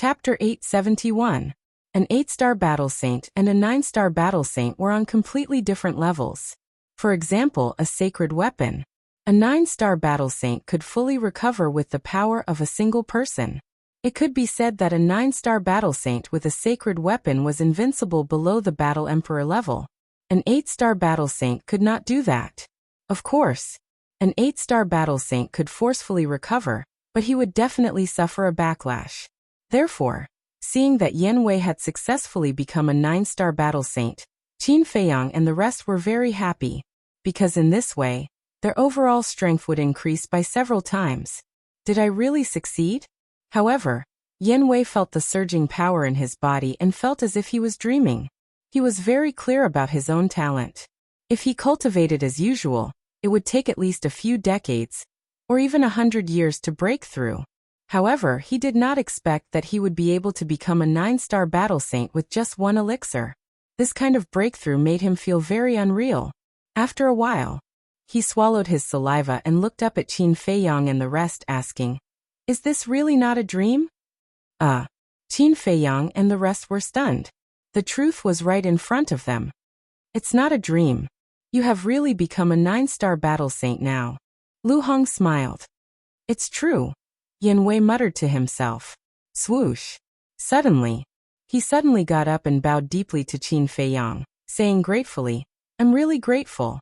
Chapter 871. An 8-star battle saint and a 9-star battle saint were on completely different levels. For example, a sacred weapon. A 9-star battle saint could fully recover with the power of a single person. It could be said that a 9-star battle saint with a sacred weapon was invincible below the battle emperor level. An 8-star battle saint could not do that. Of course, an 8-star battle saint could forcefully recover, but he would definitely suffer a backlash. Therefore, seeing that Yan Wei had successfully become a 9-star battle saint, Qin Feiyang and the rest were very happy, because in this way, their overall strength would increase by several times. Did I really succeed? However, Yan Wei felt the surging power in his body and felt as if he was dreaming. He was very clear about his own talent. If he cultivated as usual, it would take at least a few decades, or even 100 years to break through. However, he did not expect that he would be able to become a 9-star battle saint with just one elixir. This kind of breakthrough made him feel very unreal. After a while, he swallowed his saliva and looked up at Qin Feiyang and the rest, asking, "Is this really not a dream?" Qin Feiyang and the rest were stunned. The truth was right in front of them. It's not a dream. You have really become a 9-star battle saint now. Lu Hong smiled. It's true. Yan Wei muttered to himself. Swoosh. Suddenly, he got up and bowed deeply to Qin Feiyang, saying gratefully, "I'm really grateful.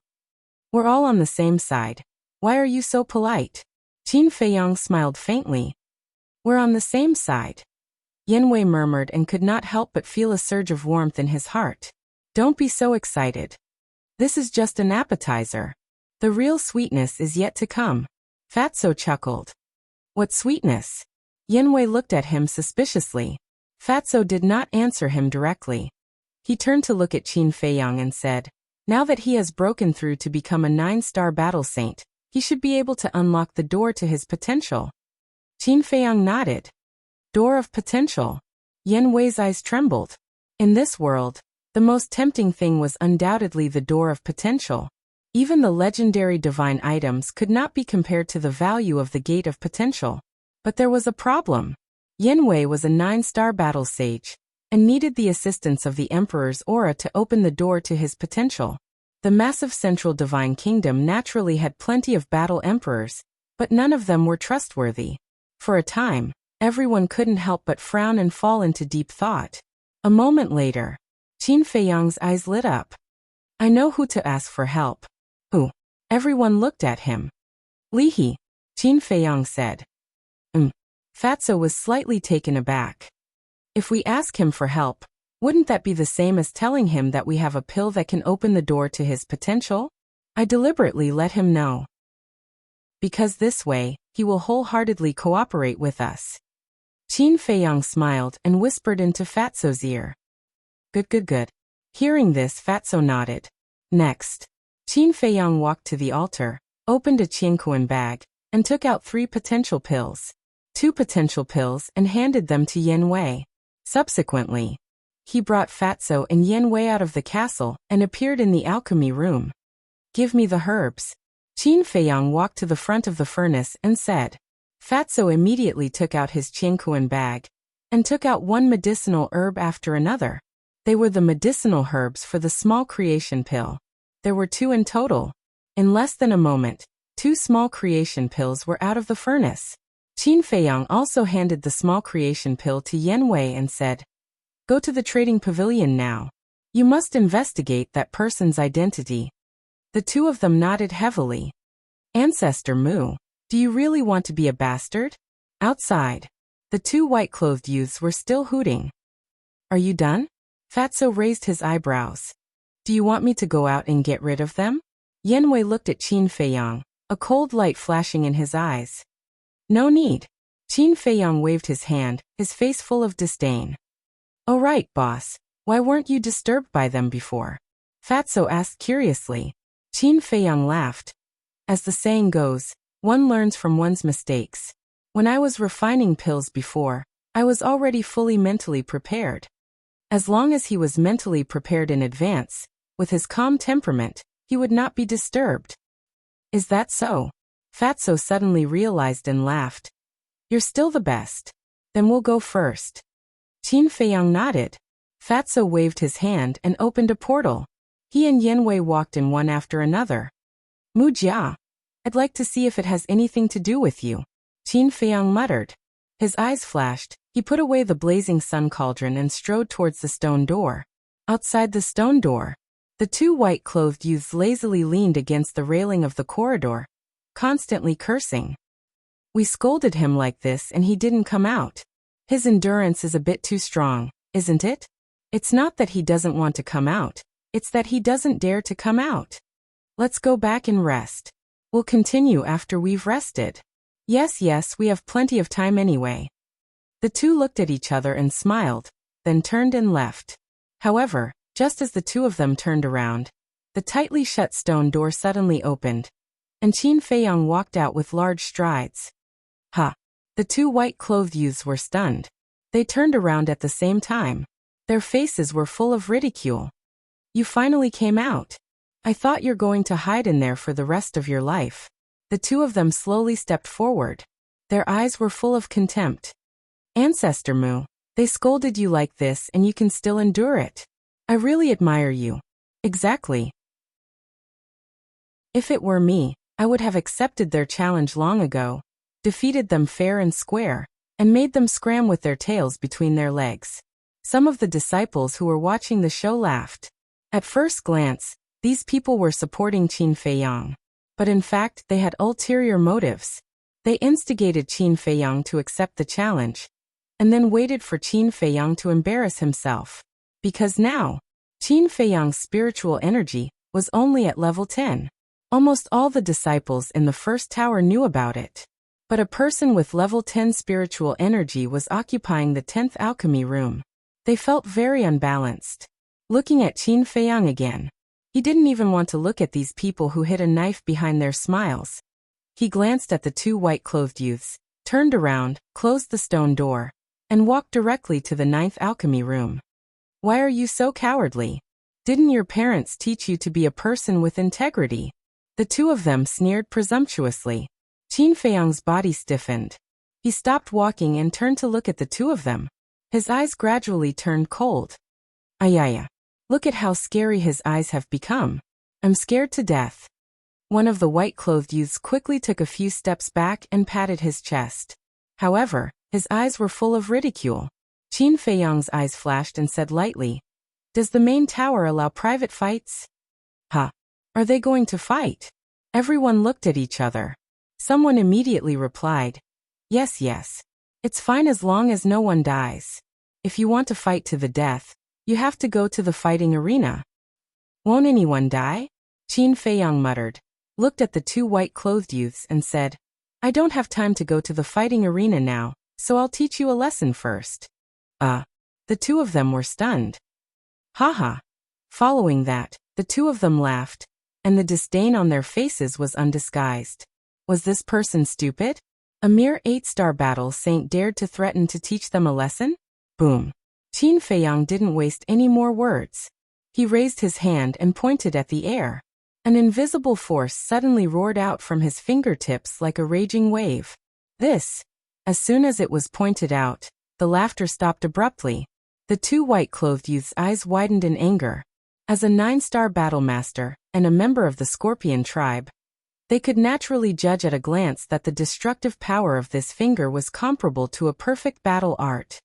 We're all on the same side. Why are you so polite?" Qin Feiyang smiled faintly. "We're on the same side." Yan Wei murmured and could not help but feel a surge of warmth in his heart. Don't be so excited. This is just an appetizer. The real sweetness is yet to come. Fatso chuckled. What sweetness? Yan Wei looked at him suspiciously. Fatso did not answer him directly. He turned to look at Qin Feiyang and said, now that he has broken through to become a 9-star battle saint, he should be able to unlock the door to his potential. Qin Feiyang nodded. Door of potential. Yan Wei's eyes trembled. In this world, the most tempting thing was undoubtedly the door of potential. Even the legendary divine items could not be compared to the value of the gate of potential. But there was a problem. Yan Wei was a 9-star battle sage, and needed the assistance of the Emperor's aura to open the door to his potential. The massive central divine kingdom naturally had plenty of battle emperors, but none of them were trustworthy. For a time, everyone couldn't help but frown and fall into deep thought. A moment later, Qin Feiyang's eyes lit up. I know who to ask for help. Who? Everyone looked at him. Li He, Qin Feiyang said. Fatso was slightly taken aback. If we ask him for help, wouldn't that be the same as telling him that we have a pill that can open the door to his potential? I deliberately let him know. Because this way, he will wholeheartedly cooperate with us. Qin Feiyang smiled and whispered into Fatso's ear. Good. Hearing this, Fatso nodded. Next, Qin Feiyang walked to the altar, opened a Qiankuan bag, and took out 3 potential pills. 2 potential pills and handed them to Yan Wei. Subsequently, he brought Fatso and Yan Wei out of the castle and appeared in the alchemy room. Give me the herbs. Qin Feiyang walked to the front of the furnace and said. Fatso immediately took out his Qiankuan bag and took out one medicinal herb after another. They were the medicinal herbs for the small creation pill. There were 2 in total. In less than a moment, 2 small creation pills were out of the furnace. Qin Feiyang also handed the small creation pill to Yan Wei and said, Go to the trading pavilion now. You must investigate that person's identity. The 2 of them nodded heavily. Ancestor Mu, do you really want to be a bastard? Outside, the 2 white-clothed youths were still hooting. Are you done? Fatso raised his eyebrows. Do you want me to go out and get rid of them? Yan Wei looked at Qin Feiyang, a cold light flashing in his eyes. No need. Qin Feiyang waved his hand, his face full of disdain. Oh right, boss. Why weren't you disturbed by them before? Fatso asked curiously. Qin Feiyang laughed. As the saying goes, one learns from one's mistakes. When I was refining pills before, I was already fully mentally prepared. As long as he was mentally prepared in advance, with his calm temperament, he would not be disturbed. Is that so? Fatso suddenly realized and laughed. You're still the best. Then we'll go first. Qin Feiyang nodded. Fatso waved his hand and opened a portal. He and Yanwei walked in one after another. Mu Jia, I'd like to see if it has anything to do with you, Qin Feiyang muttered. His eyes flashed. He put away the blazing sun cauldron and strode towards the stone door. Outside the stone door, the two white-clothed youths lazily leaned against the railing of the corridor, constantly cursing. We scolded him like this and he didn't come out. His endurance is a bit too strong, isn't it? It's not that he doesn't want to come out, it's that he doesn't dare to come out. Let's go back and rest. We'll continue after we've rested. Yes, we have plenty of time anyway. The two looked at each other and smiled, then turned and left. However, just as the two of them turned around, the tightly shut stone door suddenly opened, and Qin Feiyang walked out with large strides. Ha! The two white-clothed youths were stunned. They turned around at the same time. Their faces were full of ridicule. You finally came out. I thought you're going to hide in there for the rest of your life. The two of them slowly stepped forward. Their eyes were full of contempt. Ancestor Mu, they scolded you like this and you can still endure it. I really admire you. Exactly. If it were me, I would have accepted their challenge long ago, defeated them fair and square, and made them scram with their tails between their legs. Some of the disciples who were watching the show laughed. At first glance, these people were supporting Qin Feiyang. But in fact, they had ulterior motives. They instigated Qin Feiyang to accept the challenge, and then waited for Qin Feiyang to embarrass himself. Because now, Qin Feiyang's spiritual energy was only at level 10. Almost all the disciples in the first tower knew about it. But a person with level 10 spiritual energy was occupying the 10th alchemy room. They felt very unbalanced. Looking at Qin Feiyang again, he didn't even want to look at these people who hid a knife behind their smiles. He glanced at the two white-clothed youths, turned around, closed the stone door, and walked directly to the 9th alchemy room. Why are you so cowardly? Didn't your parents teach you to be a person with integrity? The two of them sneered presumptuously. Qin Feiyang's body stiffened. He stopped walking and turned to look at the two of them. His eyes gradually turned cold. Ayaya. Look at how scary his eyes have become. I'm scared to death. One of the white-clothed youths quickly took a few steps back and patted his chest. However, his eyes were full of ridicule. Qin Feiyang's eyes flashed and said lightly, "Does the main tower allow private fights?" Huh. Are they going to fight? Everyone looked at each other. Someone immediately replied, Yes. It's fine as long as no one dies. If you want to fight to the death, you have to go to the fighting arena. Won't anyone die? Qin Feiyang muttered, looked at the two white-clothed youths and said, I don't have time to go to the fighting arena now, so I'll teach you a lesson first. The two of them were stunned. Haha. Following that, the two of them laughed, and the disdain on their faces was undisguised. Was this person stupid? A mere 8-star battle saint dared to threaten to teach them a lesson? Boom. Qin Feiyang didn't waste any more words. He raised his hand and pointed at the air. An invisible force suddenly roared out from his fingertips like a raging wave. As soon as it was pointed out, the laughter stopped abruptly. The two white-clothed youths' eyes widened in anger. As a 9-star battle master and a member of the Scorpion tribe, they could naturally judge at a glance that the destructive power of this finger was comparable to a perfect battle art.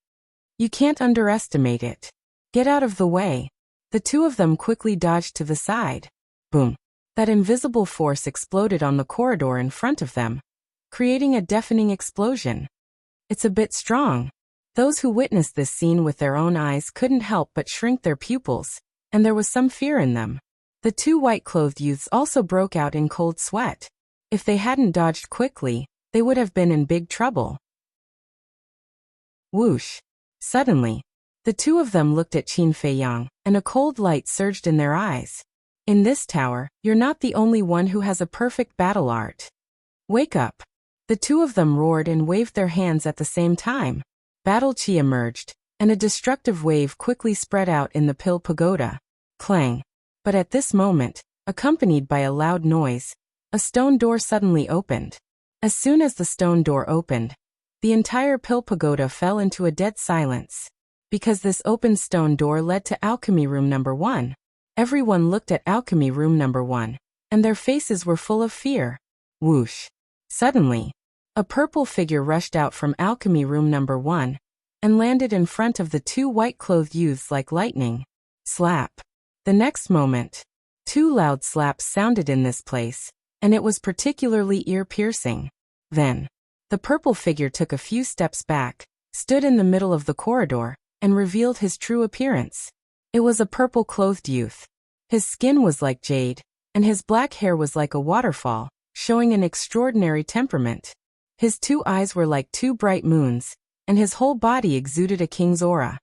You can't underestimate it. Get out of the way. The two of them quickly dodged to the side. Boom. That invisible force exploded on the corridor in front of them, creating a deafening explosion. It's a bit strong. Those who witnessed this scene with their own eyes couldn't help but shrink their pupils, and there was some fear in them. The two white-clothed youths also broke out in cold sweat. If they hadn't dodged quickly, they would have been in big trouble. Whoosh. Suddenly, the two of them looked at Qin Feiyang, and a cold light surged in their eyes. In this tower, you're not the only one who has a perfect battle art. Wake up. The two of them roared and waved their hands at the same time. Battle chi emerged, and a destructive wave quickly spread out in the Pill Pagoda. Clang. But at this moment, accompanied by a loud noise, a stone door suddenly opened. As soon as the stone door opened, the entire Pill Pagoda fell into a dead silence. because this open stone door led to alchemy room number 1. Everyone looked at alchemy room number 1, and their faces were full of fear. Whoosh! Suddenly, a purple figure rushed out from alchemy room number 1 and landed in front of the two white-clothed youths like lightning. Slap! The next moment, two loud slaps sounded in this place, and it was particularly ear-piercing. Then, the purple figure took a few steps back, stood in the middle of the corridor, and revealed his true appearance. It was a purple-clothed youth. His skin was like jade, and his black hair was like a waterfall, showing an extraordinary temperament. His two eyes were like two bright moons, and his whole body exuded a king's aura.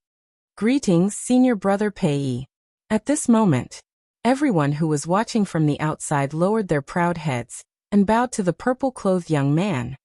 Greetings, senior brother Pei. At this moment, everyone who was watching from the outside lowered their proud heads and bowed to the purple-clothed young man.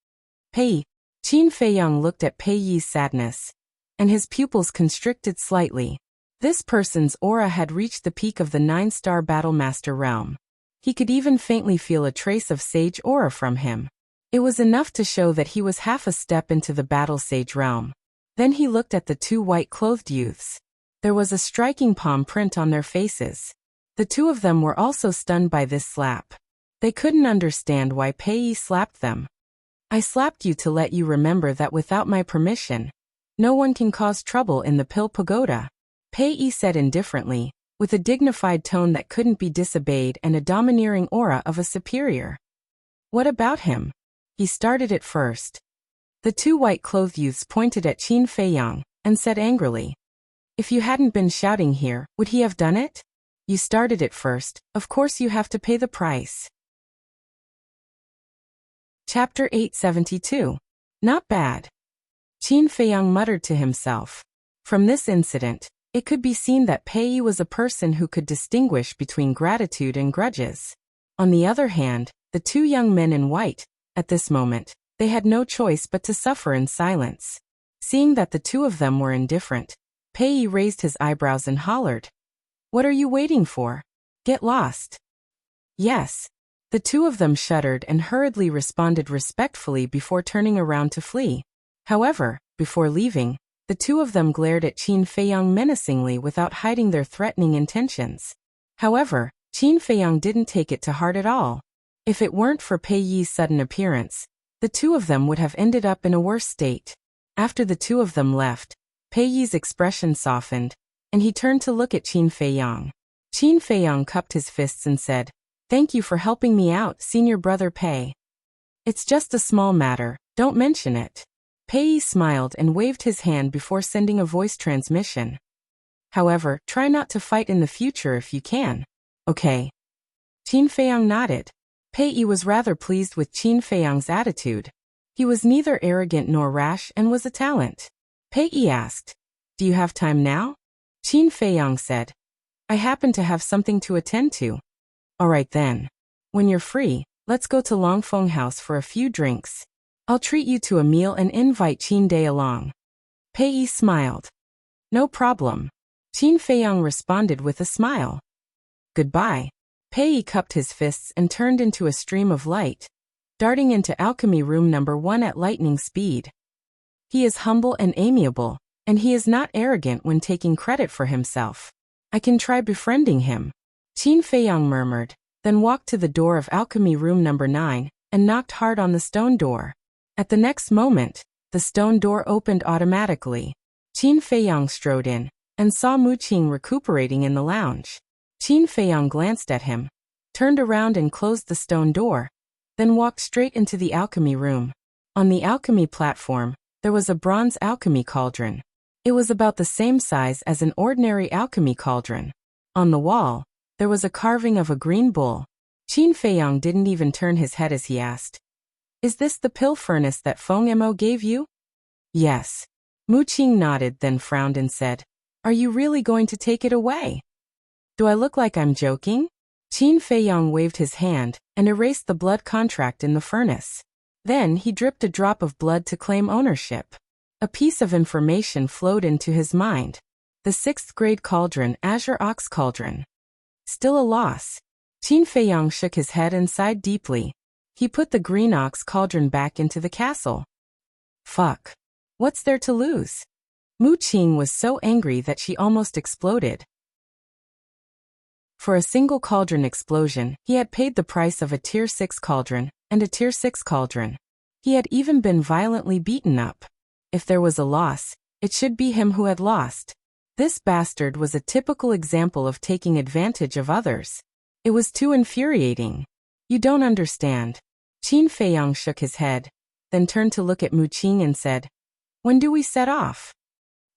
Pei. Qin Feiyang looked at Pei Yi's sadness, and his pupils constricted slightly. This person's aura had reached the peak of the 9-star Battlemaster realm. He could even faintly feel a trace of sage aura from him. It was enough to show that he was half a step into the battle sage realm. Then he looked at the two white-clothed youths. There was a striking palm print on their faces. The two of them were also stunned by this slap. They couldn't understand why Pei Yi slapped them. I slapped you to let you remember that without my permission, no one can cause trouble in the Pill Pagoda, Pei Yi said indifferently, with a dignified tone that couldn't be disobeyed and a domineering aura of a superior. What about him? He started it first. The two white-clothed youths pointed at Qin Feiyang and said angrily, "If you hadn't been shouting here, would he have done it? You started it first, of course you have to pay the price." Chapter 872. Not bad. Qin Feiyang muttered to himself. From this incident, it could be seen that Pei Yi was a person who could distinguish between gratitude and grudges. On the other hand, the two young men in white, at this moment, they had no choice but to suffer in silence. Seeing that the two of them were indifferent, Pei Yi raised his eyebrows and hollered, "What are you waiting for? Get lost." Yes. The two of them shuddered and hurriedly responded respectfully before turning around to flee. However, before leaving, the two of them glared at Qin Feiyang menacingly without hiding their threatening intentions. However, Qin Feiyang didn't take it to heart at all. If it weren't for Pei Yi's sudden appearance, the two of them would have ended up in a worse state. After the two of them left, Pei Yi's expression softened, and he turned to look at Qin Feiyang. Qin Feiyang cupped his fists and said, "Thank you for helping me out, senior brother Pei. It's just a small matter, don't mention it." Pei Yi smiled and waved his hand before sending a voice transmission. "However, try not to fight in the future if you can. Okay?" Qin Feiyang nodded. Pei Yi was rather pleased with Qin Feiyang's attitude. He was neither arrogant nor rash and was a talent. Pei Yi asked, "Do you have time now?" Qin Feiyang said, "I happen to have something to attend to." "All right then. When you're free, let's go to Longfeng House for a few drinks. I'll treat you to a meal and invite Qin Day along." Pei Yi smiled. "No problem." Qin Feiyang responded with a smile. "Goodbye." Pei Yi cupped his fists and turned into a stream of light, darting into alchemy room number 1 at lightning speed. He is humble and amiable, and he is not arrogant when taking credit for himself. I can try befriending him. Qin Feiyang murmured, then walked to the door of alchemy room number 9 and knocked hard on the stone door. At the next moment, the stone door opened automatically. Qin Feiyang strode in and saw Mu Qing recuperating in the lounge. Qin Feiyang glanced at him, turned around and closed the stone door, then walked straight into the alchemy room. On the alchemy platform, there was a bronze alchemy cauldron. It was about the same size as an ordinary alchemy cauldron. On the wall, there was a carving of a green bull. Qin Feiyang didn't even turn his head as he asked, "Is this the pill furnace that Feng Mo gave you?" "Yes." Mu Qing nodded, then frowned and said, "Are you really going to take it away?" "Do I look like I'm joking?" Qin Feiyang waved his hand and erased the blood contract in the furnace. Then he dripped a drop of blood to claim ownership. A piece of information flowed into his mind. The 6th grade cauldron, Azure Ox Cauldron. Still a loss. Qin Feiyang shook his head and sighed deeply. He put the green ox cauldron back into the castle. Fuck. What's there to lose? Mu Qing was so angry that she almost exploded. For a single cauldron explosion, he had paid the price of a Tier 6 cauldron and a Tier 6 cauldron. He had even been violently beaten up. If there was a loss, it should be him who had lost. This bastard was a typical example of taking advantage of others. It was too infuriating. You don't understand. Qin Feiyang shook his head, then turned to look at Mu Qing and said, "When do we set off?"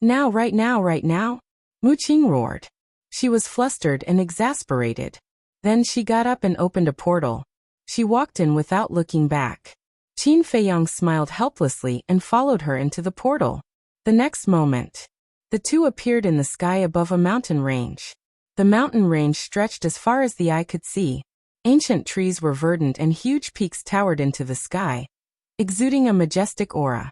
"Now, right now, right now," Mu Qing roared. She was flustered and exasperated. Then she got up and opened a portal. She walked in without looking back. Qin Feiyang smiled helplessly and followed her into the portal. The next moment, the two appeared in the sky above a mountain range. The mountain range stretched as far as the eye could see. Ancient trees were verdant and huge peaks towered into the sky, exuding a majestic aura.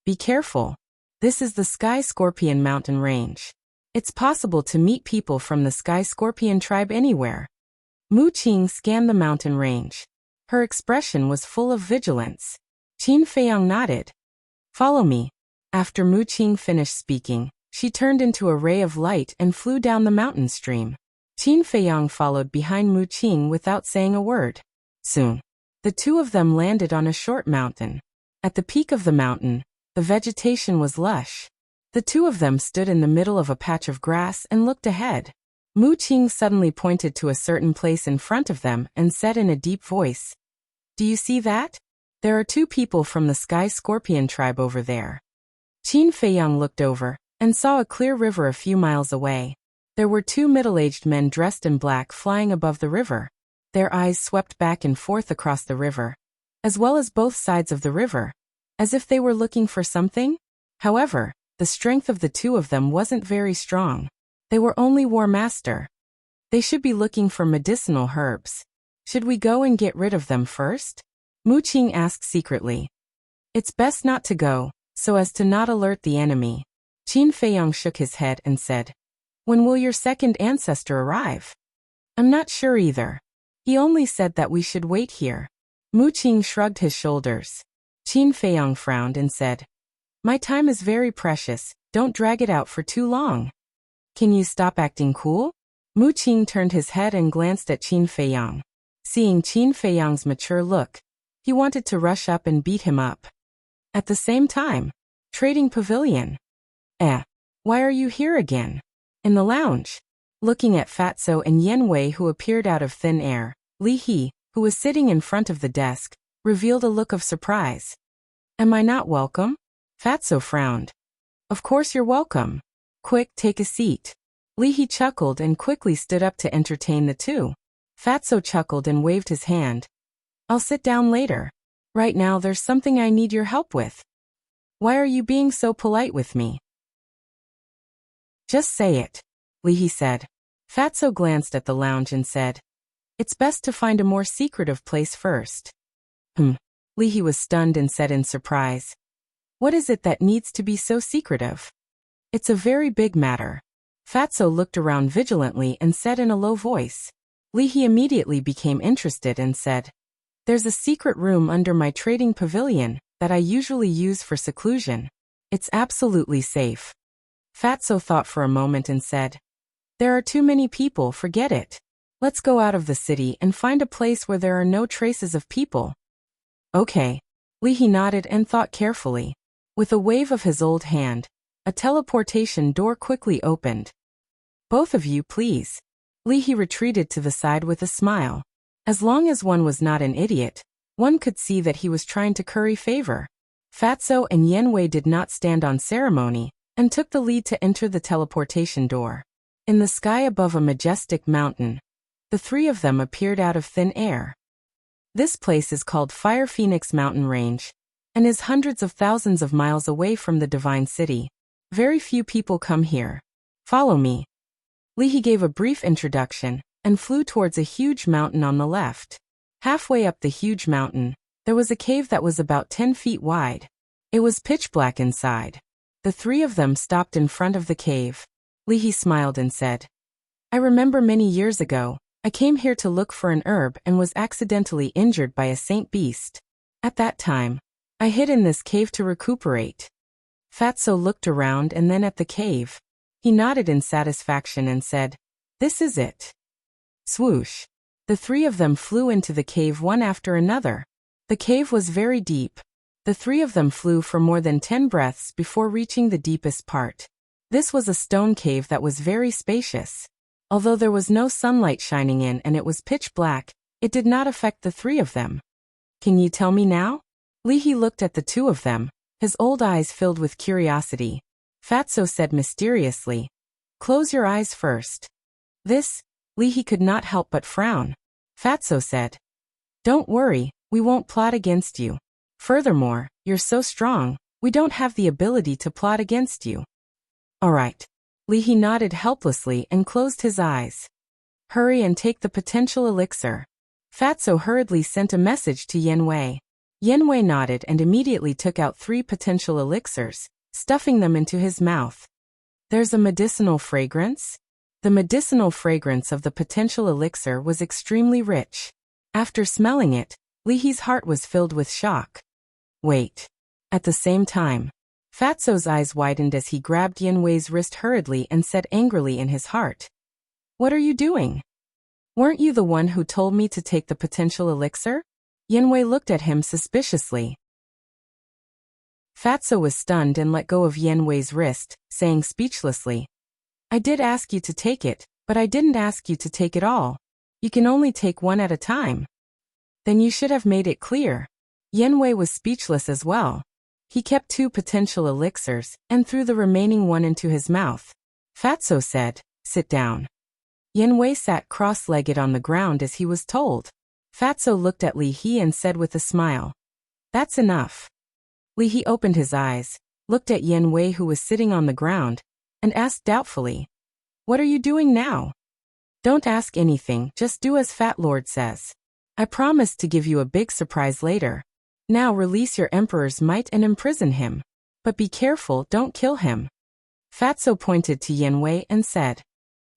Be careful. This is the Sky Scorpion mountain range. It's possible to meet people from the Sky Scorpion tribe anywhere. Mu Qing scanned the mountain range. Her expression was full of vigilance. Qin Feiyang nodded. "Follow me." After Mu Qing finished speaking, she turned into a ray of light and flew down the mountain stream. Qin Feiyang followed behind Mu Qing without saying a word. Soon, the two of them landed on a short mountain. At the peak of the mountain, the vegetation was lush. The two of them stood in the middle of a patch of grass and looked ahead. Mu Qing suddenly pointed to a certain place in front of them and said in a deep voice, "Do you see that? There are two people from the Sky Scorpion tribe over there." Qin Feiyang looked over and saw a clear river a few miles away. There were two middle-aged men dressed in black flying above the river. Their eyes swept back and forth across the river, as well as both sides of the river, as if they were looking for something. However, the strength of the two of them wasn't very strong. They were only War Master. They should be looking for medicinal herbs. Should we go and get rid of them first? Mu Qing asked secretly. It's best not to go, so as to not alert the enemy. Qin Feiyang shook his head and said, "When will your second ancestor arrive?" "I'm not sure either. He only said that we should wait here." Mu Qing shrugged his shoulders. Qin Feiyang frowned and said, "My time is very precious, don't drag it out for too long." "Can you stop acting cool?" Mu Qing turned his head and glanced at Qin Feiyang. Seeing Qin Feiyang's mature look, he wanted to rush up and beat him up. At the same time, Trading Pavilion. Why are you here again?" In the lounge. Looking at Fatso and Yen Wei who appeared out of thin air, Li He, who was sitting in front of the desk, revealed a look of surprise. "Am I not welcome?" Fatso frowned. "Of course you're welcome. Quick, take a seat." Li He chuckled and quickly stood up to entertain the two. Fatso chuckled and waved his hand. "I'll sit down later. Right now there's something I need your help with." "Why are you being so polite with me?" "Just say it," Li He said. Fatso glanced at the lounge and said, "It's best to find a more secretive place first." Li He was stunned and said in surprise, "What is it that needs to be so secretive?" "It's a very big matter." Fatso looked around vigilantly and said in a low voice. Li He immediately became interested and said, "There's a secret room under my trading pavilion that I usually use for seclusion. It's absolutely safe." Fatso thought for a moment and said, "There are too many people, forget it. Let's go out of the city and find a place where there are no traces of people." "Okay." Li He nodded and thought carefully. With a wave of his old hand, a teleportation door quickly opened. "Both of you, please." Li He retreated to the side with a smile. As long as one was not an idiot, one could see that he was trying to curry favor. Fatso and Yen Wei did not stand on ceremony, and took the lead to enter the teleportation door. In the sky above a majestic mountain, the three of them appeared out of thin air. This place is called Fire Phoenix Mountain Range, and is hundreds of thousands of miles away from the Divine City. Very few people come here. Follow me. Li He gave a brief introduction, and flew towards a huge mountain on the left. Halfway up the huge mountain, there was a cave that was about 10 feet wide. It was pitch black inside. The three of them stopped in front of the cave. Li He smiled and said, "I remember many years ago, I came here to look for an herb and was accidentally injured by a saint beast. At that time, I hid in this cave to recuperate." Fatso looked around and then at the cave. He nodded in satisfaction and said, "This is it." Swoosh. The three of them flew into the cave one after another. The cave was very deep. The three of them flew for more than 10 breaths before reaching the deepest part. This was a stone cave that was very spacious. Although there was no sunlight shining in and it was pitch black, it did not affect the three of them. "Can you tell me now?" Leahy looked at the two of them, his old eyes filled with curiosity. Fatso said mysteriously, "Close your eyes first." This, Leahy could not help but frown. Fatso said, "Don't worry, we won't plot against you. Furthermore, you're so strong, we don't have the ability to plot against you." "All right." Leahy nodded helplessly and closed his eyes. "Hurry and take the potential elixir." Fatso hurriedly sent a message to Yenwei. Yenwei nodded and immediately took out 3 potential elixirs, stuffing them into his mouth. "There's a medicinal fragrance?" The medicinal fragrance of the potential elixir was extremely rich. After smelling it, Leahy's heart was filled with shock. "Wait." At the same time, Fatso's eyes widened as he grabbed Yenwei's wrist hurriedly and said angrily in his heart, "What are you doing? Weren't you the one who told me to take the potential elixir?" Yenwei looked at him suspiciously. Fatso was stunned and let go of Yenwei's wrist, saying speechlessly, "I did ask you to take it, but I didn't ask you to take it all. You can only take one at a time." "Then you should have made it clear." Yenwei was speechless as well. He kept 2 potential elixirs and threw the remaining one into his mouth. Fatso said, "Sit down." Yenwei sat cross-legged on the ground as he was told. Fatso looked at Li He and said with a smile, "That's enough." Li He opened his eyes, looked at Yenwei who was sitting on the ground, and asked doubtfully, "What are you doing now?" "Don't ask anything, just do as Fat Lord says. I promise to give you a big surprise later. Now release your Emperor's might and imprison him. But be careful, don't kill him." Fatso pointed to Yenwei and said,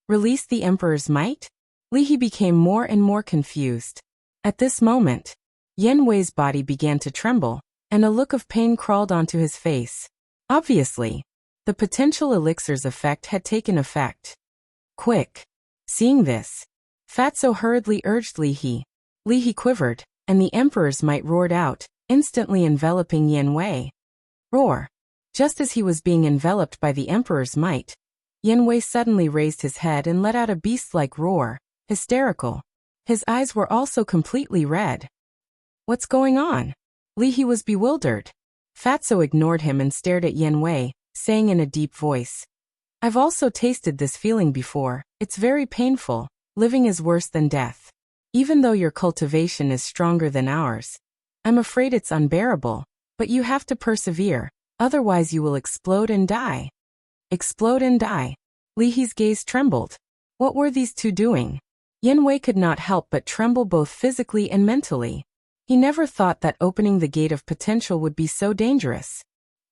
"Release the Emperor's might?" Li He became more and more confused. At this moment, Yenwei's body began to tremble, and a look of pain crawled onto his face. Obviously, the potential elixir's effect had taken effect. "Quick!" Seeing this, Fatso hurriedly urged Li He. Li He quivered, and the Emperor's might roared out, instantly enveloping Yenwei. Roar! Just as he was being enveloped by the Emperor's might, Yenwei suddenly raised his head and let out a beast-like roar, hysterical. His eyes were also completely red. "What's going on?" Li He was bewildered. Fatso ignored him and stared at Yenwei, saying in a deep voice, "I've also tasted this feeling before. It's very painful. Living is worse than death. Even though your cultivation is stronger than ours, I'm afraid it's unbearable, but you have to persevere, otherwise you will explode and die." Explode and die. Li He's gaze trembled. What were these two doing? Yenwei could not help but tremble both physically and mentally. He never thought that opening the gate of potential would be so dangerous.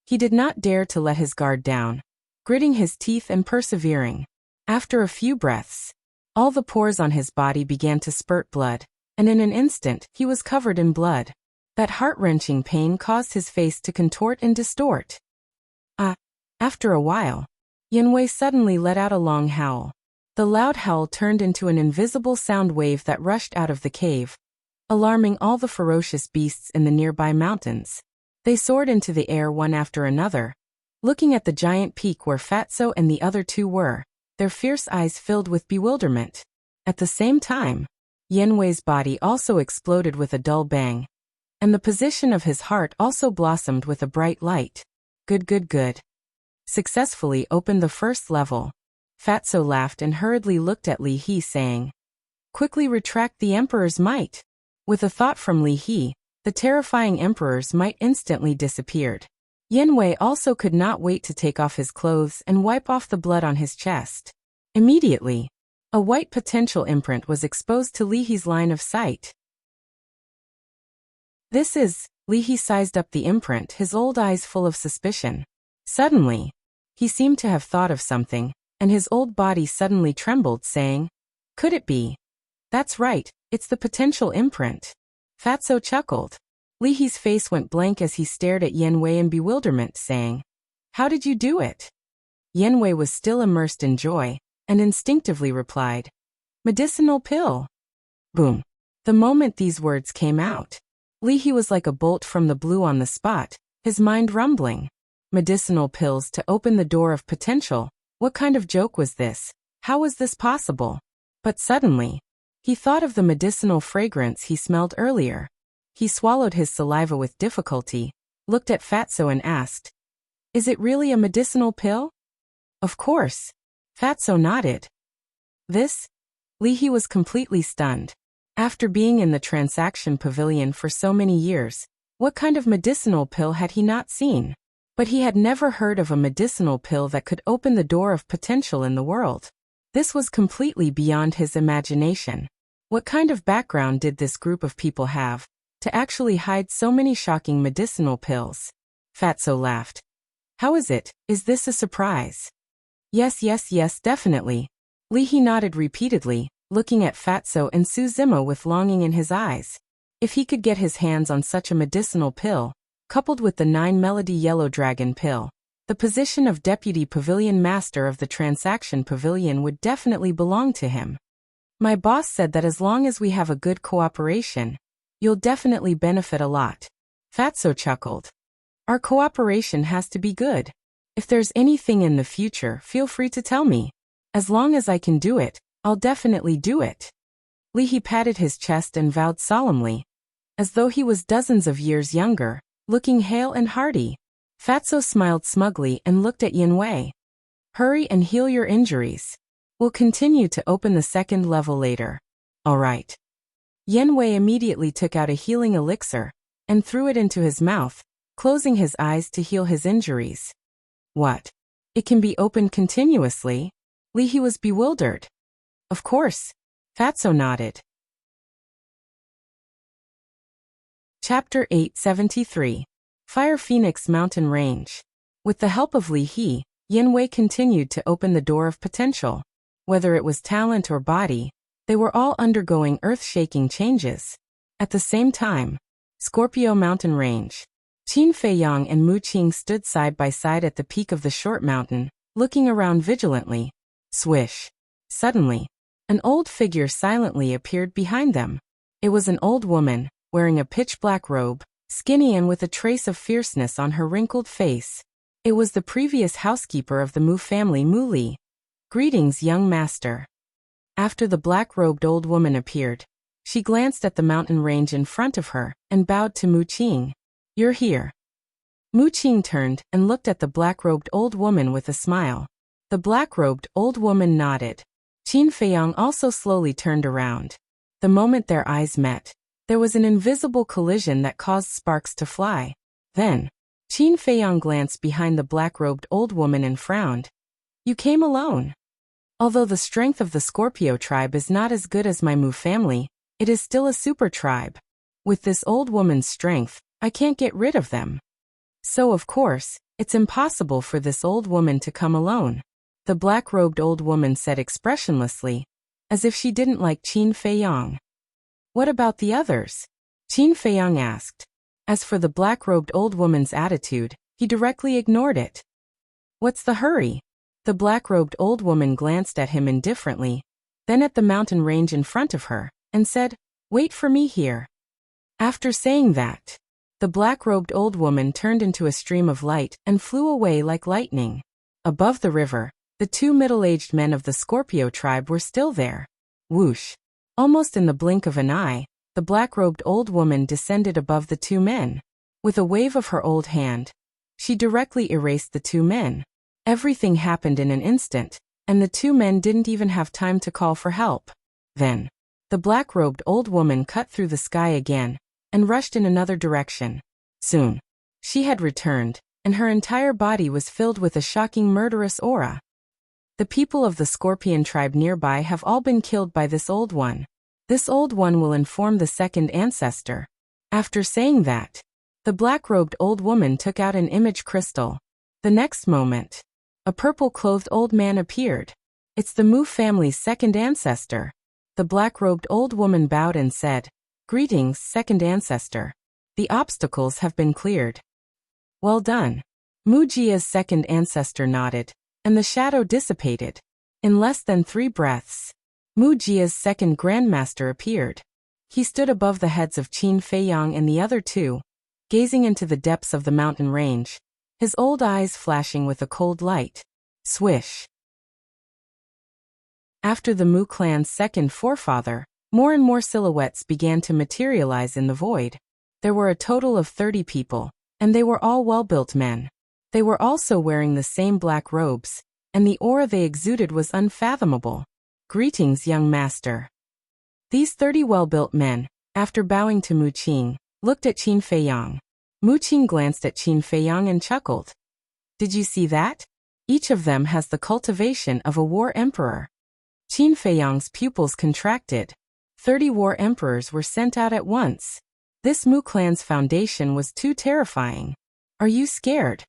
He did not dare to let his guard down, gritting his teeth and persevering. After a few breaths, all the pores on his body began to spurt blood, and in an instant he was covered in blood. That heart-wrenching pain caused his face to contort and distort. After a while, Yenwei suddenly let out a long howl. The loud howl turned into an invisible sound wave that rushed out of the cave, alarming all the ferocious beasts in the nearby mountains. They soared into the air one after another, looking at the giant peak where Fatso and the other two were, their fierce eyes filled with bewilderment. At the same time, Yenwei's body also exploded with a dull bang, and the position of his heart also blossomed with a bright light. Good. Successfully opened the first level. Fatso laughed and hurriedly looked at Li He, saying, "Quickly retract the Emperor's might." With a thought from Li He, the terrifying Emperor's might instantly disappeared. Yenwei also could not wait to take off his clothes and wipe off the blood on his chest. Immediately, a white potential imprint was exposed to Li He's line of sight. "This is..." Li He sized up the imprint, his old eyes full of suspicion. Suddenly, he seemed to have thought of something, and his old body suddenly trembled, saying, "Could it be? That's right, it's the potential imprint." Fatso chuckled. Li He's face went blank as he stared at Yenwei in bewilderment, saying, How did you do it? Yanwei was still immersed in joy, and instinctively replied, medicinal pill. Boom. The moment these words came out, Li He was like a bolt from the blue on the spot, his mind rumbling. Medicinal pills to open the door of potential. What kind of joke was this? How was this possible? But suddenly, he thought of the medicinal fragrance he smelled earlier. He swallowed his saliva with difficulty, looked at Fatso and asked, is it really a medicinal pill? Of course. Fatso nodded. This? Li He was completely stunned. After being in the transaction pavilion for so many years, what kind of medicinal pill had he not seen? But he had never heard of a medicinal pill that could open the door of potential in the world. This was completely beyond his imagination. What kind of background did this group of people have to actually hide so many shocking medicinal pills? Fatso laughed. How is it? Is this a surprise? Yes, definitely. Li He nodded repeatedly, looking at Fatso and Suzima with longing in his eyes. If he could get his hands on such a medicinal pill, coupled with the 9-melody yellow dragon pill, the position of deputy pavilion master of the transaction pavilion would definitely belong to him. My boss said that as long as we have a good cooperation, you'll definitely benefit a lot. Fatso chuckled. Our cooperation has to be good. If there's anything in the future, feel free to tell me. As long as I can do it, I'll definitely do it. Li He patted his chest and vowed solemnly, as though he was dozens of years younger, looking hale and hearty. Fatso smiled smugly and looked at Yanwei. Hurry and heal your injuries. We'll continue to open the second level later. All right. Yanwei immediately took out a healing elixir and threw it into his mouth, closing his eyes to heal his injuries. What? It can be opened continuously? Li He was bewildered. Of course. Fatso nodded. Chapter 873. Fire Phoenix Mountain Range. With the help of Li He, Yanwei continued to open the door of potential. Whether it was talent or body, they were all undergoing earth-shaking changes. At the same time, Scorpio Mountain Range. Qin Feiyang and Mu Qing stood side by side at the peak of the short mountain, looking around vigilantly. Swish. Suddenly, an old figure silently appeared behind them. It was an old woman, wearing a pitch-black robe, skinny and with a trace of fierceness on her wrinkled face. It was the previous housekeeper of the Mu family, Mu Li. Greetings, young master. After the black-robed old woman appeared, she glanced at the mountain range in front of her and bowed to Mu Qing. You're here. Mu Qing turned and looked at the black-robed old woman with a smile. The black-robed old woman nodded. Qin Feiyang also slowly turned around. The moment their eyes met, there was an invisible collision that caused sparks to fly. Then, Qin Feiyang glanced behind the black-robed old woman and frowned. You came alone. Although the strength of the Scorpio tribe is not as good as my Mu family, it is still a super tribe. With this old woman's strength, I can't get rid of them. So of course, it's impossible for this old woman to come alone. The black-robed old woman said expressionlessly, as if she didn't like Qin Feiyang. What about the others? Qin Feiyang asked. As for the black-robed old woman's attitude, he directly ignored it. What's the hurry? The black-robed old woman glanced at him indifferently, then at the mountain range in front of her, and said, Wait for me here. After saying that, the black-robed old woman turned into a stream of light and flew away like lightning. Above the river, the two middle-aged men of the Scorpio tribe were still there. Whoosh! Almost in the blink of an eye, the black-robed old woman descended above the two men. With a wave of her old hand, she directly erased the two men. Everything happened in an instant, and the two men didn't even have time to call for help. Then, the black-robed old woman cut through the sky again, and rushed in another direction. Soon, she had returned, and her entire body was filled with a shocking murderous aura. The people of the Scorpion tribe nearby have all been killed by this old one. This old one will inform the second ancestor. After saying that, the black-robed old woman took out an image crystal. The next moment, a purple-clothed old man appeared. It's the Mu family's second ancestor. The black-robed old woman bowed and said, Greetings, second ancestor. The obstacles have been cleared. Well done. Wuxia's second ancestor nodded, and the shadow dissipated. In less than 3 breaths, Wuxia's second grandmaster appeared. He stood above the heads of Qin Feiyang and the other two, gazing into the depths of the mountain range, his old eyes flashing with a cold light. Swish. After the Mu clan's second forefather, more and more silhouettes began to materialize in the void. There were a total of 30 people, and they were all well-built men. They were also wearing the same black robes, and the aura they exuded was unfathomable. Greetings, young master. These 30 well-built men, after bowing to Mu Qing, looked at Qin Feiyang. Mu Qing glanced at Qin Feiyang and chuckled. Did you see that? Each of them has the cultivation of a war emperor. Qin Feiyang's pupils contracted. 30 war emperors were sent out at once. This Mu clan's foundation was too terrifying. Are you scared?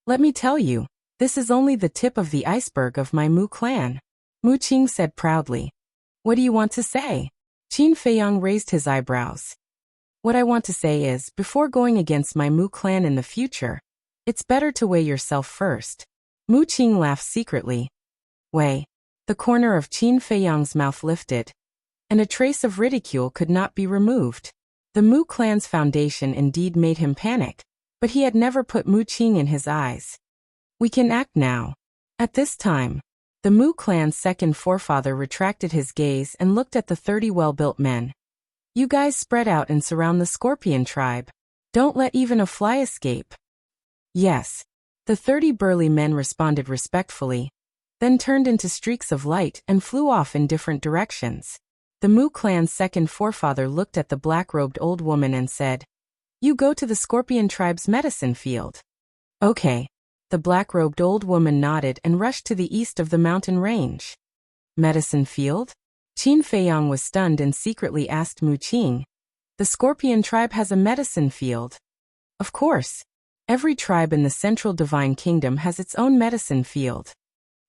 Let me tell you, this is only the tip of the iceberg of my Mu clan. Mu Qing said proudly. What do you want to say? Qin Feiyang raised his eyebrows. What I want to say is, before going against my Mu clan in the future, it's better to weigh yourself first. Mu Qing laughed secretly. Weigh. The corner of Qin Feiyang's mouth lifted, and a trace of ridicule could not be removed. The Mu clan's foundation indeed made him panic, but he had never put Mu Qing in his eyes. We can act now. At this time, the Mu clan's second forefather retracted his gaze and looked at the 30 well-built men. You guys spread out and surround the Scorpion tribe. Don't let even a fly escape. Yes. The 30 burly men responded respectfully, then turned into streaks of light and flew off in different directions. The Mu clan's second forefather looked at the black-robed old woman and said, You go to the Scorpion tribe's medicine field. Okay. The black-robed old woman nodded and rushed to the east of the mountain range. Medicine field? Qin Feiyang was stunned and secretly asked Mu Qing. The Scorpion tribe has a medicine field. Of course. Every tribe in the Central Divine Kingdom has its own medicine field.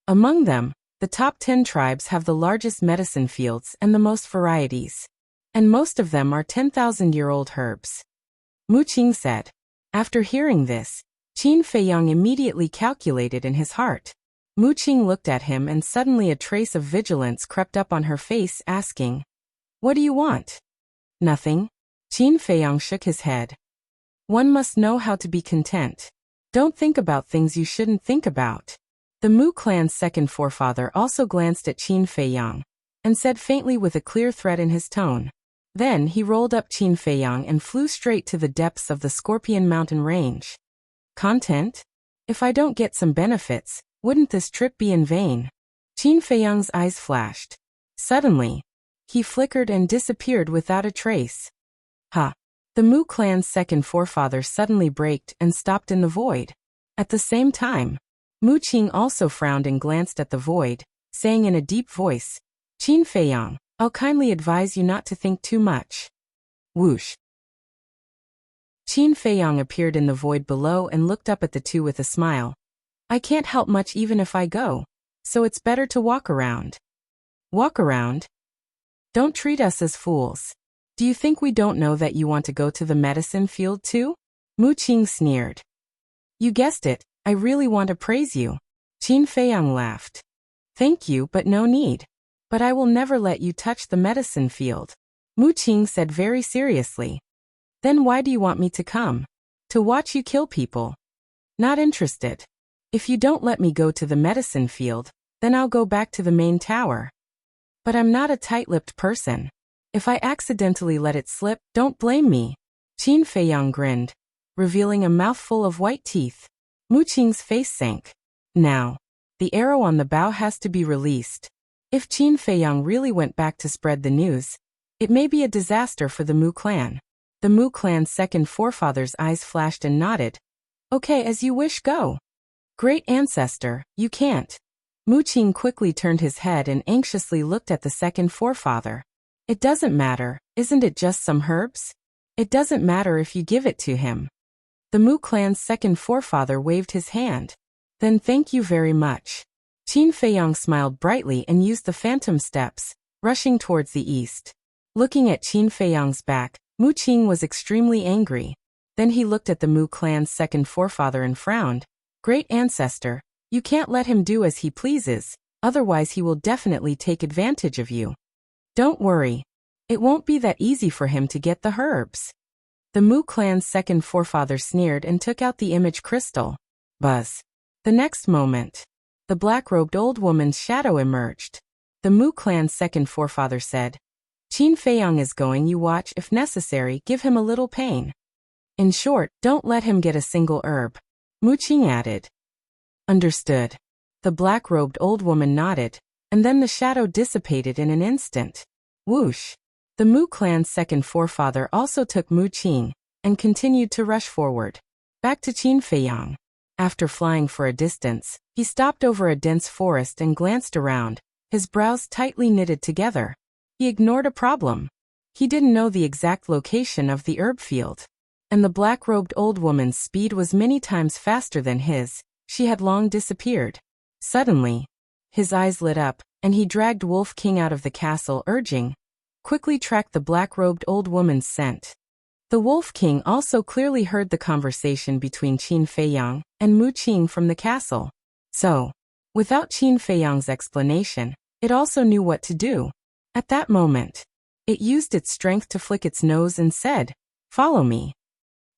Among them, the top 10 tribes have the largest medicine fields and the most varieties. And most of them are 10,000-year-old herbs. Mu Qing said. After hearing this, Qin Feiyang immediately calculated in his heart. Mu Qing looked at him and suddenly a trace of vigilance crept up on her face, asking, What do you want? Nothing. Qin Feiyang shook his head. One must know how to be content. Don't think about things you shouldn't think about. The Mu clan's second forefather also glanced at Qin Feiyang, and said faintly with a clear threat in his tone. Then he rolled up Qin Feiyang and flew straight to the depths of the Scorpion mountain range. Content? If I don't get some benefits, wouldn't this trip be in vain? Qin Feiyang's eyes flashed. Suddenly, he flickered and disappeared without a trace. Ha! The Mu clan's second forefather suddenly braked and stopped in the void. At the same time, Mu Qing also frowned and glanced at the void, saying in a deep voice, Qin Feiyang, I'll kindly advise you not to think too much. Whoosh. Qin Feiyang appeared in the void below and looked up at the two with a smile. I can't help much even if I go, so it's better to walk around. Walk around? Don't treat us as fools. Do you think we don't know that you want to go to the medicine field too? Mu Qing sneered. You guessed it, I really want to praise you. Qin Feiyang laughed. Thank you, but no need. But I will never let you touch the medicine field. Mu Qing said very seriously. Then why do you want me to come? To watch you kill people. Not interested. If you don't let me go to the medicine field, then I'll go back to the main tower. But I'm not a tight-lipped person. If I accidentally let it slip, don't blame me. Qin Feiyang grinned, revealing a mouthful of white teeth. Mu Qing's face sank. Now, the arrow on the bow has to be released. If Qin Feiyang really went back to spread the news, it may be a disaster for the Mu clan. The Mu clan's second forefather's eyes flashed and nodded. Okay, as you wish, go. Great ancestor, you can't. Mu Qing quickly turned his head and anxiously looked at the second forefather. It doesn't matter, isn't it just some herbs? It doesn't matter if you give it to him. The Mu clan's second forefather waved his hand. Then thank you very much. Qin Feiyang smiled brightly and used the phantom steps, rushing towards the east. Looking at Qin Feiyang's back, Mu Qing was extremely angry. Then he looked at the Mu clan's second forefather and frowned. Great ancestor, you can't let him do as he pleases, otherwise he will definitely take advantage of you. Don't worry. It won't be that easy for him to get the herbs. The Mu clan's second forefather sneered and took out the image crystal. Buzz. The next moment, the black-robed old woman's shadow emerged. The Mu clan's second forefather said, Qin Feiyang is going, you watch, if necessary, give him a little pain. In short, don't let him get a single herb. Mu Qing added. Understood. The black-robed old woman nodded, and then the shadow dissipated in an instant. Whoosh! The Mu clan's second forefather also took Mu Qing, and continued to rush forward. Back to Qin Feiyang. After flying for a distance, he stopped over a dense forest and glanced around, his brows tightly knitted together. He ignored a problem. He didn't know the exact location of the herb field. And the black-robed old woman's speed was many times faster than his. She had long disappeared. Suddenly, his eyes lit up, and he dragged Wolf King out of the castle, urging, quickly track the black-robed old woman's scent. The Wolf King also clearly heard the conversation between Qin Feiyang and Mu Qing from the castle. So, without Qin Feiyang's explanation, it also knew what to do. At that moment, it used its strength to flick its nose and said, Follow me.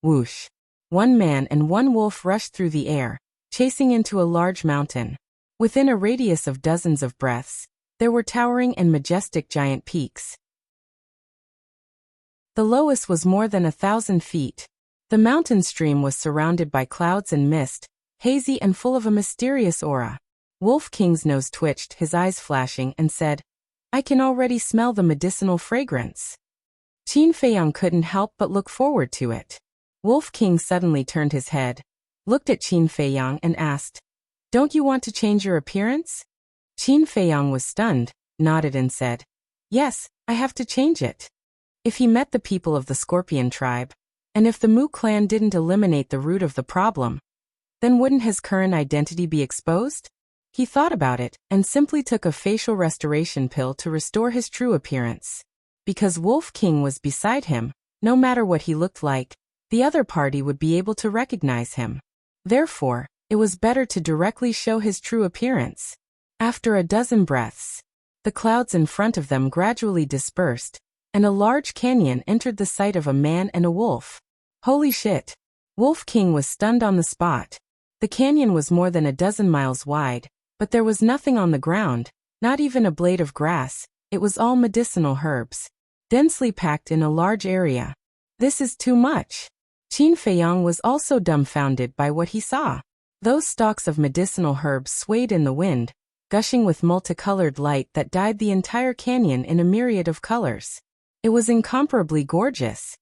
Whoosh! One man and one wolf rushed through the air, chasing into a large mountain. Within a radius of dozens of breaths, there were towering and majestic giant peaks. The lowest was more than 1,000 feet. The mountain stream was surrounded by clouds and mist, hazy and full of a mysterious aura. Wolf King's nose twitched, his eyes flashing, and said, I can already smell the medicinal fragrance. Qin Feiyang couldn't help but look forward to it. Wolf King suddenly turned his head, looked at Qin Feiyang and asked, Don't you want to change your appearance? Qin Feiyang was stunned, nodded and said, Yes, I have to change it. If he met the people of the Scorpion tribe, and if the Mu clan didn't eliminate the root of the problem, then wouldn't his current identity be exposed? He thought about it and simply took a facial restoration pill to restore his true appearance. Because Wolf King was beside him, no matter what he looked like, the other party would be able to recognize him. Therefore, it was better to directly show his true appearance. After a dozen breaths, the clouds in front of them gradually dispersed, and a large canyon entered the sight of a man and a wolf. Holy shit! Wolf King was stunned on the spot. The canyon was more than a dozen miles wide, but there was nothing on the ground, not even a blade of grass. It was all medicinal herbs, densely packed in a large area. This is too much. Qin Feiyang was also dumbfounded by what he saw. Those stalks of medicinal herbs swayed in the wind, gushing with multicolored light that dyed the entire canyon in a myriad of colors. It was incomparably gorgeous.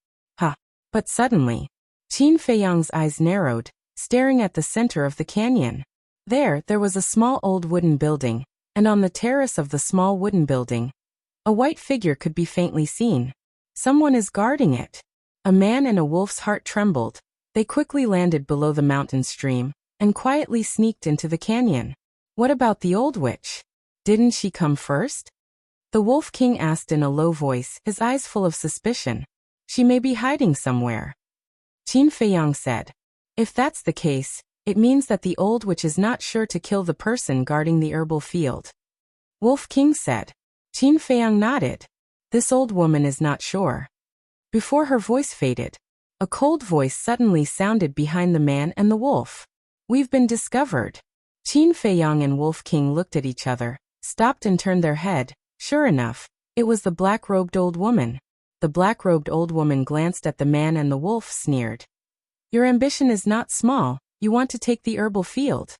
But suddenly, Qin Feiyang's eyes narrowed, staring at the center of the canyon. There was a small old wooden building, and on the terrace of the small wooden building, a white figure could be faintly seen. Someone is guarding it. A man and a wolf's heart trembled. They quickly landed below the mountain stream, and quietly sneaked into the canyon. What about the old witch? Didn't she come first? The Wolf King asked in a low voice, his eyes full of suspicion. She may be hiding somewhere. Qin Feiyang said, If that's the case, it means that the old witch is not sure to kill the person guarding the herbal field. Wolf King said. Qin Feiyang nodded. This old woman is not sure. Before her voice faded, a cold voice suddenly sounded behind the man and the wolf. We've been discovered. Qin Feiyang and Wolf King looked at each other, stopped and turned their head. Sure enough, it was the black-robed old woman. The black-robed old woman glanced at the man and the wolf sneered. Your ambition is not small, you want to take the herbal field.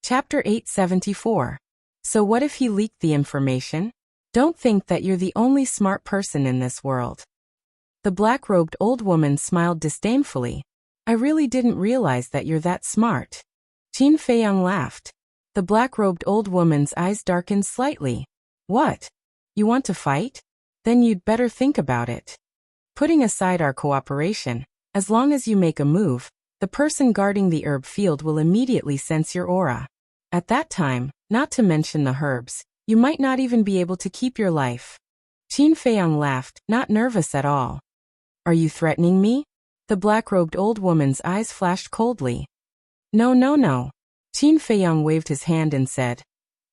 Chapter 874. So what if he leaked the information? Don't think that you're the only smart person in this world. The black-robed old woman smiled disdainfully. I really didn't realize that you're that smart. Qin Feiyang laughed. The black-robed old woman's eyes darkened slightly. What? You want to fight? Then you'd better think about it. Putting aside our cooperation, as long as you make a move, the person guarding the herb field will immediately sense your aura. At that time, not to mention the herbs, you might not even be able to keep your life. Qin Feiyang laughed, not nervous at all. Are you threatening me? The black-robed old woman's eyes flashed coldly. No, no, no. Qin Feiyang waved his hand and said,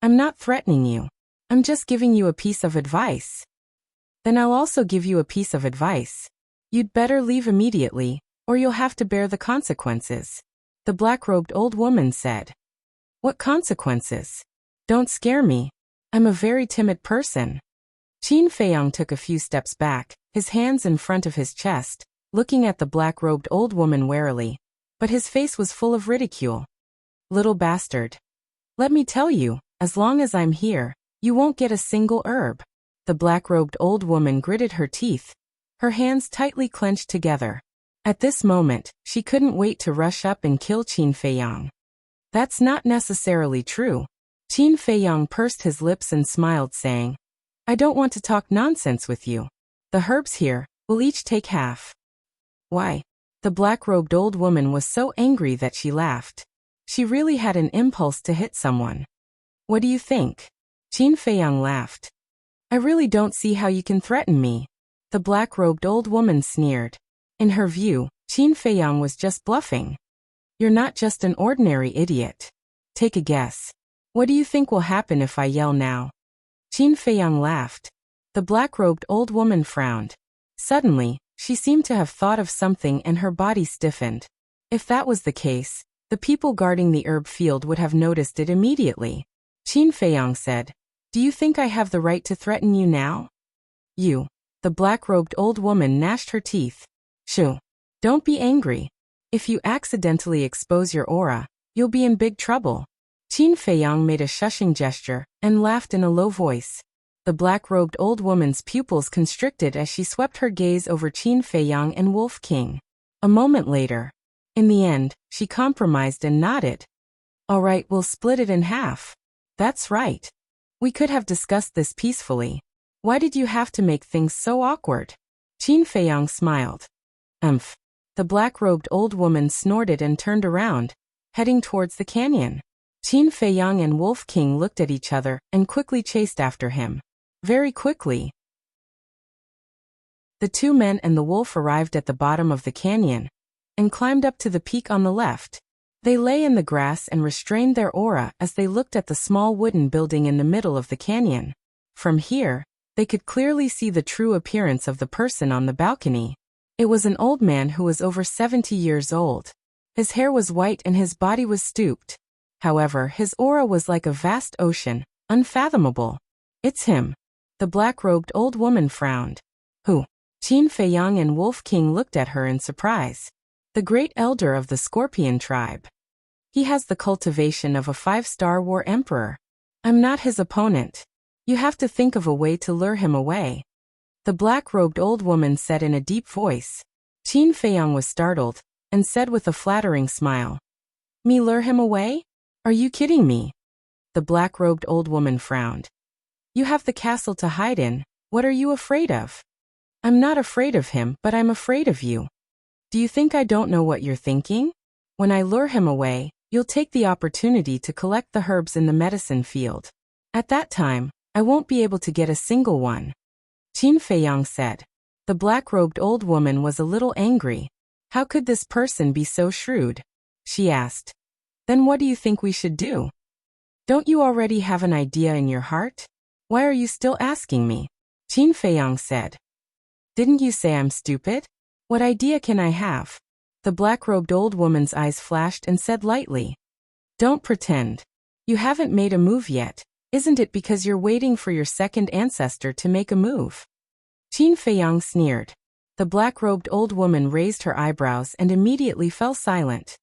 I'm not threatening you. I'm just giving you a piece of advice. Then I'll also give you a piece of advice. You'd better leave immediately, or you'll have to bear the consequences. The black-robed old woman said. What consequences? Don't scare me. I'm a very timid person. Qin Feiyang took a few steps back, his hands in front of his chest, looking at the black-robed old woman warily. But his face was full of ridicule. Little bastard. Let me tell you, as long as I'm here, you won't get a single herb. The black-robed old woman gritted her teeth, her hands tightly clenched together. At this moment, she couldn't wait to rush up and kill Qin Feiyang. That's not necessarily true. Qin Feiyang pursed his lips and smiled, saying, I don't want to talk nonsense with you. The herbs here will each take half. Why? The black-robed old woman was so angry that she laughed. She really had an impulse to hit someone. What do you think? Qin Feiyang laughed. I really don't see how you can threaten me. The black-robed old woman sneered. In her view, Qin Feiyang was just bluffing. You're not just an ordinary idiot. Take a guess. What do you think will happen if I yell now? Qin Feiyang laughed. The black-robed old woman frowned. Suddenly, she seemed to have thought of something and her body stiffened. If that was the case, the people guarding the herb field would have noticed it immediately. Qin Feiyang said, Do you think I have the right to threaten you now? You. The black-robed old woman gnashed her teeth. Shoo. Don't be angry. If you accidentally expose your aura, you'll be in big trouble. Qin Feiyang made a shushing gesture and laughed in a low voice. The black-robed old woman's pupils constricted as she swept her gaze over Qin Feiyang and Wolf King. A moment later, in the end, she compromised and nodded. All right, we'll split it in half. That's right. We could have discussed this peacefully. Why did you have to make things so awkward? Qin Feiyang smiled. The black-robed old woman snorted and turned around, heading towards the canyon. Qin Feiyang and Wolf King looked at each other and quickly chased after him. Very quickly. The two men and the wolf arrived at the bottom of the canyon and climbed up to the peak on the left. They lay in the grass and restrained their aura as they looked at the small wooden building in the middle of the canyon. From here, they could clearly see the true appearance of the person on the balcony. It was an old man who was over 70 years old. His hair was white and his body was stooped. However, his aura was like a vast ocean, unfathomable. It's him. The black-robed old woman frowned. Who? Qin Feiyang and Wolf King looked at her in surprise. The great elder of the Scorpion tribe. He has the cultivation of a 5-star war emperor. I'm not his opponent. You have to think of a way to lure him away. The black-robed old woman said in a deep voice. Qin Feiyang was startled, and said with a flattering smile. Me lure him away? Are you kidding me? The black-robed old woman frowned. You have the castle to hide in. What are you afraid of? I'm not afraid of him, but I'm afraid of you. Do you think I don't know what you're thinking? When I lure him away, you'll take the opportunity to collect the herbs in the medicine field. At that time, I won't be able to get a single one. Qin Feiyang said. The black-robed old woman was a little angry. How could this person be so shrewd? She asked. Then what do you think we should do? Don't you already have an idea in your heart? Why are you still asking me? Qin Feiyang said. Didn't you say I'm stupid? What idea can I have? The black-robed old woman's eyes flashed and said lightly. Don't pretend. You haven't made a move yet. Isn't it because you're waiting for your second ancestor to make a move? Qin Feiyang sneered. The black-robed old woman raised her eyebrows and immediately fell silent.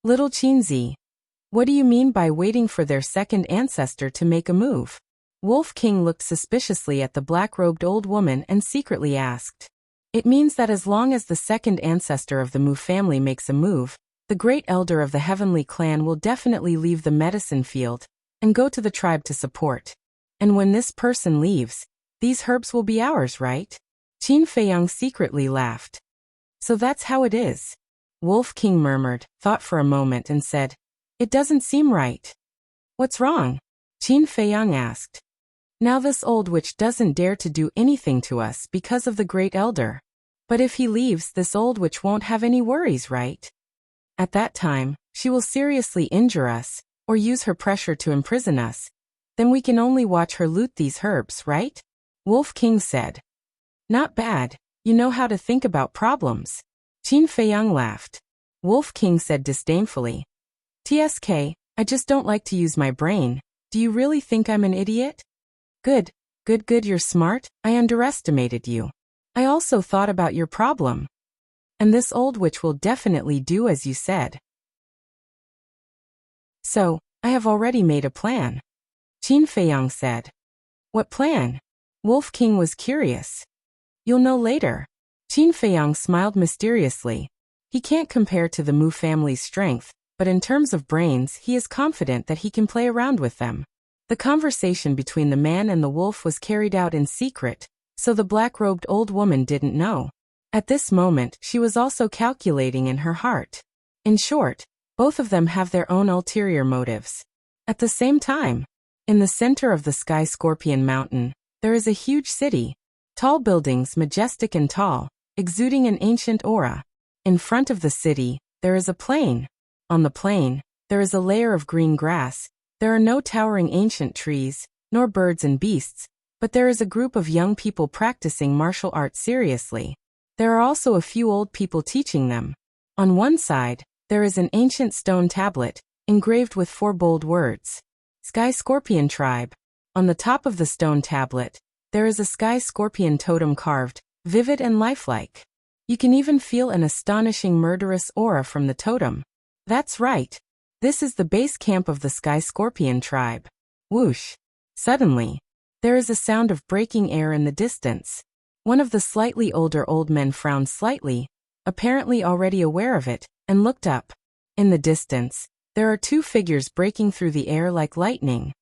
Little Qinzi. What do you mean by waiting for their second ancestor to make a move? Wolf King looked suspiciously at the black-robed old woman and secretly asked. It means that as long as the second ancestor of the Mu family makes a move, the great elder of the heavenly clan will definitely leave the medicine field and go to the tribe to support. And when this person leaves, these herbs will be ours, right? Qin Feiyang secretly laughed. So that's how it is. Wolf King murmured, thought for a moment and said, It doesn't seem right. What's wrong? Qin Feiyang asked. Now this old witch doesn't dare to do anything to us because of the great elder. But if he leaves, this old witch won't have any worries, right? At that time, she will seriously injure us, or use her pressure to imprison us. Then we can only watch her loot these herbs, right? Wolf King said. Not bad, you know how to think about problems. Qin Feiyang laughed. Wolf King said disdainfully. TSK, I just don't like to use my brain. Do you really think I'm an idiot? Good, you're smart. I underestimated you. I also thought about your problem. And this old witch will definitely do as you said. So, I have already made a plan. Qin Feiyang said. What plan? Wolf King was curious. You'll know later. Qin Feiyang smiled mysteriously. He can't compare to the Mu family's strength, but in terms of brains he is confident that he can play around with them. The conversation between the man and the wolf was carried out in secret, so the black-robed old woman didn't know. At this moment she was also calculating in her heart. In short, both of them have their own ulterior motives. At the same time, in the center of the Sky Scorpion Mountain, there is a huge city. Tall buildings, majestic and tall, exuding an ancient aura. In front of the city, there is a plain. On the plain, there is a layer of green grass. There are no towering ancient trees, nor birds and beasts, but there is a group of young people practicing martial arts seriously. There are also a few old people teaching them. On one side, there is an ancient stone tablet, engraved with 4 bold words. Sky Scorpion Tribe. On the top of the stone tablet, there is a sky scorpion totem carved, vivid and lifelike. You can even feel an astonishing murderous aura from the totem. That's right. This is the base camp of the Sky Scorpion tribe. Whoosh! Suddenly, there is a sound of breaking air in the distance. One of the slightly older old men frowned slightly, apparently already aware of it, and looked up. In the distance, there are 2 figures breaking through the air like lightning.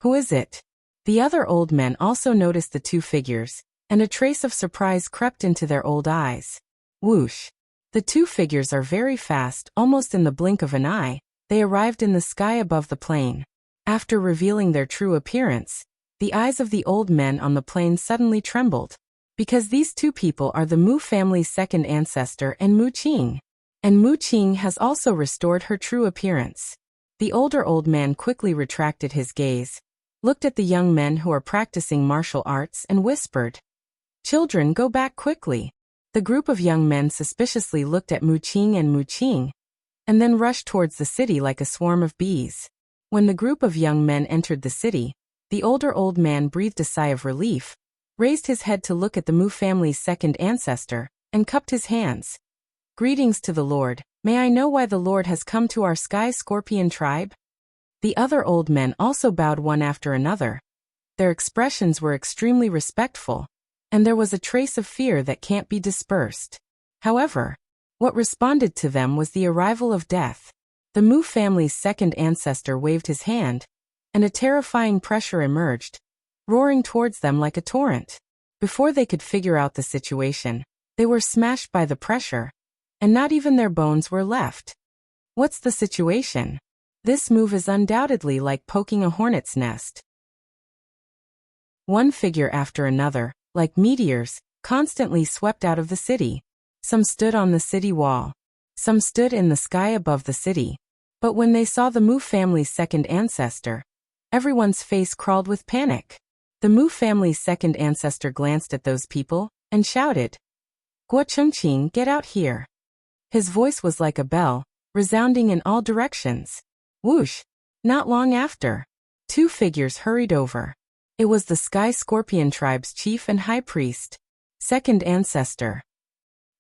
Who is it? The other old men also noticed the 2 figures, and a trace of surprise crept into their old eyes. Whoosh! The 2 figures are very fast, almost in the blink of an eye. They arrived in the sky above the plain. After revealing their true appearance, the eyes of the old men on the plain suddenly trembled. Because these 2 people are the Mu family's second ancestor and Mu Qing. And Mu Qing has also restored her true appearance. The older old man quickly retracted his gaze, looked at the young men who are practicing martial arts and whispered, "Children, go back quickly." The group of young men suspiciously looked at Mu Qing, and then rushed towards the city like a swarm of bees. When the group of young men entered the city, the older old man breathed a sigh of relief, raised his head to look at the Mu family's second ancestor, and cupped his hands. "Greetings to the Lord. May I know why the Lord has come to our Sky Scorpion tribe?" The other old men also bowed one after another. Their expressions were extremely respectful, and there was a trace of fear that can't be dispersed. However, what responded to them was the arrival of death. The Mu family's second ancestor waved his hand, and a terrifying pressure emerged, roaring towards them like a torrent. Before they could figure out the situation, they were smashed by the pressure, and not even their bones were left. What's the situation? This move is undoubtedly like poking a hornet's nest. One figure after another, like meteors, constantly swept out of the city. Some stood on the city wall. Some stood in the sky above the city. But when they saw the Mu family's second ancestor, everyone's face crawled with panic. The Mu family's second ancestor glanced at those people and shouted, "Guo Chengqing, get out here." His voice was like a bell, resounding in all directions. Whoosh! Not long after, 2 figures hurried over. It was the Sky Scorpion tribe's chief and high priest, second ancestor.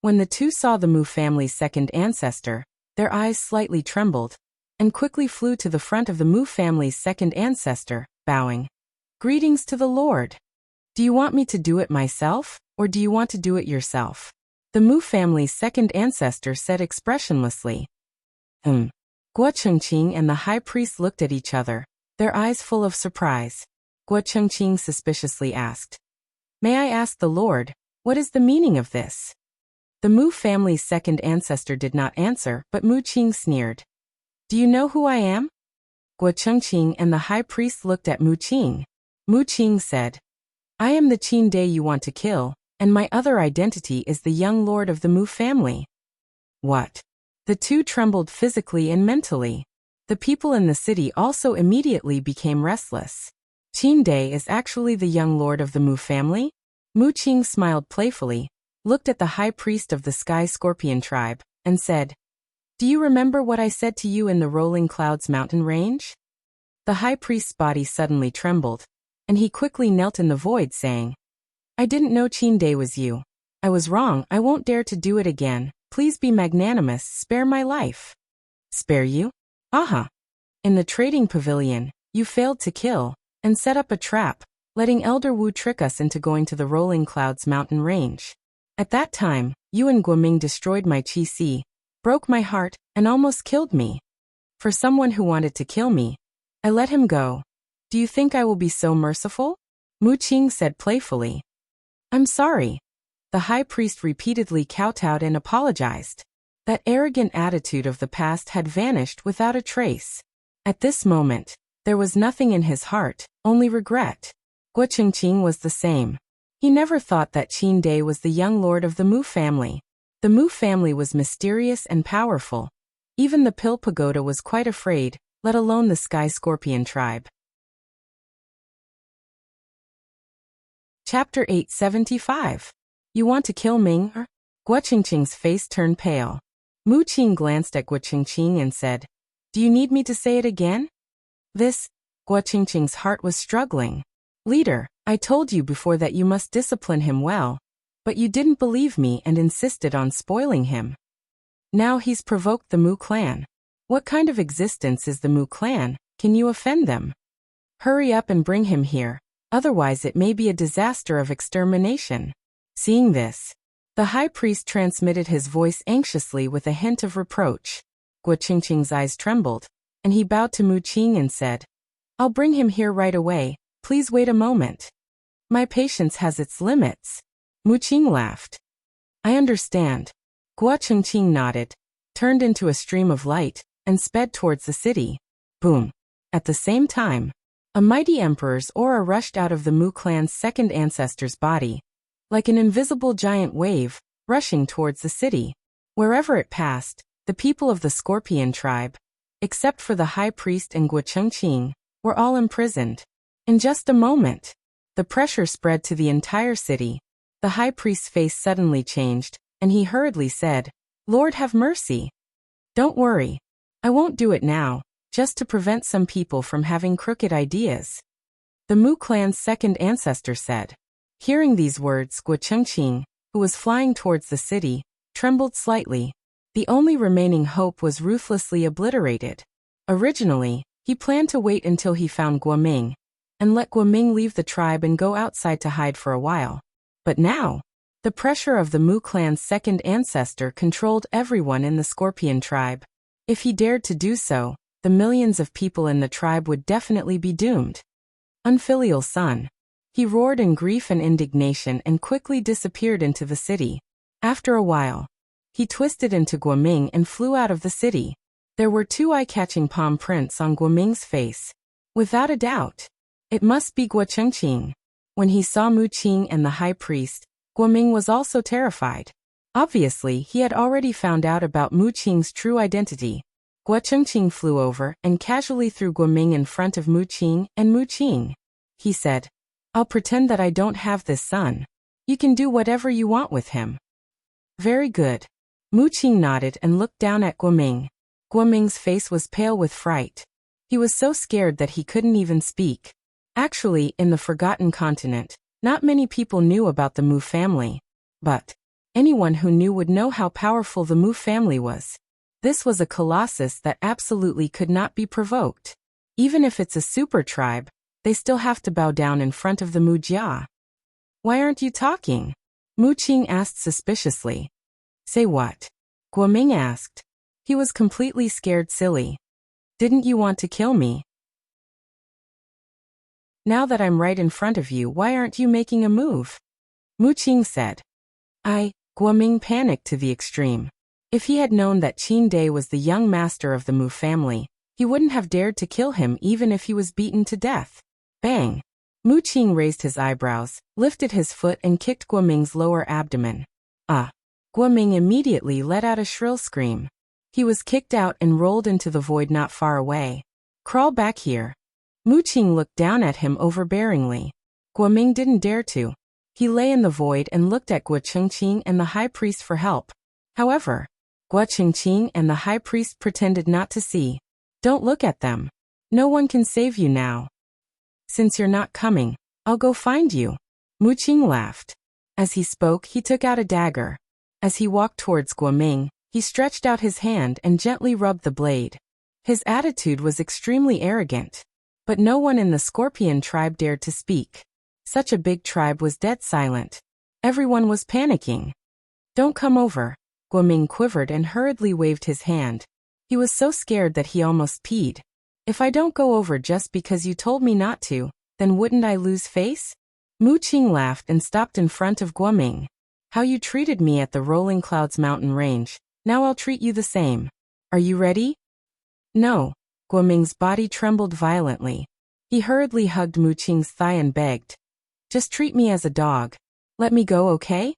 When the 2 saw the Mu family's second ancestor, their eyes slightly trembled, and quickly flew to the front of the Mu family's second ancestor, bowing. "Greetings to the Lord. Do you want me to do it myself, or do you want to do it yourself?" The Mu family's second ancestor said expressionlessly. Guo Chengqing and the high priest looked at each other, their eyes full of surprise. Guo Chengqing suspiciously asked, "May I ask the Lord, what is the meaning of this?" The Mu family's second ancestor did not answer, but Mu Qing sneered. "Do you know who I am?" Guo Chengqing and the high priest looked at Mu Qing. Mu Qing said, "I am the Qin Day you want to kill. and my other identity is the young lord of the Mu family. What? The two trembled physically and mentally. The people in the city also immediately became restless. Qin Dai is actually the young lord of the Mu family? Mu Qing smiled playfully, looked at the high priest of the Sky Scorpion tribe, and said, "Do you remember what I said to you in the Rolling Clouds mountain range?" The high priest's body suddenly trembled, and he quickly knelt in the void saying, "I didn't know Qin Dai was you. I was wrong, I won't dare to do it again. Please be magnanimous, spare my life." "Spare you? Aha! In the trading pavilion, you failed to kill, and set up a trap, letting Elder Wu trick us into going to the Rolling Clouds mountain range. At that time, you and Guoming destroyed my qi, broke my heart, and almost killed me. For someone who wanted to kill me, I let him go. Do you think I will be so merciful?" Mu Qing said playfully. "I'm sorry." The high priest repeatedly kowtowed and apologized. That arrogant attitude of the past had vanished without a trace. At this moment, there was nothing in his heart, only regret. Guo Chengqing was the same. He never thought that Qin Dai was the young lord of the Mu family. The Mu family was mysterious and powerful. Even the Pill Pagoda was quite afraid, let alone the Sky Scorpion tribe. Chapter 875. You want to kill Ming? Guo Chengqing's face turned pale. Mu Qing glanced at Guo Chengqing and said, "Do you need me to say it again?" Guo Chengqing's heart was struggling. "Leader, I told you before that you must discipline him well, but you didn't believe me and insisted on spoiling him. Now he's provoked the Mu clan. What kind of existence is the Mu clan? Can you offend them? Hurry up and bring him here, otherwise it may be a disaster of extermination." Seeing this, the high priest transmitted his voice anxiously with a hint of reproach. Guo Chengqing's eyes trembled, and he bowed to Mu Qing and said, "I'll bring him here right away, please wait a moment. My patience has its limits." Mu Qing laughed. "I understand." Guo Chengqing nodded, turned into a stream of light, and sped towards the city. Boom! At the same time, a mighty emperor's aura rushed out of the Mu clan's second ancestor's body, like an invisible giant wave, rushing towards the city. Wherever it passed, the people of the Scorpion tribe, except for the high priest and Guo Chengqing, were all imprisoned. In just a moment, the pressure spread to the entire city. The high priest's face suddenly changed, and he hurriedly said, "Lord, have mercy. Don't worry. I won't do it now, just to prevent some people from having crooked ideas." The Mu clan's second ancestor said. Hearing these words, Guo Chengqing, who was flying towards the city, trembled slightly. The only remaining hope was ruthlessly obliterated. Originally, he planned to wait until he found Guoming, and let Guoming leave the tribe and go outside to hide for a while. But now, the pressure of the Mu clan's second ancestor controlled everyone in the Scorpion tribe. If he dared to do so, the millions of people in the tribe would definitely be doomed. Unfilial son. He roared in grief and indignation and quickly disappeared into the city. After a while, he twisted into Guoming and flew out of the city. There were two eye-catching palm prints on Guoming's face. Without a doubt, it must be Guo Chengqing. When he saw Mu Qing and the high priest, Guoming was also terrified. Obviously, he had already found out about Mu Qing's true identity. Guo Chengqing flew over and casually threw Guoming in front of Mu Qing and Mu Qing. He said, "I'll pretend that I don't have this son. You can do whatever you want with him." "Very good." Mu Qing nodded and looked down at Guoming. Guoming's face was pale with fright. He was so scared that he couldn't even speak. Actually, in the Forgotten Continent, not many people knew about the Mu family. But anyone who knew would know how powerful the Mu family was. This was a colossus that absolutely could not be provoked. Even if it's a super tribe, they still have to bow down in front of the Mu Jia. "Why aren't you talking?" Mu Qing asked suspiciously. "Say what?" Guoming asked. He was completely scared silly. "Didn't you want to kill me? Now that I'm right in front of you, why aren't you making a move?" Mu Qing said. Guoming panicked to the extreme. If he had known that Qin Dai was the young master of the Mu family, he wouldn't have dared to kill him even if he was beaten to death. Bang! Mu Qing raised his eyebrows, lifted his foot and kicked Guoming's lower abdomen. Ah! Guoming immediately let out a shrill scream. He was kicked out and rolled into the void not far away. Crawl back here. Mu Qing looked down at him overbearingly. Guoming didn't dare to. He lay in the void and looked at Guo Chengqing and the high priest for help. However, Guo Chengqing and the high priest pretended not to see. Don't look at them. No one can save you now. Since you're not coming, I'll go find you. Mu Qing laughed. As he spoke, he took out a dagger. As he walked towards Guoming, he stretched out his hand and gently rubbed the blade. His attitude was extremely arrogant. But no one in the Scorpion tribe dared to speak. Such a big tribe was dead silent. Everyone was panicking. Don't come over. Guoming quivered and hurriedly waved his hand. He was so scared that he almost peed. If I don't go over just because you told me not to, then wouldn't I lose face? Mu Qing laughed and stopped in front of Guoming. How you treated me at the Rolling Clouds mountain range, now I'll treat you the same. Are you ready? No. Guoming's body trembled violently. He hurriedly hugged Mu Qing's thigh and begged. Just treat me as a dog. Let me go, okay?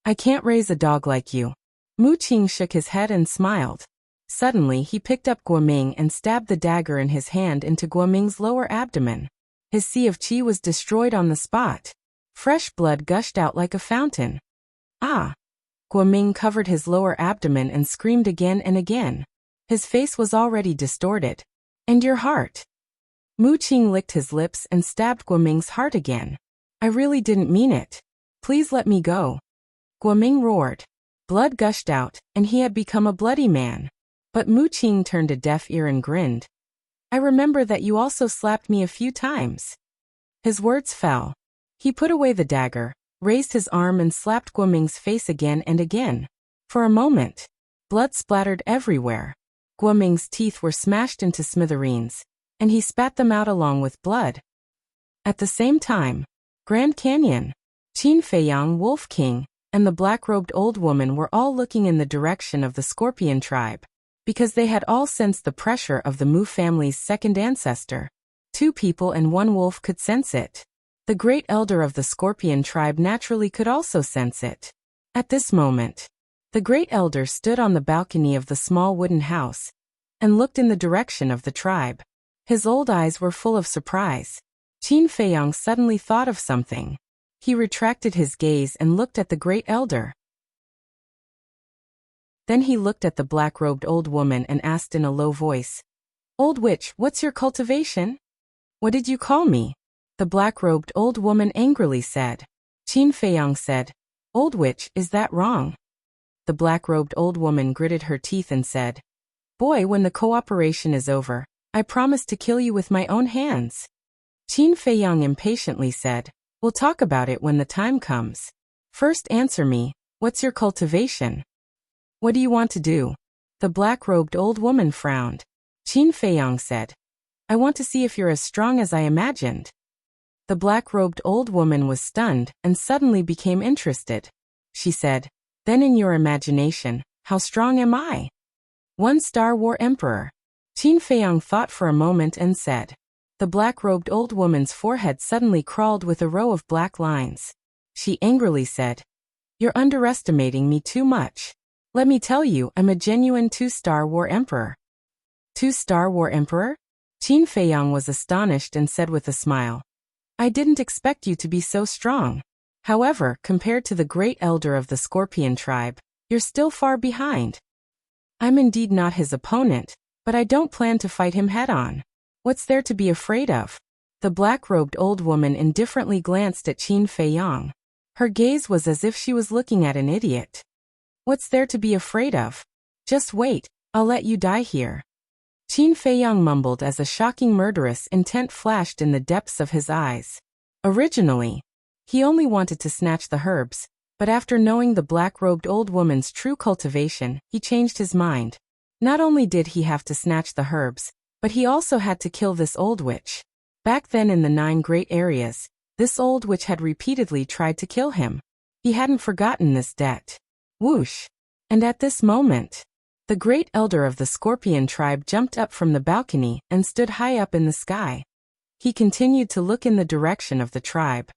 I can't raise a dog like you. Mu Qing shook his head and smiled. Suddenly he picked up Guoming and stabbed the dagger in his hand into Guoming's lower abdomen. His sea of qi was destroyed on the spot. Fresh blood gushed out like a fountain. Ah! Guoming covered his lower abdomen and screamed again and again. His face was already distorted. And your heart? Mu Qing licked his lips and stabbed Guoming's heart again. I really didn't mean it. Please let me go. Guoming roared. Blood gushed out, and he had become a bloody man. But Mu Qing turned a deaf ear and grinned. I remember that you also slapped me a few times. His words fell. He put away the dagger, raised his arm and slapped Guoming's face again and again. For a moment, blood splattered everywhere. Guoming's teeth were smashed into smithereens, and he spat them out along with blood. At the same time, Grand Canyon, Qin Feiyang Wolf King, and the black-robed old woman were all looking in the direction of the Scorpion tribe, because they had all sensed the pressure of the Mu family's second ancestor. 2 people and 1 wolf could sense it. The great elder of the Scorpion tribe naturally could also sense it. At this moment, the great elder stood on the balcony of the small wooden house and looked in the direction of the tribe. His old eyes were full of surprise. Qin Feiyang suddenly thought of something. He retracted his gaze and looked at the great elder. Then he looked at the black-robed old woman and asked in a low voice, Old witch, what's your cultivation? What did you call me? The black-robed old woman angrily said. Qin Feiyang said, Old witch, is that wrong? The black-robed old woman gritted her teeth and said, Boy, when the cooperation is over, I promise to kill you with my own hands. Qin Feiyang impatiently said, We'll talk about it when the time comes. First answer me, what's your cultivation? What do you want to do? The black-robed old woman frowned. Qin Feiyang said, I want to see if you're as strong as I imagined. The black-robed old woman was stunned and suddenly became interested. She said, Then in your imagination, how strong am I? 1-star war emperor. Qin Feiyang thought for a moment and said. The black-robed old woman's forehead suddenly crawled with a row of black lines. She angrily said, You're underestimating me too much. Let me tell you, I'm a genuine 2-star war emperor. 2-star war emperor? Qin Feiyang was astonished and said with a smile, I didn't expect you to be so strong. However, compared to the great elder of the Scorpion tribe, you're still far behind. I'm indeed not his opponent, but I don't plan to fight him head-on. What's there to be afraid of? The black-robed old woman indifferently glanced at Qin Feiyang. Her gaze was as if she was looking at an idiot. What's there to be afraid of? Just wait, I'll let you die here. Qin Feiyang mumbled as a shocking murderous intent flashed in the depths of his eyes. Originally, he only wanted to snatch the herbs, but after knowing the black-robed old woman's true cultivation, he changed his mind. Not only did he have to snatch the herbs, but he also had to kill this old witch. Back then in the 9 great areas, this old witch had repeatedly tried to kill him. He hadn't forgotten this debt. Whoosh! And at this moment, the great elder of the Scorpion tribe jumped up from the balcony and stood high up in the sky. He continued to look in the direction of the tribe.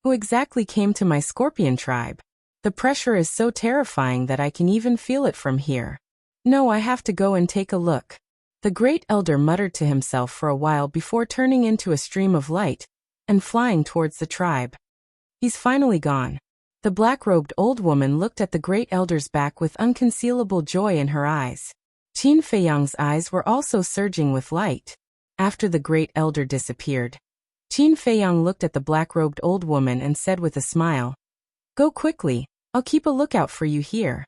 Who exactly came to my scorpion tribe? The pressure is so terrifying that I can even feel it from here. No, I have to go and take a look. The great elder muttered to himself for a while before turning into a stream of light and flying towards the tribe. He's finally gone. The black-robed old woman looked at the great elder's back with unconcealable joy in her eyes. Qin Feiyang's eyes were also surging with light. After the great elder disappeared, Qin Feiyang looked at the black-robed old woman and said with a smile, "Go quickly, I'll keep a lookout for you here."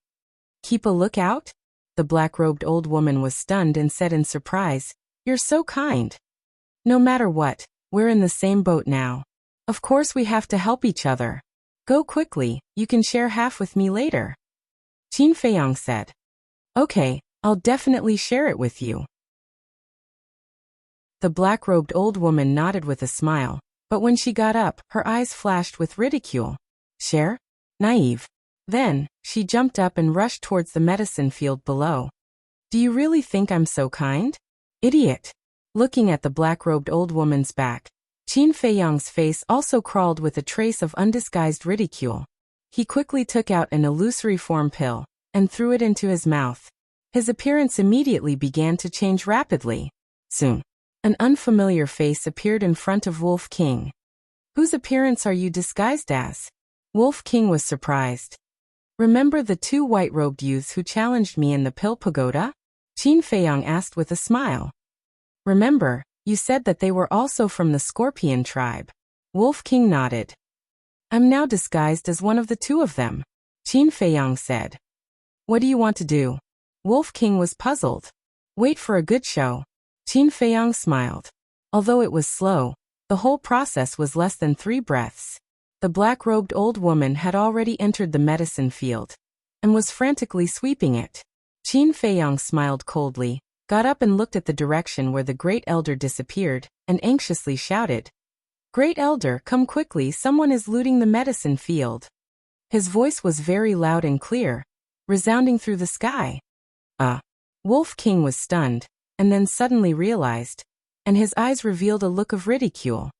"Keep a lookout?" The black-robed old woman was stunned and said in surprise, "You're so kind." "No matter what, we're in the same boat now. Of course we have to help each other. Go quickly, you can share half with me later." Qin Feiyang said, "Okay, I'll definitely share it with you." The black-robed old woman nodded with a smile, but when she got up, her eyes flashed with ridicule. "Share? Naive." Then, she jumped up and rushed towards the medicine field below. "Do you really think I'm so kind? Idiot." Looking at the black-robed old woman's back, Qin Feiyang's face also crawled with a trace of undisguised ridicule. He quickly took out an illusory-form pill and threw it into his mouth. His appearance immediately began to change rapidly. Soon, an unfamiliar face appeared in front of Wolf King. "Whose appearance are you disguised as?" Wolf King was surprised. "Remember the two white-robed youths who challenged me in the pill pagoda?" Qin Feiyang asked with a smile. "Remember, you said that they were also from the Scorpion tribe." Wolf King nodded. "I'm now disguised as one of the two of them," Qin Feiyang said. "What do you want to do?" Wolf King was puzzled. "Wait for a good show." Qin Feiyang smiled. Although it was slow, the whole process was less than 3 breaths. The black-robed old woman had already entered the medicine field and was frantically sweeping it. Qin Feiyang smiled coldly, got up and looked at the direction where the great elder disappeared, and anxiously shouted, "Great elder, come quickly, someone is looting the medicine field." His voice was very loud and clear, resounding through the sky. Wolf King was stunned, and then suddenly realized, and his eyes revealed a look of ridicule.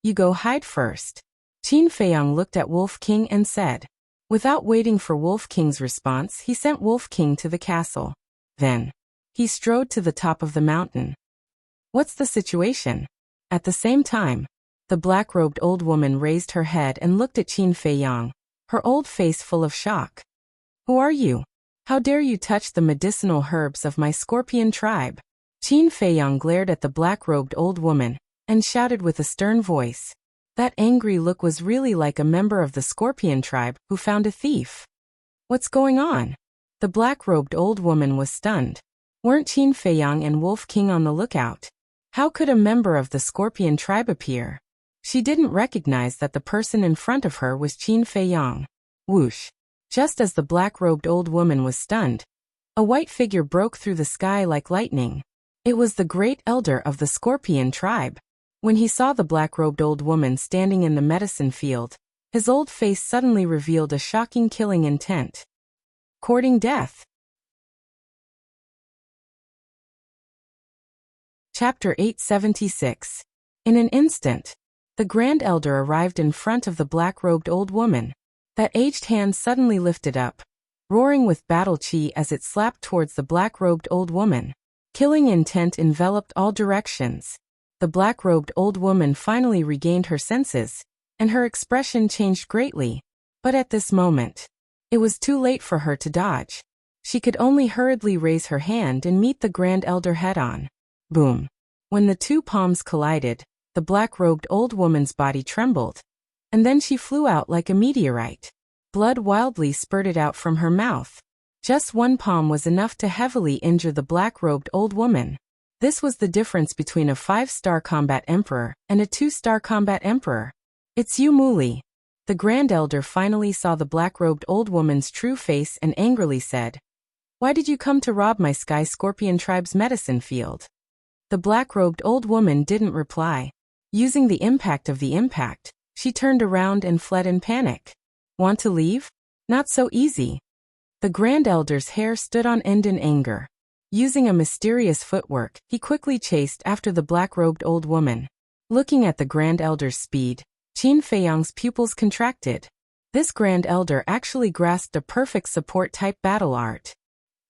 "You go hide first." Qin Feiyang looked at Wolf King and said. Without waiting for Wolf King's response, he sent Wolf King to the castle. Then, he strode to the top of the mountain. "What's the situation?" At the same time, the black-robed old woman raised her head and looked at Qin Feiyang, her old face full of shock. "Who are you? How dare you touch the medicinal herbs of my scorpion tribe?" Qin Feiyang glared at the black-robed old woman and shouted with a stern voice. That angry look was really like a member of the scorpion tribe who found a thief. "What's going on?" The black-robed old woman was stunned. Weren't Qin Feiyang and Wolf King on the lookout? How could a member of the scorpion tribe appear? She didn't recognize that the person in front of her was Qin Feiyang. Whoosh! Just as the black-robed old woman was stunned, a white figure broke through the sky like lightning. It was the great elder of the scorpion tribe. When he saw the black-robed old woman standing in the medicine field, his old face suddenly revealed a shocking killing intent. Courting death. Chapter 876. In an instant, the Grand Elder arrived in front of the black-robed old woman. That aged hand suddenly lifted up, roaring with battle chi as it slapped towards the black-robed old woman. Killing intent enveloped all directions. The black-robed old woman finally regained her senses, and her expression changed greatly. But at this moment, it was too late for her to dodge. She could only hurriedly raise her hand and meet the Grand Elder head-on. Boom! When the two palms collided, the black-robed old woman's body trembled, and then she flew out like a meteorite. Blood wildly spurted out from her mouth. Just one palm was enough to heavily injure the black-robed old woman. This was the difference between a 5-star combat emperor and a 2-star combat emperor. "It's you, Muli." The Grand Elder finally saw the black-robed old woman's true face and angrily said, "Why did you come to rob my Sky Scorpion tribe's medicine field?" The black-robed old woman didn't reply. Using the impact of the impact, she turned around and fled in panic. "Want to leave? Not so easy." The Grand Elder's hair stood on end in anger. Using a mysterious footwork, he quickly chased after the black-robed old woman. Looking at the Grand Elder's speed, Qin Feiyang's pupils contracted. This Grand Elder actually grasped a perfect support-type battle art.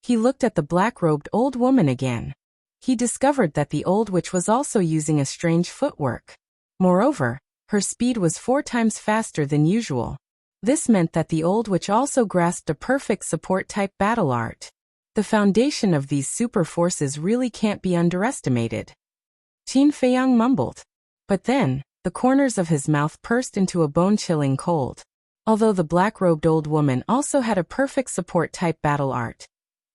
He looked at the black-robed old woman again. He discovered that the old witch was also using a strange footwork. Moreover, her speed was 4 times faster than usual. This meant that the old witch also grasped a perfect support-type battle art. The foundation of these super forces really can't be underestimated. Qin Feiyang mumbled. But then, the corners of his mouth pursed into a bone-chilling cold. Although the black-robed old woman also had a perfect support-type battle art,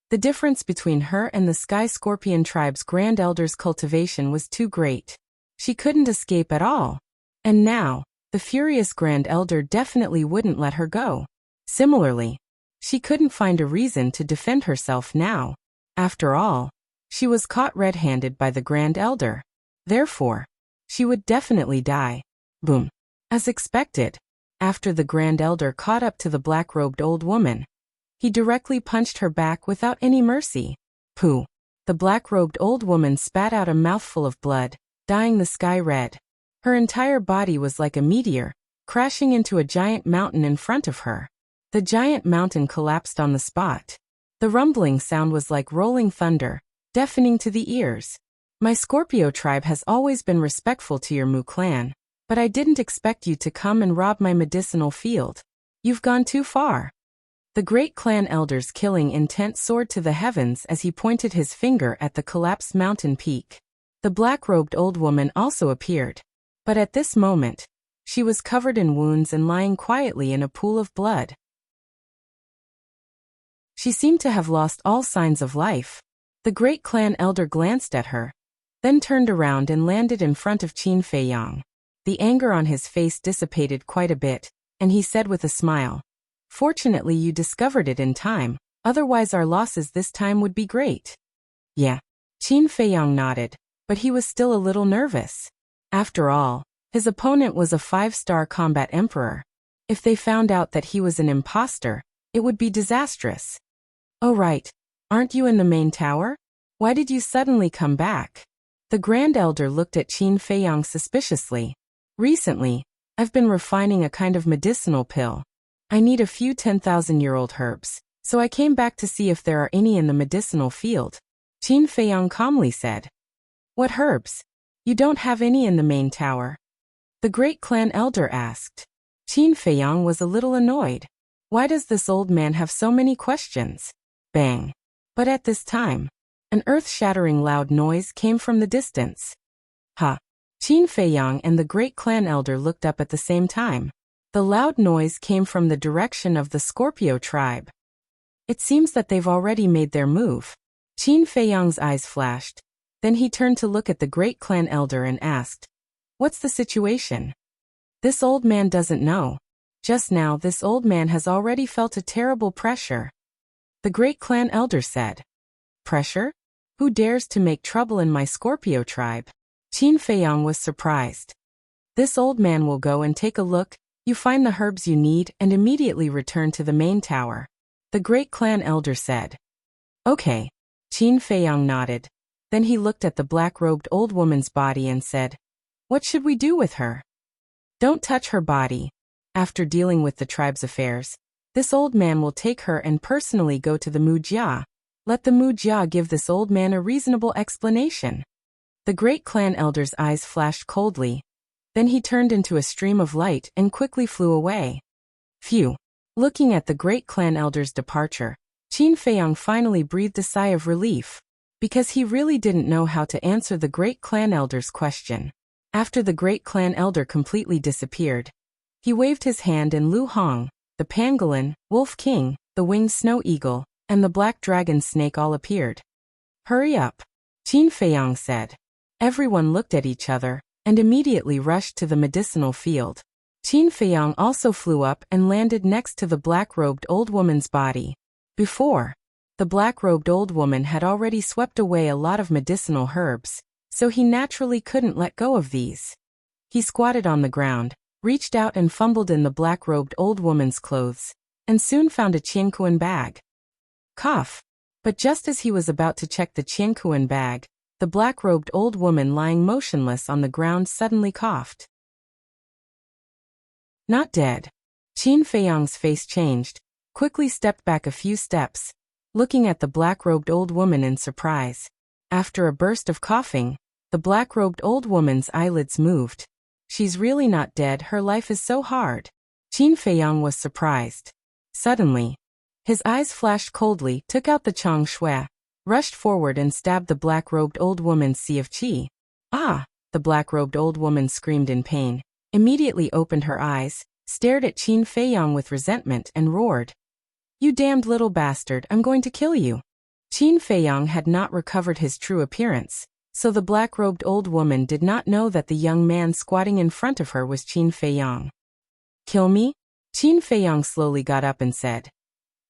the difference between her and the Sky Scorpion tribe's Grand Elder's cultivation was too great. She couldn't escape at all. And now, the furious Grand Elder definitely wouldn't let her go. Similarly, she couldn't find a reason to defend herself now. After all, she was caught red-handed by the Grand Elder. Therefore, she would definitely die. Boom. As expected, after the Grand Elder caught up to the black-robed old woman, he directly punched her back without any mercy. Pooh. The black-robed old woman spat out a mouthful of blood, dyeing the sky red. Her entire body was like a meteor, crashing into a giant mountain in front of her. The giant mountain collapsed on the spot. The rumbling sound was like rolling thunder, deafening to the ears. My Scorpio tribe has always been respectful to your Mu clan, but I didn't expect you to come and rob my medicinal field. You've gone too far. The great clan elder's killing intent soared to the heavens as he pointed his finger at the collapsed mountain peak. The black-robed old woman also appeared. But at this moment, she was covered in wounds and lying quietly in a pool of blood. She seemed to have lost all signs of life. The great clan elder glanced at her, then turned around and landed in front of Qin Feiyang. The anger on his face dissipated quite a bit, and he said with a smile, "Fortunately you discovered it in time, otherwise our losses this time would be great." Yeah. Qin Feiyang nodded, but he was still a little nervous. After all, his opponent was a 5-star combat emperor. If they found out that he was an imposter, it would be disastrous. "Oh right, aren't you in the main tower? Why did you suddenly come back?" The Grand Elder looked at Qin Feiyang suspiciously. "Recently, I've been refining a kind of medicinal pill. I need a few 10,000-year-old herbs, so I came back to see if there are any in the medicinal field." Qin Feiyang calmly said. "What herbs? You don't have any in the main tower?" The great clan elder asked. Qin Feiyang was a little annoyed. Why does this old man have so many questions? Bang. But at this time, an earth-shattering loud noise came from the distance. Ha! Qin Feiyang and the great clan elder looked up at the same time. The loud noise came from the direction of the Scorpio tribe. It seems that they've already made their move. Qin Feiyang's eyes flashed. Then he turned to look at the great clan elder and asked, "What's the situation?" This old man doesn't know. Just now this old man has already felt a terrible pressure. The great clan elder said, "Pressure? Who dares to make trouble in my Scorpio tribe?" Qin Feiyang was surprised. "This old man will go and take a look, you find the herbs you need and immediately return to the main tower," the great clan elder said. "Okay." Qin Feiyang nodded. Then he looked at the black-robed old woman's body and said, "What should we do with her?" "Don't touch her body. After dealing with the tribe's affairs, this old man will take her and personally go to the Mujia. Let the Mujia give this old man a reasonable explanation." The great clan elder's eyes flashed coldly. Then he turned into a stream of light and quickly flew away. Phew. Looking at the great clan elder's departure, Qin Feiyang finally breathed a sigh of relief, because he really didn't know how to answer the great clan elder's question. After the great clan elder completely disappeared, he waved his hand and Lu Hong, the pangolin, wolf king, the winged snow eagle, and the black dragon snake all appeared. "Hurry up," Qin Feiyang said. Everyone looked at each other, and immediately rushed to the medicinal field. Qin Feiyang also flew up and landed next to the black-robed old woman's body. Before, the black-robed old woman had already swept away a lot of medicinal herbs, so he naturally couldn't let go of these. He squatted on the ground, reached out and fumbled in the black-robed old woman's clothes, and soon found a qiankuan bag. Cough. But just as he was about to check the qiankuan bag, The black-robed old woman lying motionless on the ground suddenly coughed. Not dead. Qin Feiyang's face changed, quickly stepped back a few steps, looking at the black-robed old woman in surprise. After a burst of coughing, the black-robed old woman's eyelids moved. She's really not dead, her life is so hard. Qin Feiyang was surprised. Suddenly, his eyes flashed coldly, took out the chang shui, rushed forward and stabbed the black-robed old woman's sea of qi. Ah! The black-robed old woman screamed in pain, immediately opened her eyes, stared at Qin Feiyang with resentment and roared. You damned little bastard, I'm going to kill you. Qin Feiyang had not recovered his true appearance, so the black-robed old woman did not know that the young man squatting in front of her was Qin Feiyang. Kill me? Qin Feiyang slowly got up and said.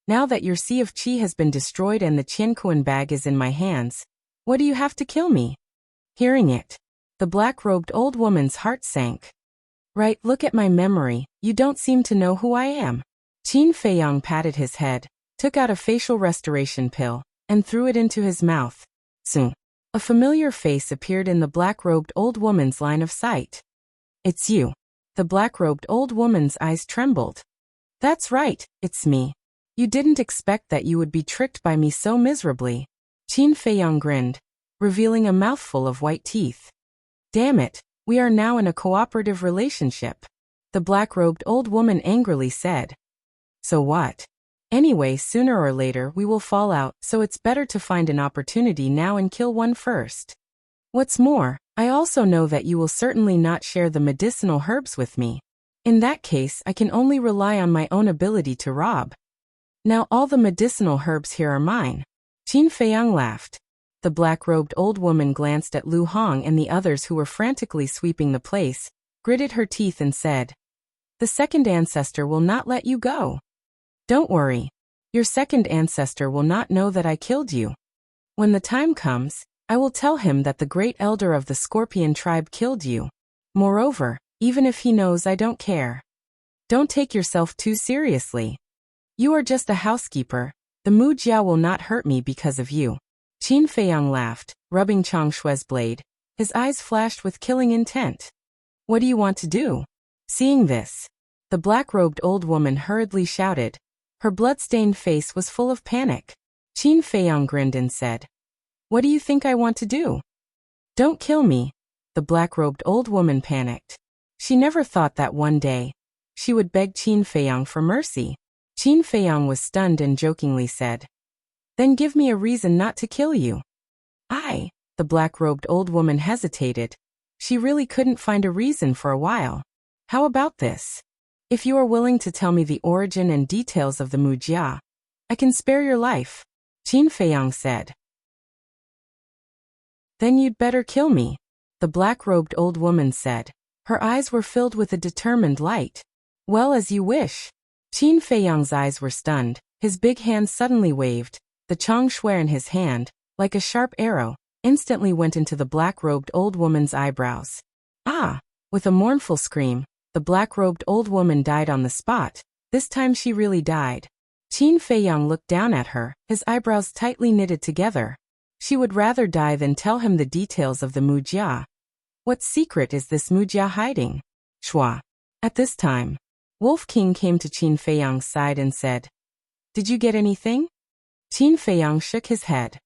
Now that your sea of qi has been destroyed and the Qianquan bag is in my hands, what do you have to kill me? Hearing it, the black-robed old woman's heart sank. Right, look at my memory, you don't seem to know who I am. Qin Feiyang patted his head, took out a facial restoration pill, and threw it into his mouth. Soon, a familiar face appeared in the black-robed old woman's line of sight. It's you. The black-robed old woman's eyes trembled. That's right, it's me. You didn't expect that you would be tricked by me so miserably. Qin Feiyang grinned, revealing a mouthful of white teeth. Damn it, we are now in a cooperative relationship. The black-robed old woman angrily said. So what? Anyway, sooner or later we will fall out, so it's better to find an opportunity now and kill one first. What's more, I also know that you will certainly not share the medicinal herbs with me. In that case, I can only rely on my own ability to rob. Now all the medicinal herbs here are mine. Qin Feiyang laughed. The black-robed old woman glanced at Lu Hong and the others who were frantically sweeping the place, gritted her teeth and said, The second ancestor will not let you go. Don't worry. Your second ancestor will not know that I killed you. When the time comes, I will tell him that the great elder of the Scorpion tribe killed you. Moreover, even if he knows, I don't care. Don't take yourself too seriously. You are just a housekeeper. The Mu Jia will not hurt me because of you. Qin Feiyang laughed, rubbing Chang Shui's blade. His eyes flashed with killing intent. What do you want to do? Seeing this, the black-robed old woman hurriedly shouted. Her blood-stained face was full of panic. Qin Feiyang grinned and said, What do you think I want to do? Don't kill me. The black-robed old woman panicked. She never thought that one day she would beg Qin Feiyang for mercy. Qin Feiyang was stunned and jokingly said, Then give me a reason not to kill you. The black-robed old woman hesitated. She really couldn't find a reason for a while. How about this? If you are willing to tell me the origin and details of the Mu Jia, I can spare your life, Qin Feiyang said. Then you'd better kill me, the black-robed old woman said. Her eyes were filled with a determined light. Well, as you wish. Qin Feiyang's eyes were stunned. His big hand suddenly waved. The chang shui in his hand, like a sharp arrow, instantly went into the black-robed old woman's eyebrows. Ah! With a mournful scream, the black-robed old woman died on the spot. This time she really died. Qin Feiyang looked down at her, his eyebrows tightly knitted together. She would rather die than tell him the details of the Mu Jia. What secret is this Mu Jia hiding? Shua. At this time, Wolf King came to Qin Feiyang's side and said, Did you get anything? Qin Feiyang shook his head.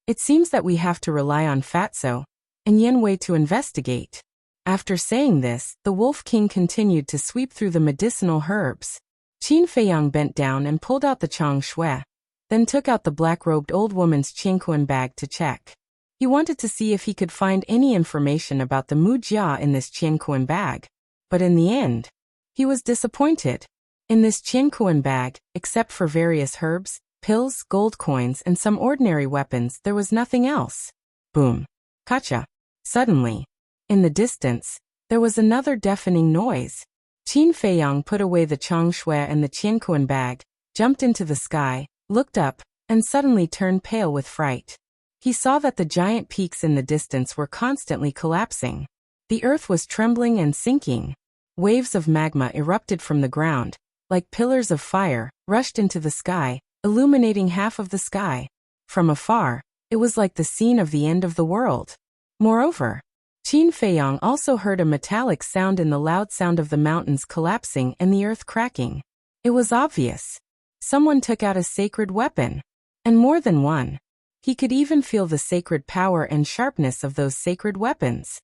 It seems that we have to rely on Fatso and Yen Wei to investigate. After saying this, the Wolf King continued to sweep through the medicinal herbs. Qin Feiyang bent down and pulled out the chang shui, then took out the black-robed old woman's Qianquan bag to check. He wanted to see if he could find any information about the Mu Jia in this Qianquan bag. But in the end, he was disappointed. In this Qianquan bag, except for various herbs, pills, gold coins, and some ordinary weapons, there was nothing else. Boom. Kacha. Suddenly, in the distance, there was another deafening noise. Qin Feiyang put away the chang shui and the Qianquan bag, jumped into the sky, looked up, and suddenly turned pale with fright. He saw that the giant peaks in the distance were constantly collapsing. The earth was trembling and sinking. Waves of magma erupted from the ground, like pillars of fire, rushed into the sky, illuminating half of the sky. From afar, It was like the scene of the end of the world. Moreover, Qin Feiyang also heard a metallic sound in the loud sound of the mountains collapsing and the earth cracking. It was obvious. Someone took out a sacred weapon. And more than one. He could even feel the sacred power and sharpness of those sacred weapons.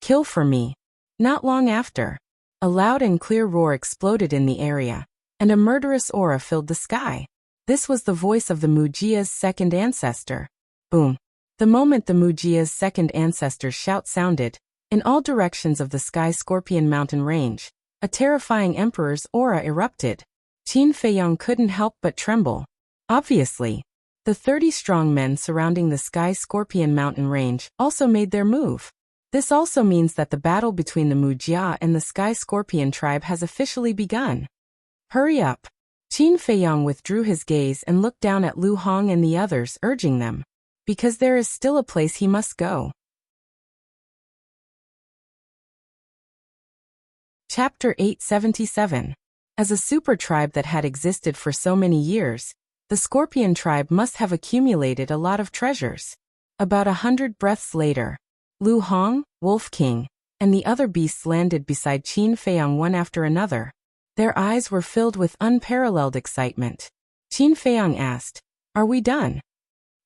Kill for me. Not long after, a loud and clear roar exploded in the area, and a murderous aura filled the sky. This was the voice of the Mujia's second ancestor. Boom. The moment the Mujia's second ancestor's shout sounded, in all directions of the Sky Scorpion mountain range, a terrifying emperor's aura erupted. Qin Feiyang couldn't help but tremble. Obviously, the 30 strong men surrounding the Sky Scorpion mountain range also made their move. This also means that the battle between the Mujia and the Sky Scorpion tribe has officially begun. Hurry up. Qin Feiyang withdrew his gaze and looked down at Lu Hong and the others, urging them. Because there is still a place he must go. Chapter 877. As a super tribe that had existed for so many years, the Scorpion tribe must have accumulated a lot of treasures. About 100 breaths later, Lu Hong, Wolf King, and the other beasts landed beside Qin Feiyang one after another. Their eyes were filled with unparalleled excitement. Qin Feiyang asked, "Are we done?"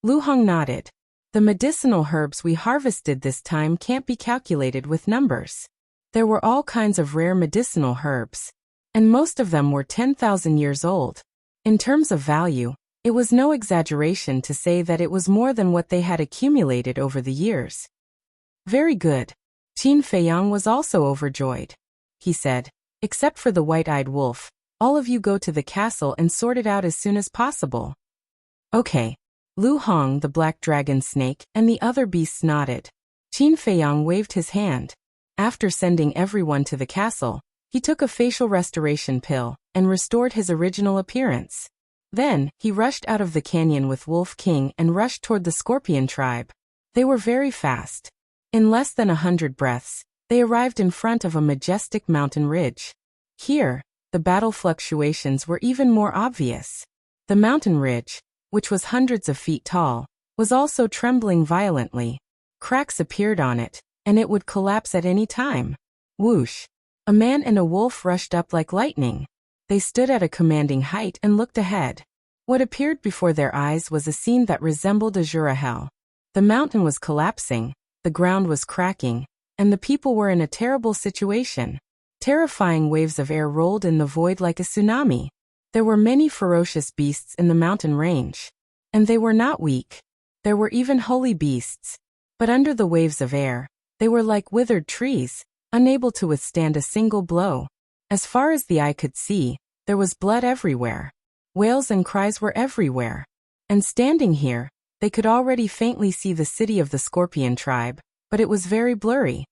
Lu Hong nodded. The medicinal herbs we harvested this time can't be calculated with numbers. There were all kinds of rare medicinal herbs, and most of them were 10,000 years old. In terms of value, it was no exaggeration to say that it was more than what they had accumulated over the years. Very good. Qin Feiyang was also overjoyed. He said, "Except for the white-eyed wolf, all of you go to the castle and sort it out as soon as possible." Okay. Lu Hong, the black dragon snake, and the other beasts nodded. Qin Feiyang waved his hand. After sending everyone to the castle, he took a facial restoration pill and restored his original appearance. Then, he rushed out of the canyon with Wolf King and rushed toward the Scorpion tribe. They were very fast. In less than 100 breaths, they arrived in front of a majestic mountain ridge. Here, the battle fluctuations were even more obvious. The mountain ridge, which was hundreds of feet tall, was also trembling violently. Cracks appeared on it, and it would collapse at any time. Whoosh! A man and a wolf rushed up like lightning. They stood at a commanding height and looked ahead. What appeared before their eyes was a scene that resembled a Jura hell. The mountain was collapsing, the ground was cracking, and the people were in a terrible situation. Terrifying waves of air rolled in the void like a tsunami. There were many ferocious beasts in the mountain range. And they were not weak. There were even holy beasts. But under the waves of air, they were like withered trees, unable to withstand a single blow. As far as the eye could see, there was blood everywhere. Wails and cries were everywhere. And standing here, they could already faintly see the city of the Scorpion tribe, but it was very blurry.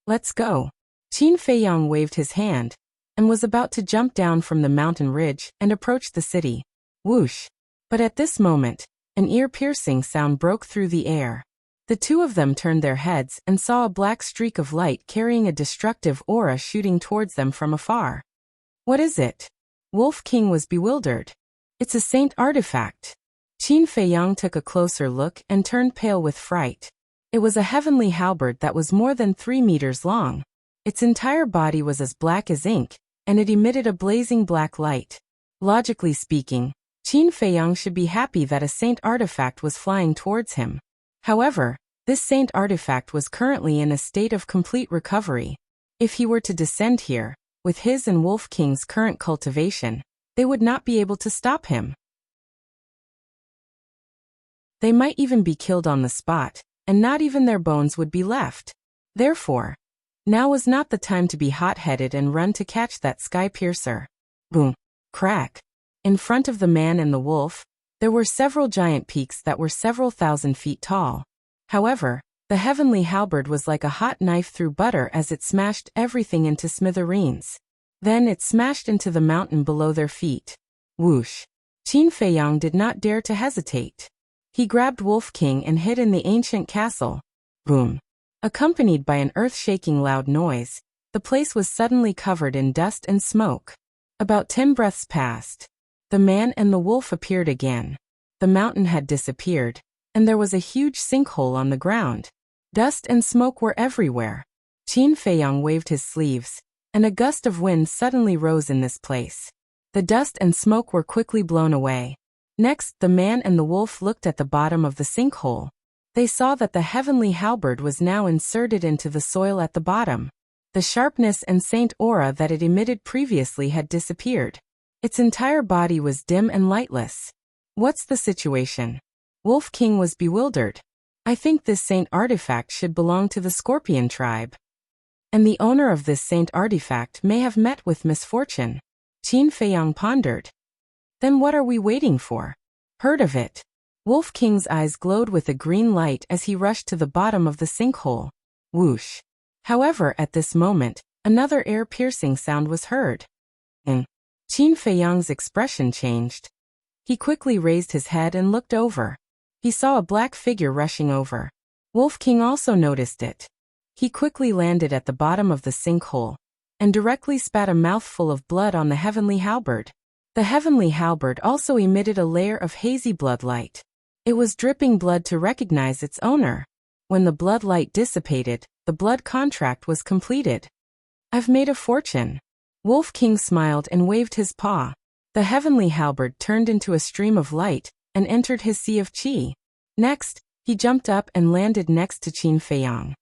"Let's go." Qin Feiyang waved his hand, and was about to jump down from the mountain ridge and approach the city. Whoosh! But at this moment, an ear-piercing sound broke through the air. The two of them turned their heads and saw a black streak of light carrying a destructive aura shooting towards them from afar. "What is it?" Wolf King was bewildered. "It's a saint artifact." Qin Feiyang took a closer look and turned pale with fright. It was a heavenly halberd that was more than 3 meters long. Its entire body was as black as ink, and it emitted a blazing black light. Logically speaking, Qin Feiyang should be happy that a saint artifact was flying towards him. However, this saint artifact was currently in a state of complete recovery. If he were to descend here, with his and Wolf King's current cultivation, they would not be able to stop him. They might even be killed on the spot, and not even their bones would be left. Therefore, now was not the time to be hot-headed and run to catch that sky piercer. Boom! Crack! In front of the man and the wolf, there were several giant peaks that were several thousand feet tall. However, the heavenly halberd was like a hot knife through butter as it smashed everything into smithereens. Then it smashed into the mountain below their feet. Whoosh! Qin Feiyang did not dare to hesitate. He grabbed Wolf King and hid in the ancient castle. Boom! Accompanied by an earth-shaking loud noise, the place was suddenly covered in dust and smoke. About 10 breaths passed. The man and the wolf appeared again. The mountain had disappeared, and there was a huge sinkhole on the ground. Dust and smoke were everywhere. Qin Feiyang waved his sleeves, and a gust of wind suddenly rose in this place. The dust and smoke were quickly blown away. Next, the man and the wolf looked at the bottom of the sinkhole. They saw that the heavenly halberd was now inserted into the soil at the bottom. The sharpness and saint aura that it emitted previously had disappeared. Its entire body was dim and lightless. What's the situation? Wolf King was bewildered. I think this saint artifact should belong to the Scorpion tribe. And the owner of this saint artifact may have met with misfortune. Qin Feiyang pondered. Then what are we waiting for? Heard of it. Wolf King's eyes glowed with a green light as he rushed to the bottom of the sinkhole. Whoosh. However, at this moment, another ear-piercing sound was heard. Qin Feiyang's expression changed. He quickly raised his head and looked over. He saw a black figure rushing over. Wolf King also noticed it. He quickly landed at the bottom of the sinkhole, and directly spat a mouthful of blood on the heavenly halberd. The heavenly halberd also emitted a layer of hazy blood light. It was dripping blood to recognize its owner. When the blood light dissipated, the blood contract was completed. I've made a fortune. Wolf King smiled and waved his paw. The heavenly halberd turned into a stream of light and entered his sea of qi. Next, he jumped up and landed next to Qin Feiyang.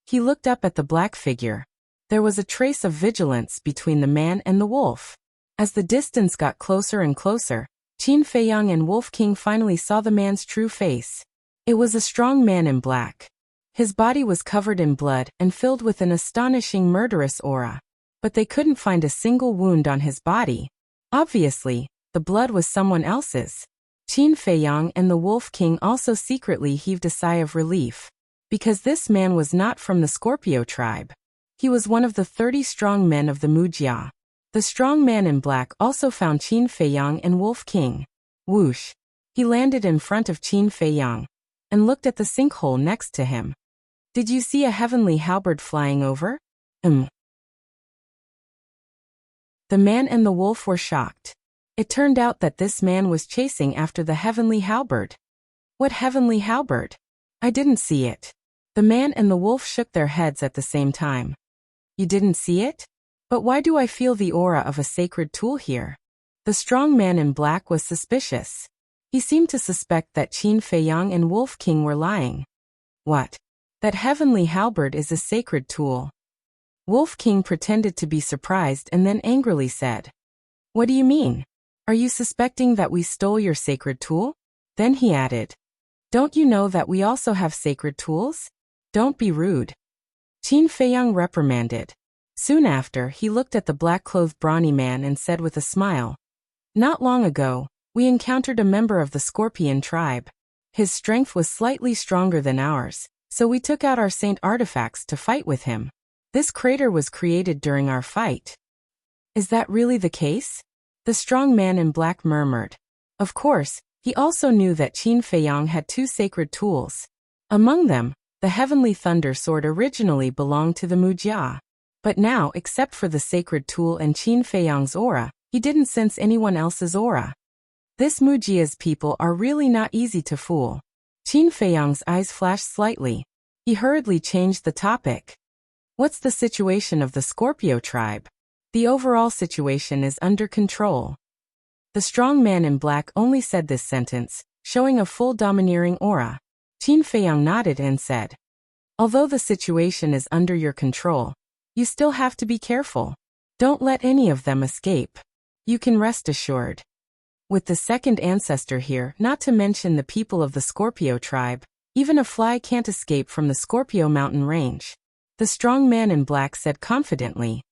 He looked up at the black figure. There was a trace of vigilance between the man and the wolf. As the distance got closer and closer, Qin Feiyang and Wolf King finally saw the man's true face. It was a strong man in black. His body was covered in blood and filled with an astonishing murderous aura. But they couldn't find a single wound on his body. Obviously, the blood was someone else's. Qin Feiyang and the Wolf King also secretly heaved a sigh of relief. Because this man was not from the Scorpio tribe. He was one of the 30 strong men of the Wuxia. The strong man in black also found Qin Feiyang and Wolf King. Whoosh. He landed in front of Qin Feiyang and looked at the sinkhole next to him. Did you see a heavenly halberd flying over? The man and the wolf were shocked. It turned out that this man was chasing after the heavenly halberd. What heavenly halberd? I didn't see it. The man and the wolf shook their heads at the same time. You didn't see it? But why do I feel the aura of a sacred tool here? The strong man in black was suspicious. He seemed to suspect that Qin Feiyang and Wolf King were lying. What? That heavenly halberd is a sacred tool. Wolf King pretended to be surprised and then angrily said, What do you mean? Are you suspecting that we stole your sacred tool? Then he added, Don't you know that we also have sacred tools? Don't be rude. Qin Feiyang reprimanded. Soon after, he looked at the black-clothed brawny man and said with a smile, Not long ago, we encountered a member of the Scorpion tribe. His strength was slightly stronger than ours, so we took out our saint artifacts to fight with him. This crater was created during our fight. Is that really the case? The strong man in black murmured. Of course, he also knew that Qin Feiyang had 2 sacred tools. Among them, the heavenly thunder sword originally belonged to the Wuxia. But now, except for the sacred tool and Qin Feiyang's aura, he didn't sense anyone else's aura. This Wuxia's people are really not easy to fool. Qin Feiyang's eyes flashed slightly. He hurriedly changed the topic. What's the situation of the Scorpio tribe? The overall situation is under control. The strong man in black only said this sentence, showing a full domineering aura. Qin Feiyang nodded and said, Although the situation is under your control, you still have to be careful. Don't let any of them escape. You can rest assured. With the second ancestor here, not to mention the people of the Scorpio tribe, even a fly can't escape from the Scorpio mountain range. The strong man in black said confidently.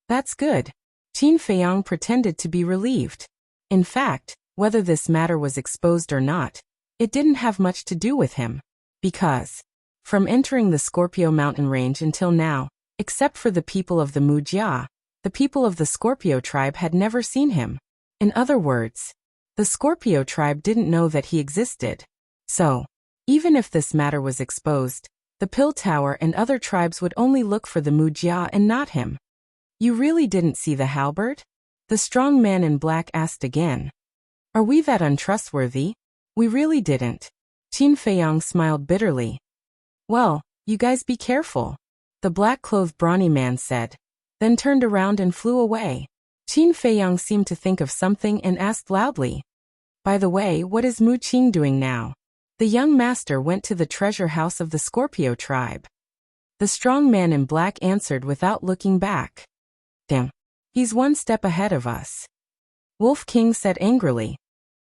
That's good. Qin Feiyang pretended to be relieved. In fact, whether this matter was exposed or not, it didn't have much to do with him. Because, from entering the Scorpio mountain range until now, except for the people of the Wuxia, the people of the Scorpio tribe had never seen him. In other words, the Scorpio tribe didn't know that he existed. So, even if this matter was exposed, the Pill Tower and other tribes would only look for the Wuxia and not him. You really didn't see the halberd? The strong man in black asked again. Are we that untrustworthy? We really didn't. Qin Feiyang smiled bitterly. Well, you guys be careful, the black-clothed brawny man said, then turned around and flew away. Qin Feiyang seemed to think of something and asked loudly, by the way, what is Mu Qing doing now? The young master went to the treasure house of the Scorpio tribe. The strong man in black answered without looking back. Damn, he's one step ahead of us. Wolf King said angrily.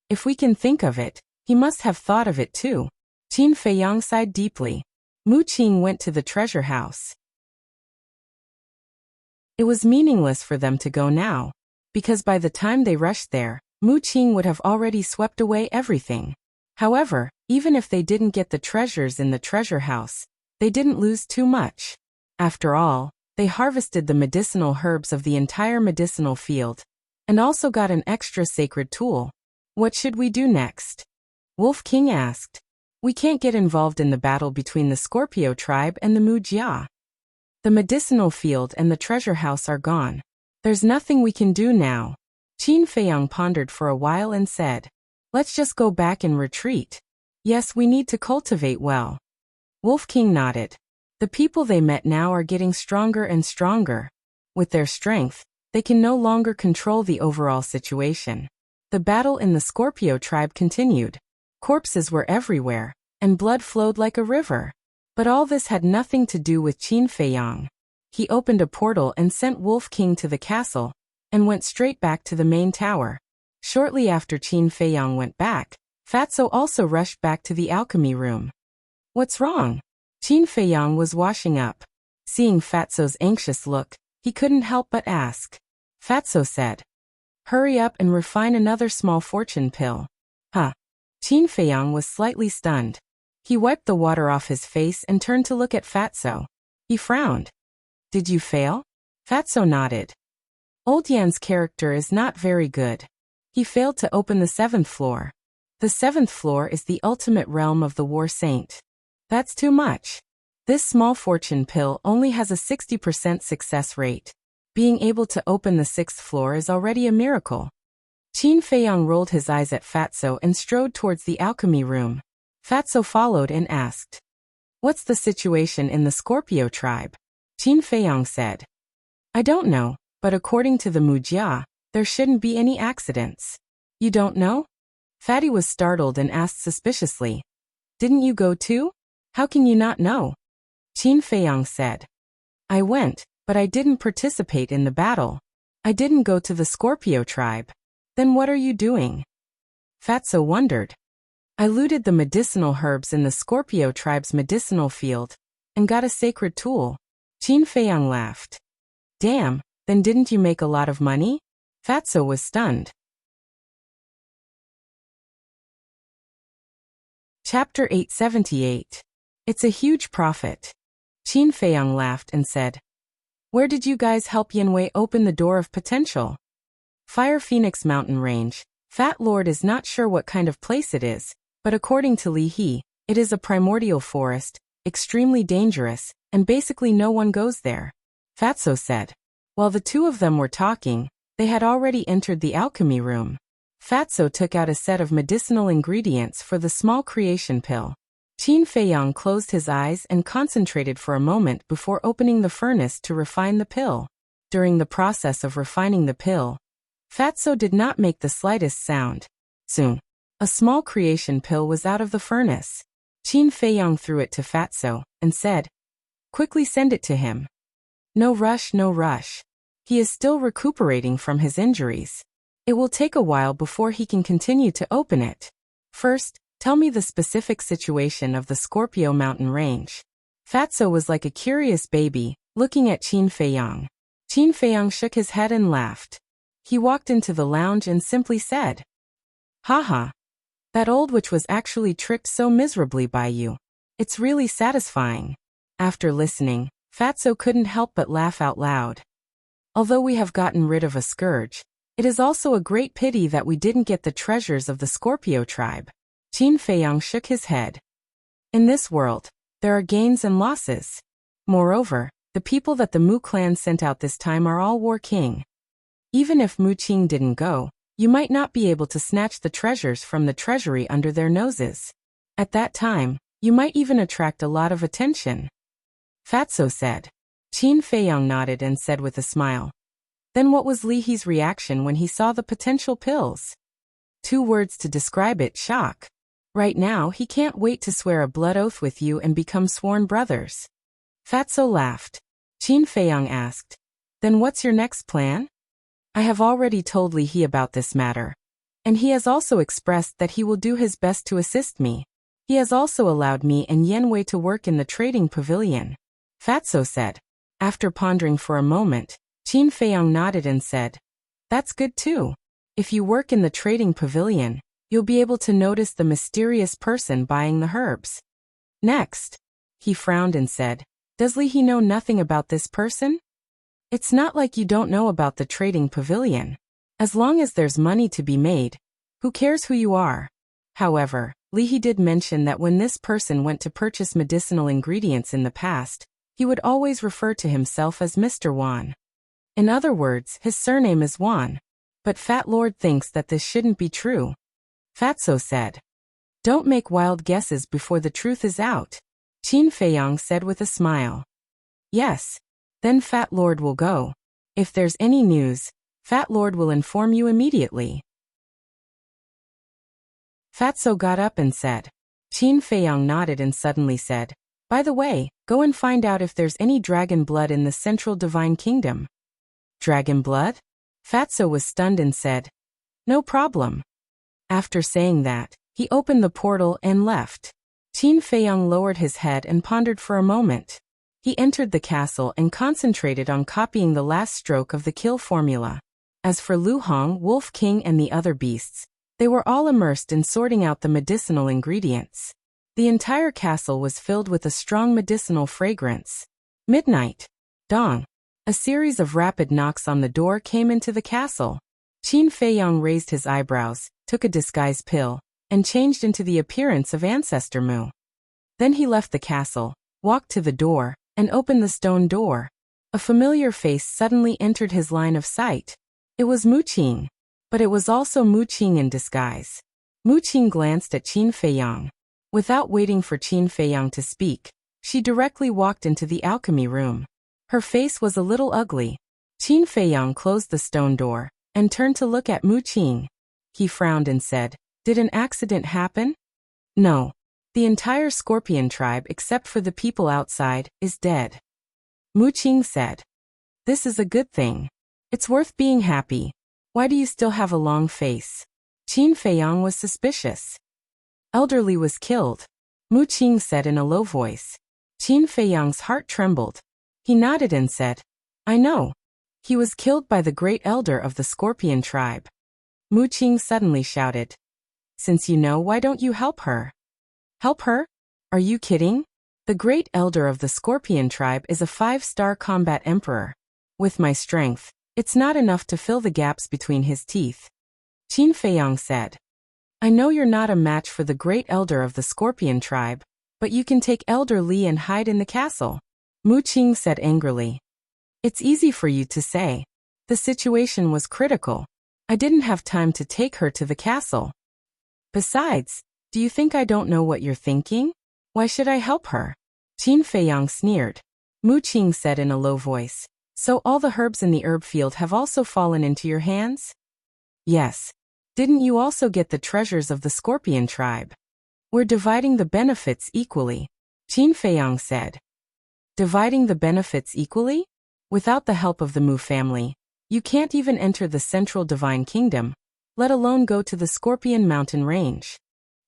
If we can think of it, he must have thought of it too. Qin Feiyang sighed deeply. Mu Qing went to the treasure house. It was meaningless for them to go now, because by the time they rushed there, Mu Qing would have already swept away everything. However, even if they didn't get the treasures in the treasure house, they didn't lose too much. After all, they harvested the medicinal herbs of the entire medicinal field, and also got an extra sacred tool. What should we do next? Wolf King asked. We can't get involved in the battle between the Scorpio tribe and the Mujia. The medicinal field and the treasure house are gone. There's nothing we can do now. Qin Feiyang pondered for a while and said, let's just go back and retreat. Yes, we need to cultivate well. Wolf King nodded. The people they met now are getting stronger and stronger. With their strength, they can no longer control the overall situation. The battle in the Scorpio tribe continued. Corpses were everywhere, and blood flowed like a river. But all this had nothing to do with Qin Feiyang. He opened a portal and sent Wolf King to the castle, and went straight back to the main tower. Shortly after Qin Feiyang went back, Fatso also rushed back to the alchemy room. What's wrong? Qin Feiyang was washing up. Seeing Fatso's anxious look, he couldn't help but ask. Fatso said, hurry up and refine another small fortune pill. Huh? Qin Feiyang was slightly stunned. He wiped the water off his face and turned to look at Fatso. He frowned. Did you fail? Fatso nodded. Old Yan's character is not very good. He failed to open the 7th floor. The 7th floor is the ultimate realm of the War Saint. That's too much. This small fortune pill only has a 60% success rate. Being able to open the 6th floor is already a miracle. Qin Feiyang rolled his eyes at Fatso and strode towards the alchemy room. Fatso followed and asked, what's the situation in the Scorpio tribe? Qin Feiyang said, I don't know, but according to the Mujia, there shouldn't be any accidents. You don't know? Fatty was startled and asked suspiciously, didn't you go too? How can you not know? Qin Feiyang said, I went, but I didn't participate in the battle. I didn't go to the Scorpio tribe. Then what are you doing? Fatso wondered. I looted the medicinal herbs in the Scorpio tribe's medicinal field, and got a sacred tool. Qin Feiyang laughed. Damn, then didn't you make a lot of money? Fatso was stunned. Chapter 878. It's a huge profit. Qin Feiyang laughed and said, where did you guys help Yanwei open the door of potential? Fire Phoenix Mountain Range. Fat Lord is not sure what kind of place it is, but according to Li He, it is a primordial forest, extremely dangerous, and basically no one goes there. Fatso said. While the two of them were talking, they had already entered the alchemy room. Fatso took out a set of medicinal ingredients for the small creation pill. Qin Feiyang closed his eyes and concentrated for a moment before opening the furnace to refine the pill. During the process of refining the pill, Fatso did not make the slightest sound. Soon, a small creation pill was out of the furnace. Qin Feiyang threw it to Fatso and said, quickly send it to him. No rush, no rush. He is still recuperating from his injuries. It will take a while before he can continue to open it. First, tell me the specific situation of the Scorpio mountain range. Fatso was like a curious baby, looking at Qin Feiyang. Qin Feiyang shook his head and laughed. He walked into the lounge and simply said, haha. That old witch was actually tricked so miserably by you. It's really satisfying. After listening, Fatso couldn't help but laugh out loud. Although we have gotten rid of a scourge, it is also a great pity that we didn't get the treasures of the Scorpio tribe. Qin Feiyang shook his head. In this world, there are gains and losses. Moreover, the people that the Mu clan sent out this time are all War King. Even if Mu Qing didn't go, you might not be able to snatch the treasures from the treasury under their noses. At that time, you might even attract a lot of attention. Fatso said. Qin Feiyang nodded and said with a smile. Then what was Li He's reaction when he saw the potential pills? 2 words to describe it: shock. Right now he can't wait to swear a blood oath with you and become sworn brothers. Fatso laughed. Qin Feiyang asked. Then what's your next plan? I have already told Li He about this matter. And he has also expressed that he will do his best to assist me. He has also allowed me and Yan Wei to work in the trading pavilion. Fatso said. After pondering for a moment, Qin Feiyang nodded and said, That's good too. If you work in the trading pavilion, you'll be able to notice the mysterious person buying the herbs. Next, he frowned and said, Does Li He know nothing about this person? It's not like you don't know about the trading pavilion. As long as there's money to be made, who cares who you are? However, Li He did mention that when this person went to purchase medicinal ingredients in the past, he would always refer to himself as Mr. Wan. In other words, his surname is Wan. But Fat Lord thinks that this shouldn't be true. Fatso said. Don't make wild guesses before the truth is out. Qin Feiyang said with a smile. Yes. Then Fat Lord will go. If there's any news, Fat Lord will inform you immediately. Fatso got up and said. Qin Feiyang nodded and suddenly said, By the way, go and find out if there's any dragon blood in the Central Divine Kingdom. Dragon blood? Fatso was stunned and said, No problem. After saying that, he opened the portal and left. Qin Feiyang lowered his head and pondered for a moment. He entered the castle and concentrated on copying the last stroke of the kill formula. As for Lu Hong, Wolf King and the other beasts, they were all immersed in sorting out the medicinal ingredients. The entire castle was filled with a strong medicinal fragrance. Midnight. Dong. A series of rapid knocks on the door came into the castle. Qin Feiyang raised his eyebrows, took a disguise pill, and changed into the appearance of Ancestor Mu. Then he left the castle, walked to the door, and opened the stone door. A familiar face suddenly entered his line of sight. It was Mu Qing. But it was also Mu Qing in disguise. Mu Qing glanced at Qin Feiyang. Without waiting for Qin Feiyang to speak, she directly walked into the alchemy room. Her face was a little ugly. Qin Feiyang closed the stone door and turned to look at Mu Qing. He frowned and said, Did an accident happen? No. The entire Scorpion tribe except for the people outside is dead. Mu Qing said. This is a good thing. It's worth being happy. Why do you still have a long face? Qin Feiyang was suspicious. Elderly was killed. Mu Qing said in a low voice. Qin Feiyang's heart trembled. He nodded and said, I know. He was killed by the great elder of the Scorpion tribe. Mu Qing suddenly shouted. Since you know, why don't you help her? Help her? Are you kidding? The great elder of the Scorpion tribe is a 5-star combat emperor. With my strength, it's not enough to fill the gaps between his teeth. Qin Feiyang said. I know you're not a match for the great elder of the Scorpion tribe, but you can take Elder Li and hide in the castle. Mu Qing said angrily. It's easy for you to say. The situation was critical. I didn't have time to take her to the castle. Besides, do you think I don't know what you're thinking? Why should I help her? Qin Feiyang sneered. Mu Qing said in a low voice. So all the herbs in the herb field have also fallen into your hands? Yes. Didn't you also get the treasures of the Scorpion tribe? We're dividing the benefits equally, Qin Feiyang said. Dividing the benefits equally? Without the help of the Mu family, you can't even enter the Central Divine Kingdom, let alone go to the Scorpion Mountain Range.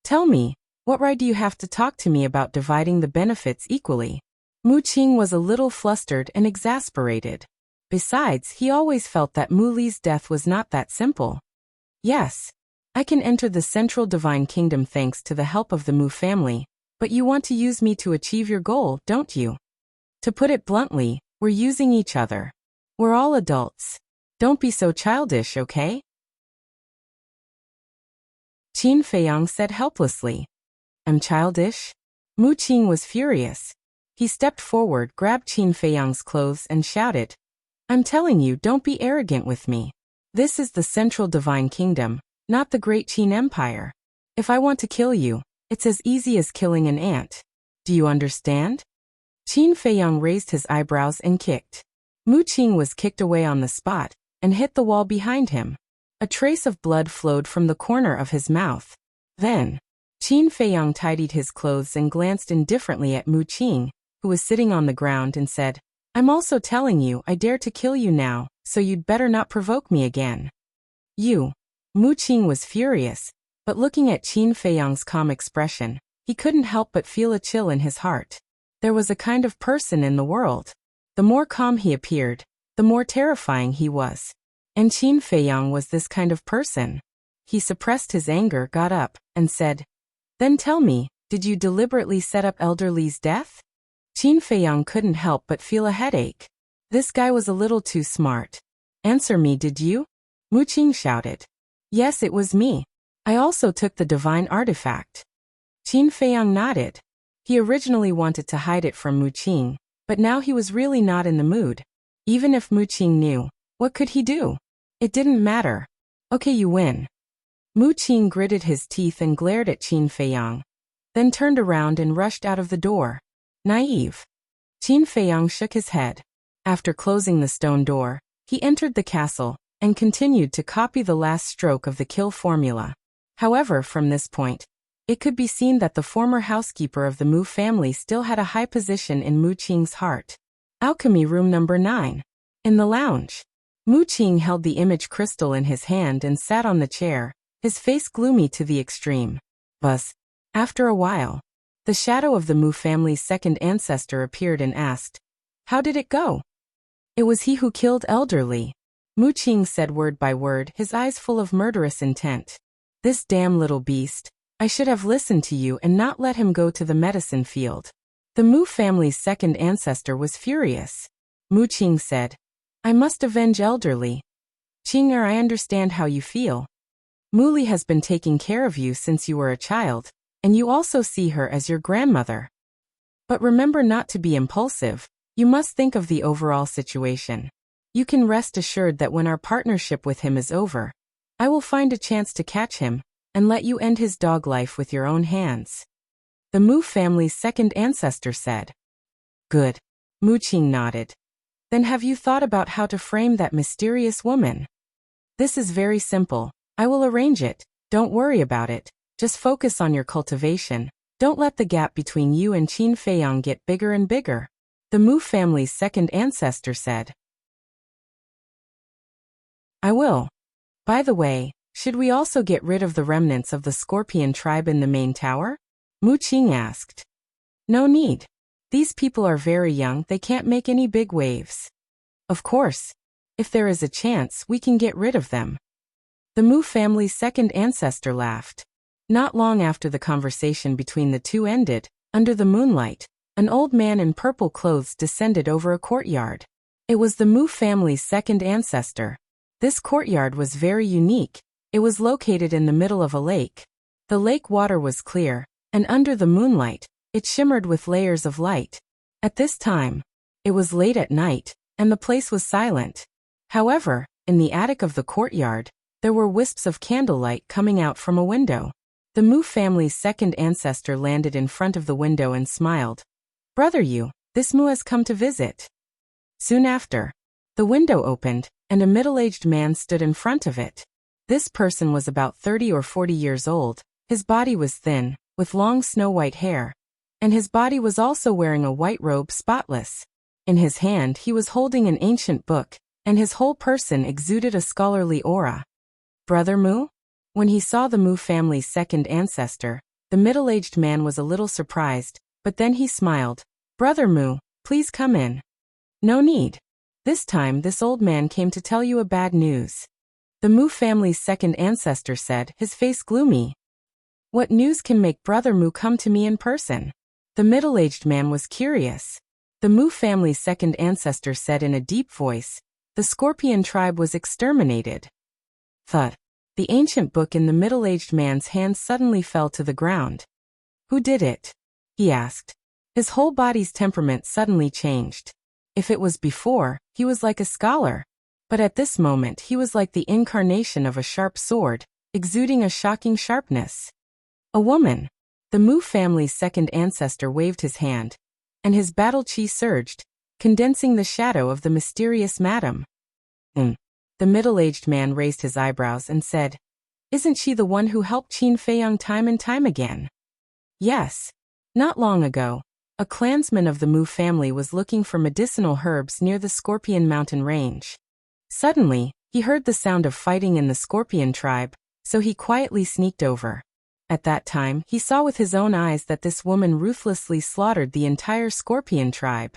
Tell me, what right do you have to talk to me about dividing the benefits equally? Mu Qing was a little flustered and exasperated. Besides, he always felt that Mu Li's death was not that simple. Yes, I can enter the Central Divine Kingdom thanks to the help of the Mu family, but you want to use me to achieve your goal, don't you? To put it bluntly, we're using each other. We're all adults. Don't be so childish, okay? Qin Feiyang said helplessly. I'm childish? Mu Qing was furious. He stepped forward, grabbed Qin Feiyang's clothes and shouted, I'm telling you, don't be arrogant with me. This is the Central Divine Kingdom, not the Great Qin Empire. If I want to kill you, It's as easy as killing an ant. Do you understand? Qin Feiyang raised his eyebrows and kicked. Mu Qing was kicked away on the spot and hit the wall behind him. A trace of blood flowed from the corner of his mouth. Then, Qin Feiyang tidied his clothes and glanced indifferently at Mu Qing, who was sitting on the ground, and said, I'm also telling you I dare to kill you now, so you'd better not provoke me again. You. Mu Qing was furious, but looking at Qin Feiyang's calm expression, he couldn't help but feel a chill in his heart. There was a kind of person in the world. The more calm he appeared, the more terrifying he was. And Qin Feiyang was this kind of person. He suppressed his anger, got up, and said, Then tell me, did you deliberately set up Elder Li's death? Qin Feiyang couldn't help but feel a headache. This guy was a little too smart. Answer me, did you? Mu Qing shouted. Yes, it was me. I also took the divine artifact. Qin Feiyang nodded. He originally wanted to hide it from Mu Qing, but now he was really not in the mood. Even if Mu Qing knew, what could he do? It didn't matter. Okay, you win. Mu Qing gritted his teeth and glared at Qin Feiyang, then turned around and rushed out of the door. Naive. Qin Feiyang shook his head. After closing the stone door, he entered the castle and continued to copy the last stroke of the kill formula. However, from this point, it could be seen that the former housekeeper of the Mu family still had a high position in Mu Qing's heart. Alchemy room number 9. In the lounge, Mu Qing held the image crystal in his hand and sat on the chair, his face gloomy to the extreme. Thus, after a while, the shadow of the Mu family's second ancestor appeared and asked, How did it go? It was he who killed Elder Li. Mu Qing said word by word, his eyes full of murderous intent. This damn little beast. I should have listened to you and not let him go to the medicine field. The Mu family's second ancestor was furious. Mu Qing said, I must avenge Elder Li. Qing'er, I understand how you feel. Mu Li has been taking care of you since you were a child, and you also see her as your grandmother. But remember not to be impulsive. You must think of the overall situation. You can rest assured that when our partnership with him is over, I will find a chance to catch him and let you end his dog life with your own hands. The Mu family's second ancestor said. Good. Mu Qing nodded. Then have you thought about how to frame that mysterious woman? This is very simple. I will arrange it. Don't worry about it. Just focus on your cultivation. Don't let the gap between you and Qin Feiyang get bigger and bigger. The Mu family's second ancestor said. I will. By the way, should we also get rid of the remnants of the Scorpion tribe in the main tower? Mu Qing asked. No need. These people are very young, they can't make any big waves. Of course. If there is a chance, we can get rid of them. The Mu family's second ancestor laughed. Not long after the conversation between the two ended, under the moonlight, an old man in purple clothes descended over a courtyard. It was the Mu family's second ancestor. This courtyard was very unique. It was located in the middle of a lake. The lake water was clear, and under the moonlight, it shimmered with layers of light. At this time, it was late at night, and the place was silent. However, in the attic of the courtyard, there were wisps of candlelight coming out from a window. The Mu family's second ancestor landed in front of the window and smiled. Brother Yu, this Mu has come to visit. Soon after, the window opened, and a middle-aged man stood in front of it. This person was about 30 or 40 years old. His body was thin, with long snow-white hair, and his body was also wearing a white robe, spotless. In his hand he was holding an ancient book, and his whole person exuded a scholarly aura. Brother Mu? When he saw the Mu family's second ancestor, the middle-aged man was a little surprised, but then he smiled. Brother Mu, please come in. No need. This time this old man came to tell you a bad news. The Mu family's second ancestor said, his face gloomy. What news can make Brother Mu come to me in person? The middle-aged man was curious. The Mu family's second ancestor said in a deep voice, the Scorpion tribe was exterminated. Thud. The ancient book in the middle-aged man's hand suddenly fell to the ground. Who did it? He asked. His whole body's temperament suddenly changed. If it was before, he was like a scholar. But at this moment he was like the incarnation of a sharp sword, exuding a shocking sharpness. A woman. The Mu family's second ancestor waved his hand, and his battle chi surged, condensing the shadow of the mysterious madam. The middle-aged man raised his eyebrows and said, "Isn't she the one who helped Qin Feiyang time and time again?" Yes. Not long ago, a clansman of the Mu family was looking for medicinal herbs near the Scorpion Mountain range. Suddenly, he heard the sound of fighting in the Scorpion tribe, so he quietly sneaked over. At that time, he saw with his own eyes that this woman ruthlessly slaughtered the entire Scorpion tribe.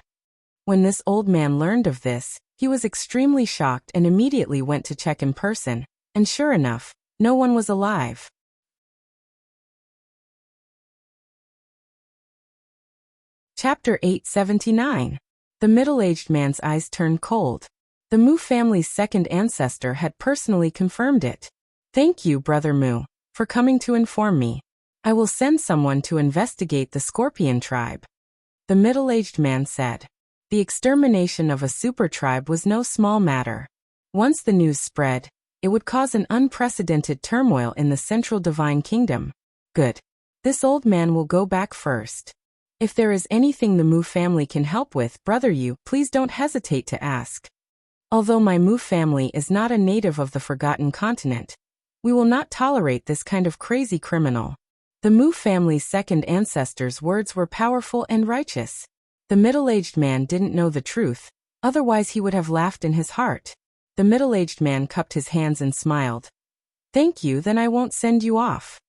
When this old man learned of this, he was extremely shocked and immediately went to check in person, and sure enough, no one was alive. Chapter 879. The middle-aged man's eyes turned cold. The Mu family's second ancestor had personally confirmed it. "Thank you, Brother Mu, for coming to inform me. I will send someone to investigate the Scorpion tribe," the middle-aged man said. The extermination of a super tribe was no small matter. Once the news spread, it would cause an unprecedented turmoil in the Central Divine Kingdom. Good. This old man will go back first. If there is anything the Mu family can help with, Brother Yu, please don't hesitate to ask. Although my Mu family is not a native of the Forgotten Continent, we will not tolerate this kind of crazy criminal. The Mu family's second ancestor's words were powerful and righteous. The middle-aged man didn't know the truth, otherwise he would have laughed in his heart. The middle-aged man cupped his hands and smiled. "Thank you, then I won't send you off.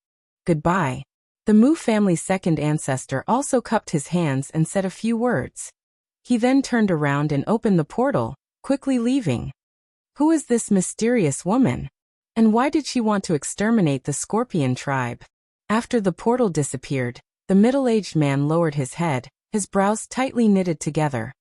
Goodbye." The Mu family's second ancestor also cupped his hands and said a few words. He then turned around and opened the portal, quickly leaving. Who is this mysterious woman? And why did she want to exterminate the Scorpion tribe? After the portal disappeared, the middle-aged man lowered his head, his brows tightly knitted together.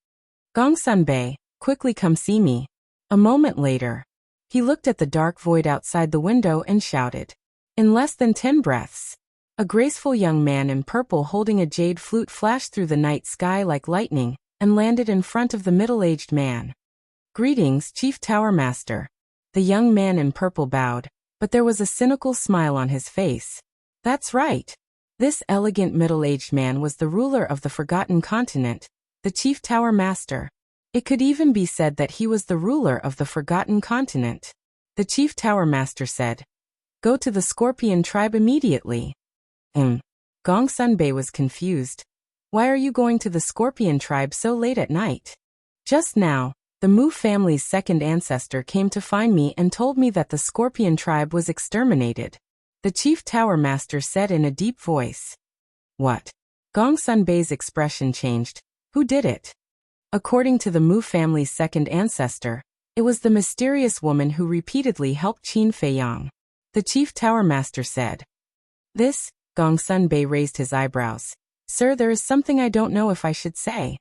"Gongsun-bei, quickly come see me." A moment later, he looked at the dark void outside the window and shouted. In less than 10 breaths, a graceful young man in purple holding a jade flute flashed through the night sky like lightning and landed in front of the middle-aged man. "Greetings, Chief Tower Master." The young man in purple bowed, but there was a cynical smile on his face. That's right. This elegant middle-aged man was the ruler of the Forgotten Continent, the Chief Tower Master. It could even be said that he was the ruler of the Forgotten Continent. The Chief Tower Master said, "Go to the Scorpion tribe immediately." Gongsun-bei was confused. "Why are you going to the Scorpion tribe so late at night?" "Just now, the Mu family's second ancestor came to find me and told me that the Scorpion tribe was exterminated," the Chief Tower Master said in a deep voice. "What?" Gongsun-bei's expression changed. "Who did it?" According to the Mu family's second ancestor, it was the mysterious woman who repeatedly helped Qin Feiyang, the Chief Tower Master said. "This?" Gongsun-bei raised his eyebrows. "Sir, there is something I don't know if I should say."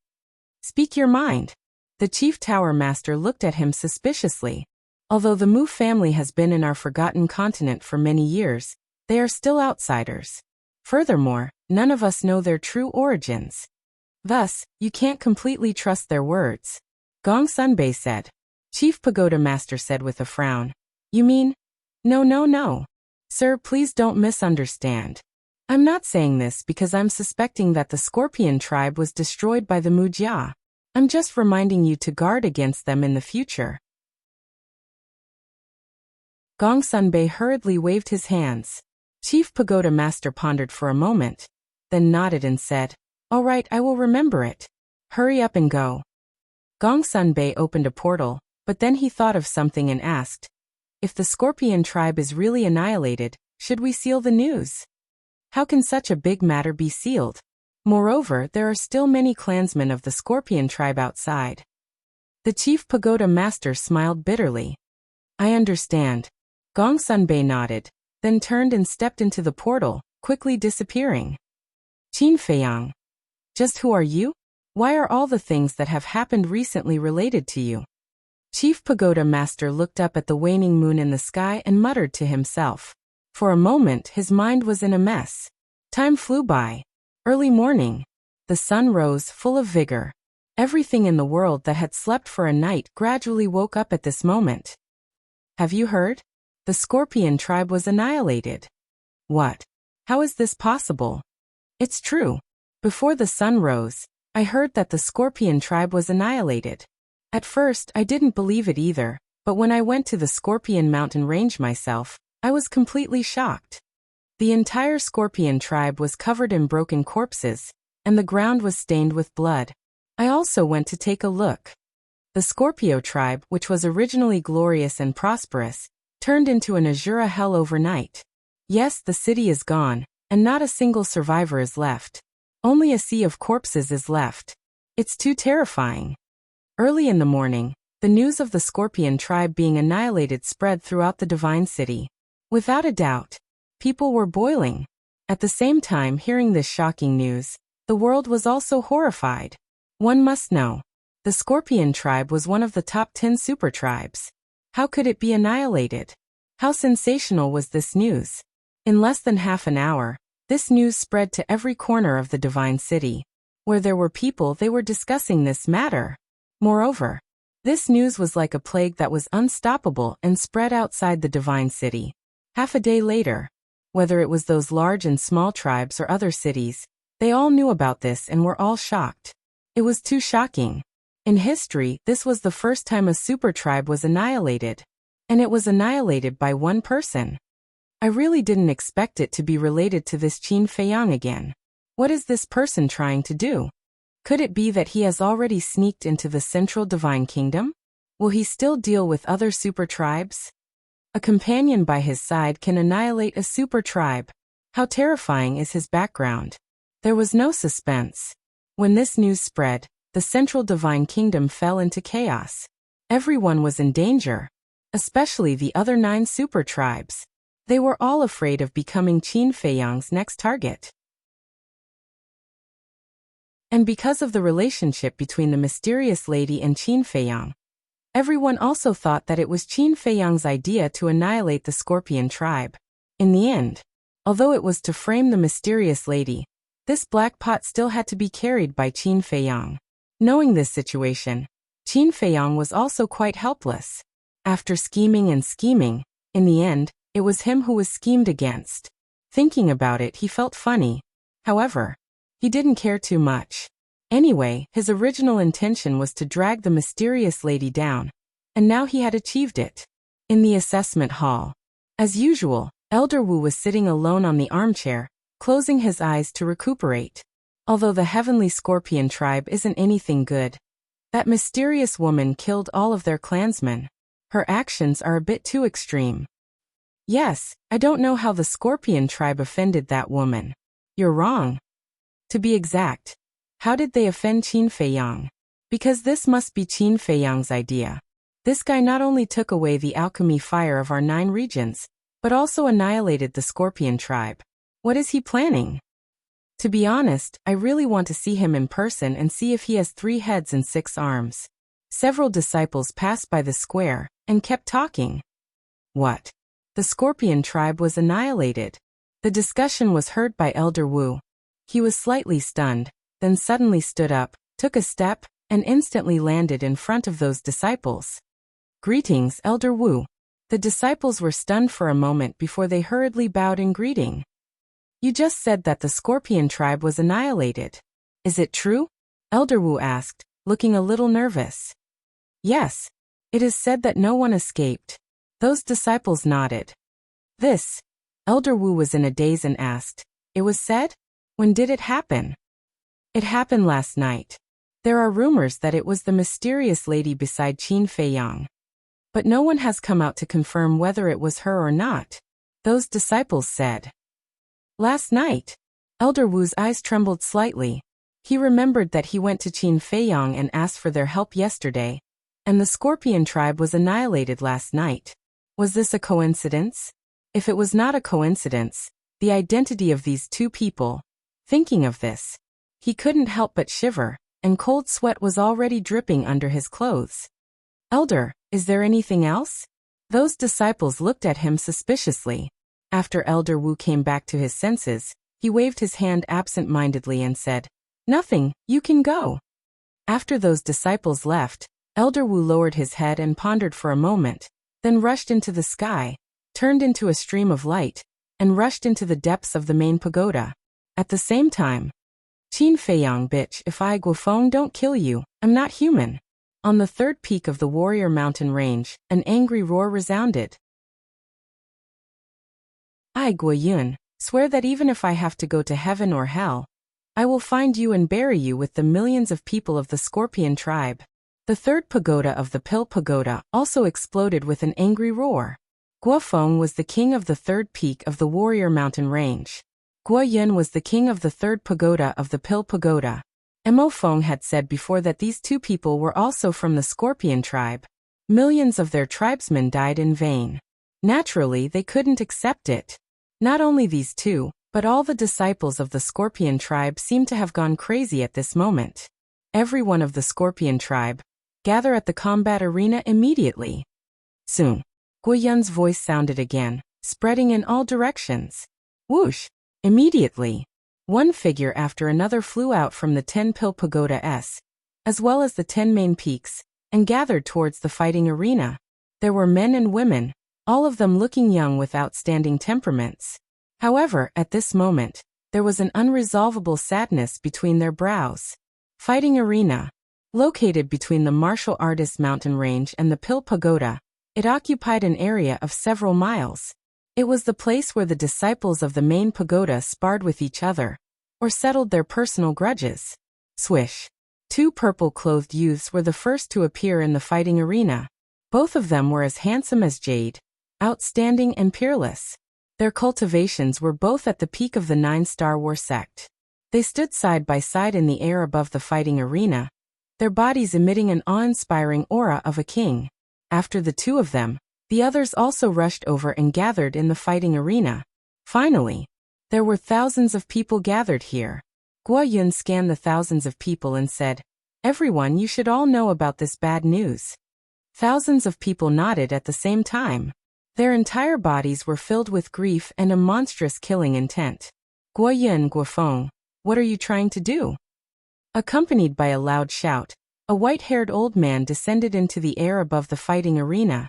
"Speak your mind." The Chief Tower Master looked at him suspiciously. Although the Mu family has been in our Forgotten Continent for many years, they are still outsiders. Furthermore, none of us know their true origins. Thus, you can't completely trust their words. Gongsun-bei said. Chief Pagoda Master said with a frown. "You mean? No. Sir, please don't misunderstand. I'm not saying this because I'm suspecting that the Scorpion tribe was destroyed by the Mujia. I'm just reminding you to guard against them in the future." Gongsun-bei hurriedly waved his hands. Chief Pagoda Master pondered for a moment, then nodded and said, "All right, I will remember it. Hurry up and go." Gongsun-bei opened a portal, but then he thought of something and asked, "If the Scorpion tribe is really annihilated, should we seal the news? How can such a big matter be sealed? Moreover, there are still many clansmen of the Scorpion tribe outside." The Chief Pagoda Master smiled bitterly. "I understand." Gongsun-bei nodded, then turned and stepped into the portal, quickly disappearing. "Qin Feiyang. Just who are you? Why are all the things that have happened recently related to you?" Chief Pagoda Master looked up at the waning moon in the sky and muttered to himself. For a moment his mind was in a mess. Time flew by. Early morning. The sun rose full of vigor. Everything in the world that had slept for a night gradually woke up at this moment. "Have you heard? The Scorpion tribe was annihilated." "What? How is this possible?" It's true. Before the sun rose, I heard that the Scorpion tribe was annihilated. At first, I didn't believe it either, but when I went to the Scorpion mountain range myself, I was completely shocked. The entire Scorpion tribe was covered in broken corpses, and the ground was stained with blood. I also went to take a look. The Scorpio tribe, which was originally glorious and prosperous, turned into an Azura hell overnight. Yes, the city is gone, and not a single survivor is left. Only a sea of corpses is left. It's too terrifying. Early in the morning, the news of the Scorpion tribe being annihilated spread throughout the Divine City. Without a doubt, people were boiling. At the same time hearing this shocking news, the world was also horrified. One must know, the Scorpion tribe was one of the top 10 super tribes. How could it be annihilated? How sensational was this news? In less than half an hour, this news spread to every corner of the Divine City. Where there were people, they were discussing this matter. Moreover, this news was like a plague that was unstoppable and spread outside the Divine City. Half a day later, whether it was those large and small tribes or other cities, they all knew about this and were all shocked. It was too shocking. In history, this was the first time a super tribe was annihilated. And it was annihilated by one person. I really didn't expect it to be related to this Qin Feiyang again. What is this person trying to do? Could it be that he has already sneaked into the central divine kingdom? Will he still deal with other super tribes? A companion by his side can annihilate a super tribe. How terrifying is his background? There was no suspense. When this news spread, the central divine kingdom fell into chaos. Everyone was in danger, especially the other 9 super tribes. They were all afraid of becoming Qin Feiyang's next target. And because of the relationship between the mysterious lady and Qin Feiyang, everyone also thought that it was Qin Feiyang's idea to annihilate the Scorpion tribe. In the end, although it was to frame the mysterious lady, this black pot still had to be carried by Qin Feiyang. Knowing this situation, Qin Feiyang was also quite helpless. After scheming and scheming, in the end, it was him who was schemed against. Thinking about it, he felt funny. However, he didn't care too much. Anyway, his original intention was to drag the mysterious lady down, and now he had achieved it. In the assessment hall, as usual, Elder Wu was sitting alone on the armchair, closing his eyes to recuperate. Although the heavenly Scorpion tribe isn't anything good, that mysterious woman killed all of their clansmen. Her actions are a bit too extreme. Yes, I don't know how the Scorpion tribe offended that woman. You're wrong. To be exact, how did they offend Qin Feiyang? Because this must be Qin Feiyang's idea. This guy not only took away the alchemy fire of our 9 regions, but also annihilated the Scorpion tribe. What is he planning? To be honest, I really want to see him in person and see if he has 3 heads and 6 arms. Several disciples passed by the square and kept talking. What? The Scorpion tribe was annihilated. The discussion was heard by Elder Wu. He was slightly stunned, then suddenly stood up, took a step, and instantly landed in front of those disciples. Greetings, Elder Wu. The disciples were stunned for a moment before they hurriedly bowed in greeting. You just said that the Scorpion tribe was annihilated. Is it true? Elder Wu asked, looking a little nervous. Yes. It is said that no one escaped. Those disciples nodded. This. Elder Wu was in a daze and asked, it was said? When did it happen? It happened last night. There are rumors that it was the mysterious lady beside Qin Feiyang. But no one has come out to confirm whether it was her or not. Those disciples said. Last night. Elder Wu's eyes trembled slightly. He remembered that he went to Qin Feiyang and asked for their help yesterday, and the Scorpion tribe was annihilated last night. Was this a coincidence? If it was not a coincidence, the identity of these 2 people. Thinking of this, he couldn't help but shiver, and cold sweat was already dripping under his clothes. Elder, is there anything else? Those disciples looked at him suspiciously. After Elder Wu came back to his senses, he waved his hand absent-mindedly and said, Nothing, you can go. After those disciples left, Elder Wu lowered his head and pondered for a moment, then rushed into the sky, turned into a stream of light, and rushed into the depths of the main pagoda. At the same time, Qin Feiyang bitch, if I Guofeng don't kill you, I'm not human. On the third peak of the warrior mountain range, an angry roar resounded. I Guoyun, swear that even if I have to go to heaven or hell, I will find you and bury you with the millions of people of the Scorpion tribe. The third pagoda of the Pill Pagoda also exploded with an angry roar. Guofeng was the king of the third peak of the warrior mountain range. Guoyun was the king of the third pagoda of the Pill Pagoda. Mo Feng had said before that these two people were also from the Scorpion tribe. Millions of their tribesmen died in vain. Naturally, they couldn't accept it. Not only these two, but all the disciples of the Scorpion tribe seemed to have gone crazy at this moment. Every one of the Scorpion tribe, gather at the combat arena immediately. Soon, Guoyun's voice sounded again, spreading in all directions. Whoosh! Immediately, one figure after another flew out from the 10 Pill Pagoda as well as the 10 main peaks, and gathered towards the fighting arena. There were men and women, all of them looking young with outstanding temperaments. However, at this moment, there was an unresolvable sadness between their brows. Fighting arena. Located between the martial artists' mountain range and the Pill Pagoda, it occupied an area of several miles. It was the place where the disciples of the main pagoda sparred with each other, or settled their personal grudges. Swish. Two purple-clothed youths were the first to appear in the fighting arena. Both of them were as handsome as jade, outstanding and peerless. Their cultivations were both at the peak of the 9-star war sect. They stood side by side in the air above the fighting arena, their bodies emitting an awe-inspiring aura of a king. After the two of them, the others also rushed over and gathered in the fighting arena. Finally, there were thousands of people gathered here. Guoyun scanned the thousands of people and said, "Everyone, you should all know about this bad news." Thousands of people nodded at the same time. Their entire bodies were filled with grief and a monstrous killing intent. Guoyun, Guofeng, what are you trying to do? Accompanied by a loud shout, a white-haired old man descended into the air above the fighting arena.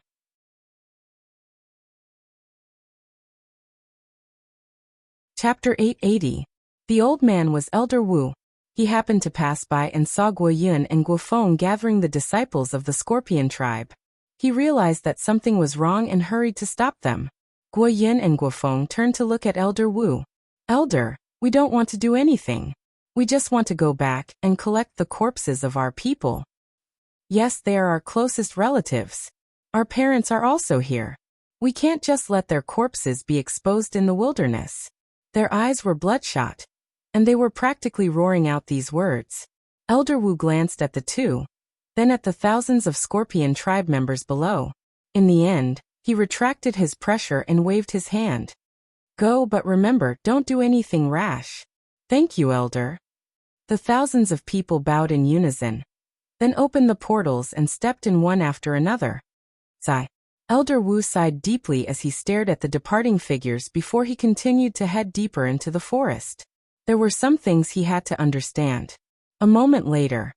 Chapter 880. The old man was Elder Wu. He happened to pass by and saw Guoyun and Guofeng gathering the disciples of the Scorpion tribe. He realized that something was wrong and hurried to stop them. Guoyun and Guofeng turned to look at Elder Wu. "Elder, we don't want to do anything. We just want to go back and collect the corpses of our people. Yes, they are our closest relatives. Our parents are also here. We can't just let their corpses be exposed in the wilderness." Their eyes were bloodshot, and they were practically roaring out these words. Elder Wu glanced at the two, then at the thousands of Scorpion tribe members below. In the end, he retracted his pressure and waved his hand. "Go, but remember, don't do anything rash." "Thank you, Elder." The thousands of people bowed in unison, then opened the portals and stepped in one after another. Sigh. Elder Wu sighed deeply as he stared at the departing figures before he continued to head deeper into the forest. There were some things he had to understand. A moment later,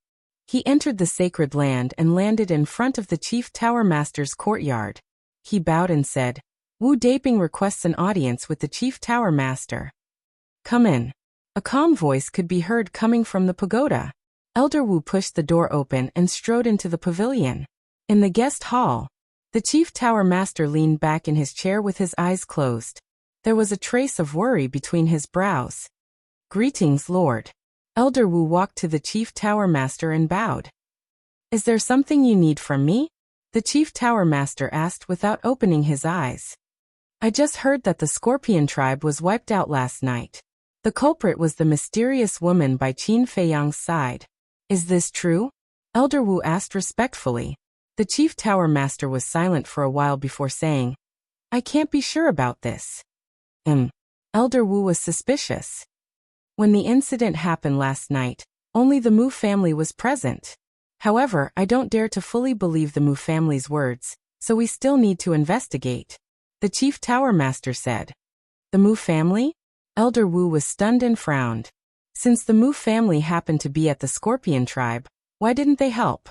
he entered the sacred land and landed in front of the Chief Tower Master's courtyard. He bowed and said, "Wu Daping requests an audience with the Chief Tower Master." "Come in." A calm voice could be heard coming from the pagoda. Elder Wu pushed the door open and strode into the pavilion. In the guest hall, the Chief Tower Master leaned back in his chair with his eyes closed. There was a trace of worry between his brows. "Greetings, Lord." Elder Wu walked to the Chief Tower Master and bowed. "Is there something you need from me?" the Chief Tower Master asked without opening his eyes. "I just heard that the Scorpion tribe was wiped out last night. The culprit was the mysterious woman by Qin Feiyang's side. Is this true?" Elder Wu asked respectfully. The Chief Tower Master was silent for a while before saying, "I can't be sure about this." Elder Wu was suspicious. When the incident happened last night, only the Mu family was present. However, I don't dare to fully believe the Mu family's words, so we still need to investigate, the Chief Tower Master said. The Mu family? Elder Wu was stunned and frowned. Since the Mu family happened to be at the Scorpion tribe, why didn't they help?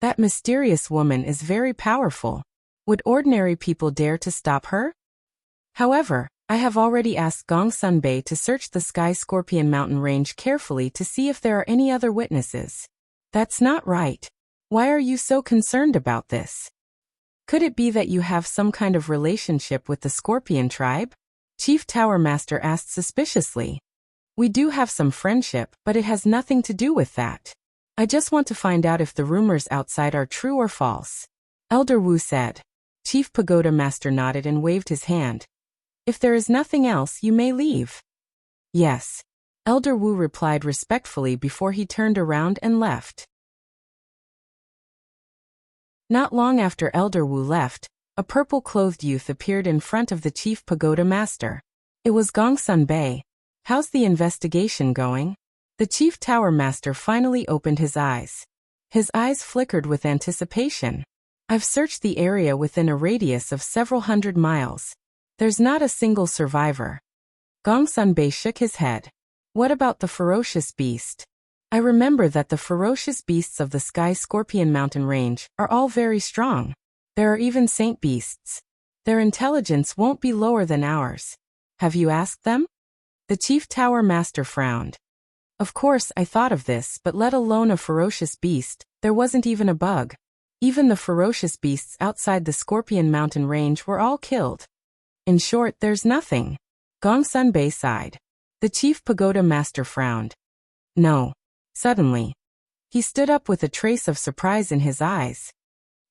That mysterious woman is very powerful. Would ordinary people dare to stop her? However, I have already asked Gong Sunbei to search the Sky Scorpion mountain range carefully to see if there are any other witnesses. That's not right. Why are you so concerned about this? Could it be that you have some kind of relationship with the Scorpion tribe? Chief Tower Master asked suspiciously. We do have some friendship, but it has nothing to do with that. I just want to find out if the rumors outside are true or false. Elder Wu said. Chief Pagoda Master nodded and waved his hand. If there is nothing else, you may leave. Yes. Elder Wu replied respectfully before he turned around and left. Not long after Elder Wu left, a purple-clothed youth appeared in front of the Chief Pagoda Master. It was Gong Sunbei. How's the investigation going? The Chief Tower Master finally opened his eyes. His eyes flickered with anticipation. I've searched the area within a radius of several hundred miles. There's not a single survivor. Gong Sunbei shook his head. What about the ferocious beast? I remember that the ferocious beasts of the Sky Scorpion mountain range are all very strong. There are even saint beasts. Their intelligence won't be lower than ours. Have you asked them? The Chief Tower Master frowned. Of course I thought of this, but let alone a ferocious beast, there wasn't even a bug. Even the ferocious beasts outside the Scorpion mountain range were all killed. In short, there's nothing. Gong Sunbei sighed. The Chief Pagoda Master frowned. No. Suddenly. He stood up with a trace of surprise in his eyes.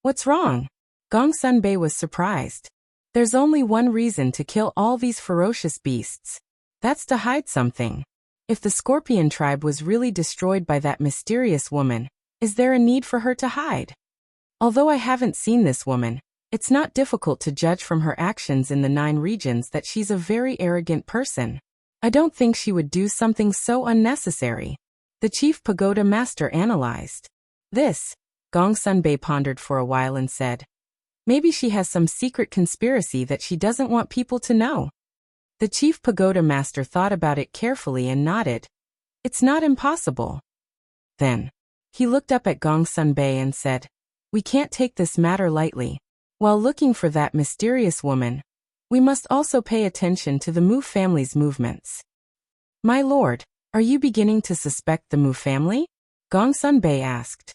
What's wrong? Gong Sunbei was surprised. There's only one reason to kill all these ferocious beasts. That's to hide something. If the Scorpion tribe was really destroyed by that mysterious woman, is there a need for her to hide? Although I haven't seen this woman, it's not difficult to judge from her actions in the 9 regions that she's a very arrogant person. I don't think she would do something so unnecessary. The Chief Pagoda Master analyzed. This, Gong Sunbei pondered for a while and said, maybe she has some secret conspiracy that she doesn't want people to know. The Chief Pagoda Master thought about it carefully and nodded. It's not impossible. Then, he looked up at Gong Sunbei and said, we can't take this matter lightly. While looking for that mysterious woman, we must also pay attention to the Mu family's movements. My lord, are you beginning to suspect the Mu family? Gong Sunbei asked.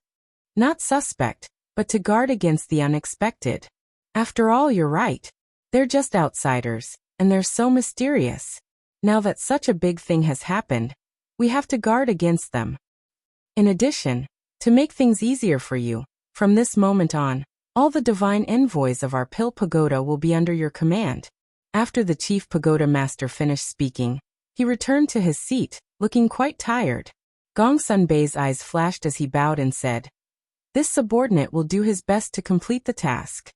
Not suspect, but to guard against the unexpected. After all, you're right. They're just outsiders, and they're so mysterious. Now that such a big thing has happened, we have to guard against them. In addition, to make things easier for you, from this moment on, all the divine envoys of our Pill Pagoda will be under your command. After the Chief Pagoda Master finished speaking, he returned to his seat, looking quite tired. Gong Sunbei's eyes flashed as he bowed and said, this subordinate will do his best to complete the task.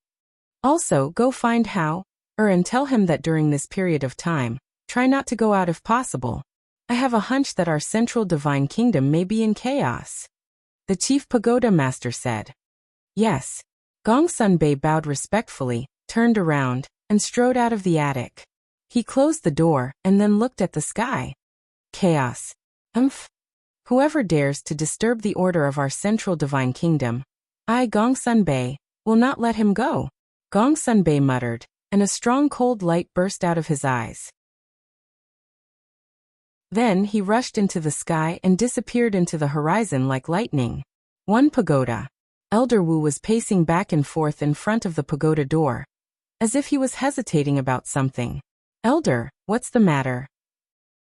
Also, go find Hao, and tell him that during this period of time, try not to go out if possible. I have a hunch that our central divine kingdom may be in chaos. The Chief Pagoda Master said. Yes. Gong Sunbei bowed respectfully, turned around, and strode out of the attic. He closed the door and then looked at the sky. Chaos. Whoever dares to disturb the order of our central divine kingdom, I, Gong Sunbei, will not let him go. Gong Sunbei muttered, and a strong cold light burst out of his eyes. Then he rushed into the sky and disappeared into the horizon like lightning. One pagoda. Elder Wu was pacing back and forth in front of the pagoda door, as if he was hesitating about something. Elder, what's the matter?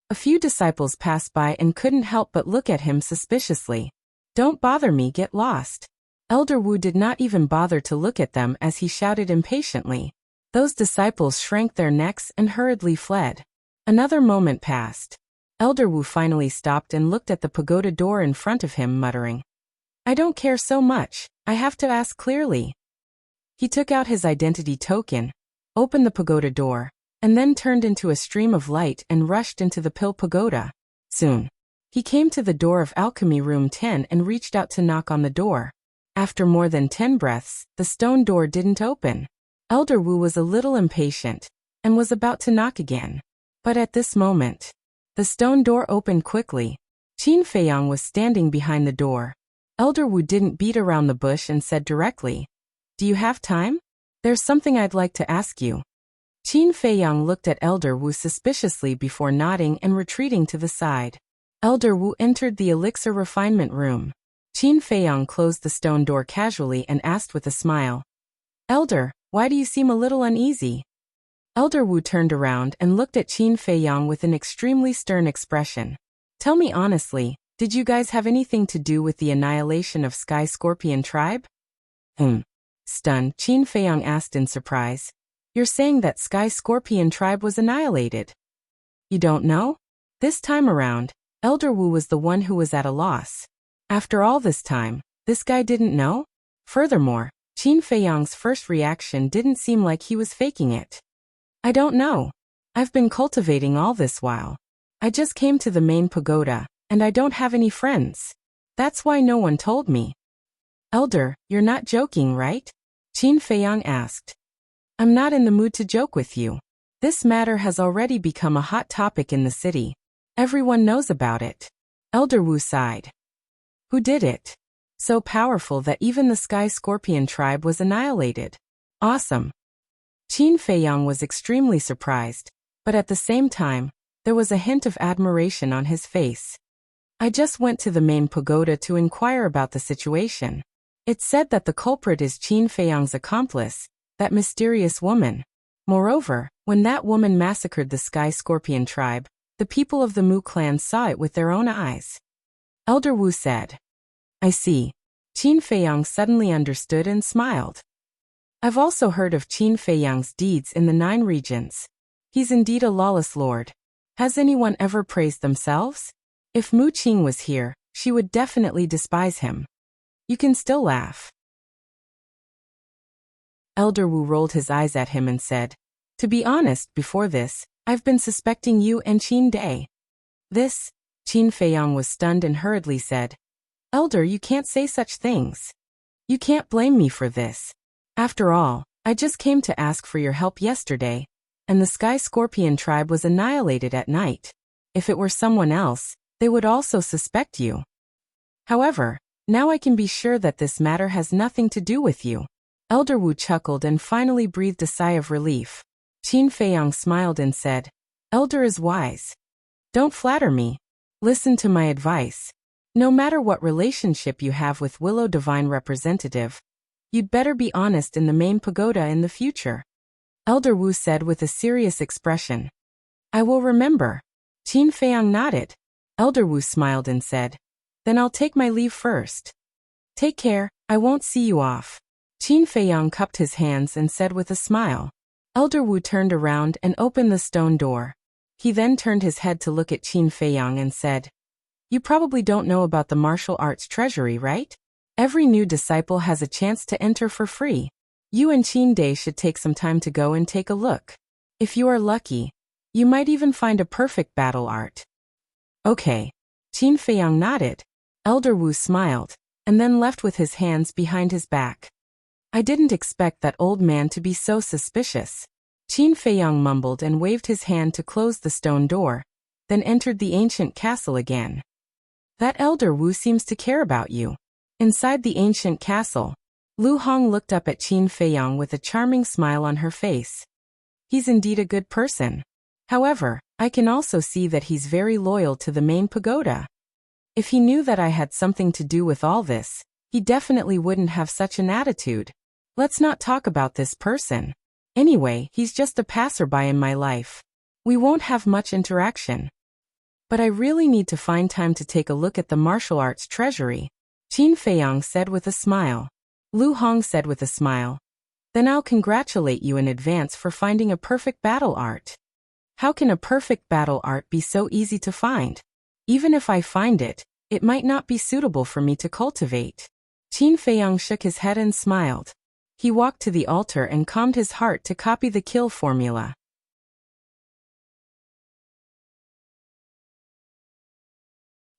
A few disciples passed by and couldn't help but look at him suspiciously. Don't bother me, get lost. Elder Wu did not even bother to look at them as he shouted impatiently. Those disciples shrank their necks and hurriedly fled. Another moment passed. Elder Wu finally stopped and looked at the pagoda door in front of him, muttering, I don't care so much, I have to ask clearly. He took out his identity token, opened the pagoda door, and then turned into a stream of light and rushed into the Pill Pagoda. Soon, he came to the door of Alchemy Room 10 and reached out to knock on the door. After more than 10 breaths, the stone door didn't open. Elder Wu was a little impatient, and was about to knock again. But at this moment, the stone door opened quickly. Qin Feiyang was standing behind the door. Elder Wu didn't beat around the bush and said directly, Do you have time? There's something I'd like to ask you. Qin Feiyang looked at Elder Wu suspiciously before nodding and retreating to the side. Elder Wu entered the elixir refinement room. Qin Feiyang closed the stone door casually and asked with a smile, "Elder, why do you seem a little uneasy?" Elder Wu turned around and looked at Qin Feiyang with an extremely stern expression. "Tell me honestly, did you guys have anything to do with the annihilation of Sky Scorpion tribe?" Stunned, Qin Feiyang asked in surprise, "You're saying that Sky Scorpion tribe was annihilated? You don't know?" This time around, Elder Wu was the one who was at a loss. After all this time, this guy didn't know? Furthermore, Qin Feiyang's first reaction didn't seem like he was faking it. "I don't know. I've been cultivating all this while. I just came to the main pagoda, and I don't have any friends. That's why no one told me." "Elder, you're not joking, right?" Qin Feiyang asked. "I'm not in the mood to joke with you. This matter has already become a hot topic in the city. Everyone knows about it." Elder Wu sighed. "Who did it? So powerful that even the Sky Scorpion tribe was annihilated. Awesome." Qin Feiyang was extremely surprised, but at the same time, there was a hint of admiration on his face. "I just went to the main pagoda to inquire about the situation. It's said that the culprit is Qin Feiyang's accomplice, that mysterious woman. Moreover, when that woman massacred the Sky Scorpion tribe, the people of the Mu clan saw it with their own eyes." Elder Wu said. "I see." Qin Feiyang suddenly understood and smiled. "I've also heard of Qin Feiyang's deeds in the 9 regions. He's indeed a lawless lord. Has anyone ever praised themselves? If Mu Qing was here, she would definitely despise him. You can still laugh." Elder Wu rolled his eyes at him and said, "To be honest, before this, I've been suspecting you and Qin Dai." "This?" Qin Feiyang was stunned and hurriedly said, "Elder, you can't say such things. You can't blame me for this. After all, I just came to ask for your help yesterday, and the Sky Scorpion tribe was annihilated at night. If it were someone else, they would also suspect you. However, now I can be sure that this matter has nothing to do with you." Elder Wu chuckled and finally breathed a sigh of relief. Qin Feiyang smiled and said, "Elder is wise. Don't flatter me. Listen to my advice. No matter what relationship you have with Willow Divine Representative, you'd better be honest in the main pagoda in the future." Elder Wu said with a serious expression. "I will remember." Qin Feiyang nodded. Elder Wu smiled and said, "Then I'll take my leave first. Take care, I won't see you off." Qin Feiyang cupped his hands and said with a smile. Elder Wu turned around and opened the stone door. He then turned his head to look at Qin Feiyang and said, "You probably don't know about the martial arts treasury, right? Every new disciple has a chance to enter for free. You and Qin Dai should take some time to go and take a look. If you are lucky, you might even find a perfect battle art." "Okay." Qin Feiyang nodded. Elder Wu smiled, and then left with his hands behind his back. "I didn't expect that old man to be so suspicious." Qin Feiyang mumbled and waved his hand to close the stone door, then entered the ancient castle again. "That Elder Wu seems to care about you." Inside the ancient castle, Lu Hong looked up at Qin Feiyang with a charming smile on her face. "He's indeed a good person. However, I can also see that he's very loyal to the main pagoda. If he knew that I had something to do with all this, he definitely wouldn't have such an attitude. Let's not talk about this person. Anyway, he's just a passerby in my life. We won't have much interaction. But I really need to find time to take a look at the martial arts treasury," Qin Feiyang said with a smile. Lu Hong said with a smile, "Then I'll congratulate you in advance for finding a perfect battle art." "How can a perfect battle art be so easy to find? Even if I find it, it might not be suitable for me to cultivate." Qin Feiyang shook his head and smiled. He walked to the altar and calmed his heart to copy the kill formula.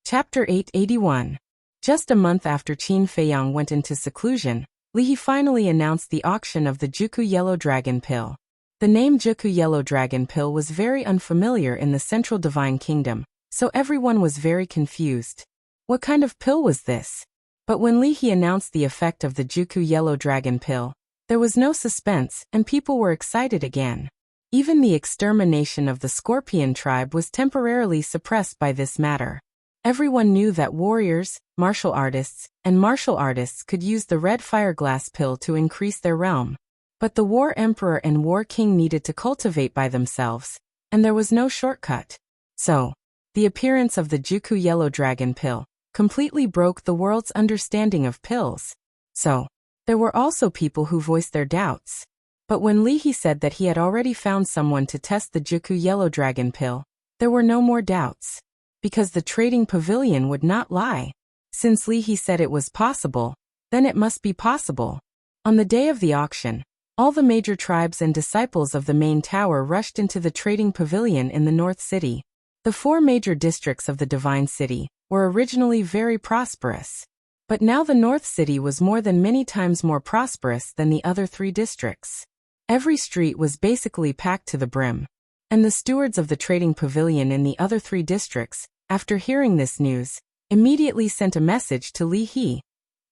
Chapter 881. Just a month after Qin Feiyang went into seclusion, Li He finally announced the auction of the Juku Yellow Dragon Pill. The name Juku Yellow Dragon Pill was very unfamiliar in the Central Divine Kingdom, so everyone was very confused. What kind of pill was this? But when Li He announced the effect of the Juku Yellow Dragon Pill, there was no suspense and people were excited again. Even the extermination of the Scorpion tribe was temporarily suppressed by this matter. Everyone knew that warriors, martial artists could use the red fireglass pill to increase their realm. But the war emperor and war king needed to cultivate by themselves, and there was no shortcut. So, the appearance of the Juku yellow dragon pill completely broke the world's understanding of pills. So, there were also people who voiced their doubts. But when Li He said that he had already found someone to test the Juku yellow dragon pill, there were no more doubts. Because the trading pavilion would not lie. Since Li He said it was possible, then it must be possible. On the day of the auction, all the major tribes and disciples of the main tower rushed into the trading pavilion in the North City. The 4 major districts of the Divine City were originally very prosperous. But now the North City was more than many times more prosperous than the other 3 districts. Every street was basically packed to the brim. And the stewards of the trading pavilion in the other 3 districts, after hearing this news, immediately sent a message to Li He,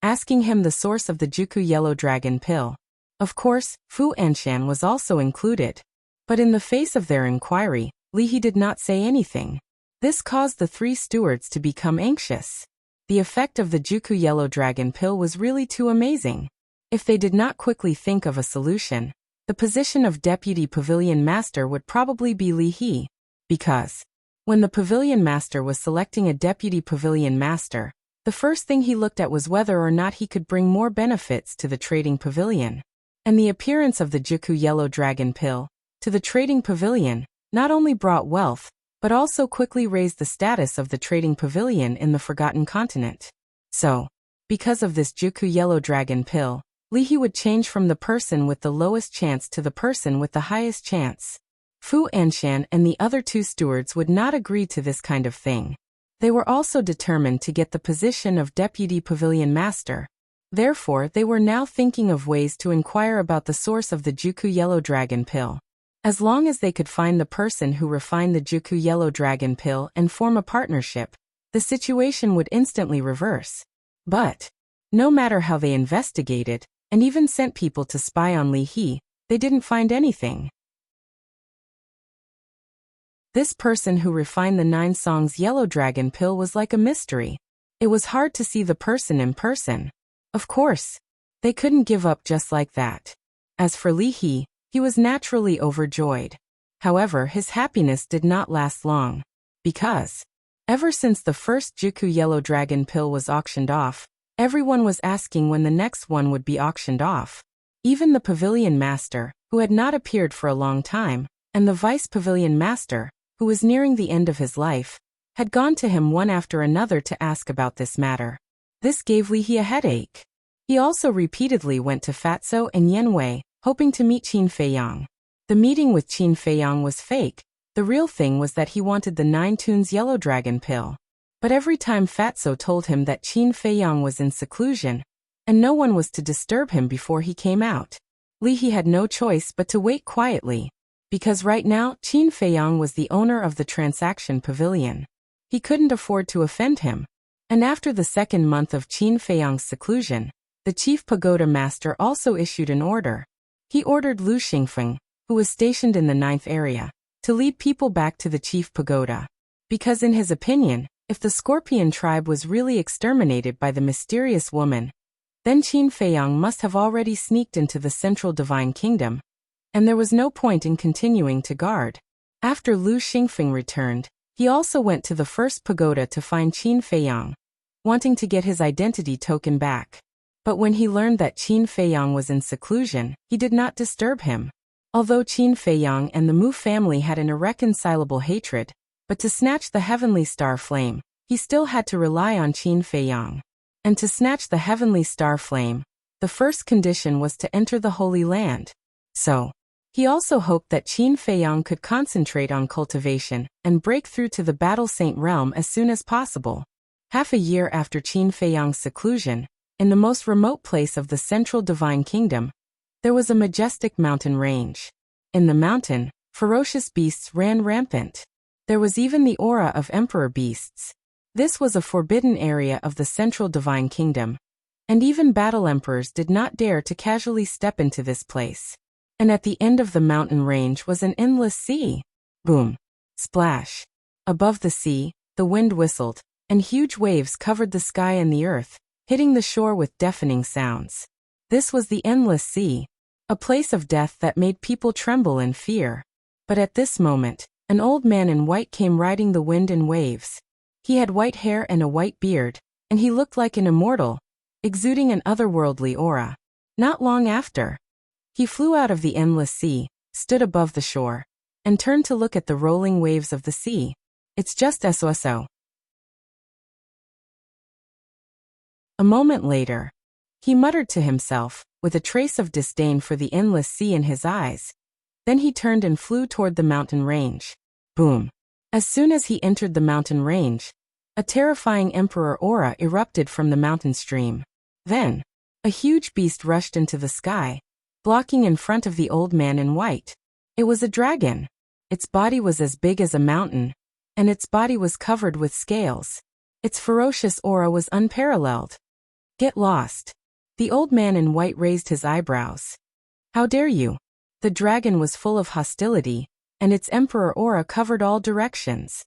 asking him the source of the Juku yellow dragon pill. Of course, Fu Anshan was also included. But in the face of their inquiry, Li He did not say anything. This caused the 3 stewards to become anxious. The effect of the Juku yellow dragon pill was really too amazing. If they did not quickly think of a solution, the position of deputy pavilion master would probably be Li He. Because, when the pavilion master was selecting a deputy pavilion master, the first thing he looked at was whether or not he could bring more benefits to the trading pavilion. And the appearance of the Juku yellow dragon pill to the trading pavilion not only brought wealth, but also quickly raised the status of the trading pavilion in the Forgotten Continent. So, because of this Juku yellow dragon pill, Li He would change from the person with the lowest chance to the person with the highest chance. Fu Anshan and the other 2 stewards would not agree to this kind of thing. They were also determined to get the position of deputy pavilion master. Therefore, they were now thinking of ways to inquire about the source of the Juku yellow dragon pill. As long as they could find the person who refined the Juku yellow dragon pill and form a partnership, the situation would instantly reverse. But, no matter how they investigated, and even sent people to spy on Li He, they didn't find anything. This person who refined the 9 songs yellow dragon pill was like a mystery. It was hard to see the person in person. Of course, they couldn't give up just like that. As for Li He, he was naturally overjoyed. However, his happiness did not last long. Because, ever since the first Juku yellow dragon pill was auctioned off, everyone was asking when the next one would be auctioned off. Even the pavilion master, who had not appeared for a long time, and the vice pavilion master, who was nearing the end of his life, had gone to him one after another to ask about this matter. This gave Li He a headache. He also repeatedly went to Fatso and Yanwei, hoping to meet Qin Feiyang. The meeting with Qin Feiyang was fake. The real thing was that he wanted the 9 tunes yellow dragon pill. But every time Fatso told him that Qin Feiyang was in seclusion, and no one was to disturb him before he came out, Li He had no choice but to wait quietly. Because right now, Qin Feiyang was the owner of the transaction pavilion. He couldn't afford to offend him. And after the 2nd month of Qin Feiyang's seclusion, the chief pagoda master also issued an order. He ordered Lu Xingfeng, who was stationed in the 9th area, to lead people back to the chief pagoda. Because in his opinion, if the Scorpion tribe was really exterminated by the mysterious woman, then Qin Feiyang must have already sneaked into the central divine kingdom, and there was no point in continuing to guard. After Lu Xingfeng returned, he also went to the first pagoda to find Qin Feiyang, wanting to get his identity token back. But when he learned that Qin Feiyang was in seclusion, he did not disturb him. Although Qin Feiyang and the Mu family had an irreconcilable hatred, but to snatch the heavenly star flame, he still had to rely on Qin Feiyang. And to snatch the heavenly star flame, the first condition was to enter the Holy Land. So, he also hoped that Qin Feiyang could concentrate on cultivation and break through to the Battle Saint realm as soon as possible. Half a year after Qin Feiyang's seclusion, in the most remote place of the central divine kingdom, there was a majestic mountain range. In the mountain, ferocious beasts ran rampant. There was even the aura of emperor beasts. This was a forbidden area of the central divine kingdom, and even battle emperors did not dare to casually step into this place. and at the end of the mountain range was an endless sea. Boom. Splash. Above the sea, the wind whistled, and huge waves covered the sky and the earth, hitting the shore with deafening sounds. This was the endless sea, a place of death that made people tremble in fear. But at this moment, an old man in white came riding the wind and waves. He had white hair and a white beard, and he looked like an immortal, exuding an otherworldly aura. Not long after, he flew out of the endless sea, stood above the shore, and turned to look at the rolling waves of the sea. It's just so. A moment later, he muttered to himself, with a trace of disdain for the endless sea in his eyes. Then he turned and flew toward the mountain range. Boom. As soon as he entered the mountain range, a terrifying emperor aura erupted from the mountain stream. Then, a huge beast rushed into the sky, blocking in front of the old man in white. It was a dragon. Its body was as big as a mountain, and its body was covered with scales. Its ferocious aura was unparalleled. Get lost. The old man in white raised his eyebrows. How dare you? The dragon was full of hostility, and its emperor aura covered all directions.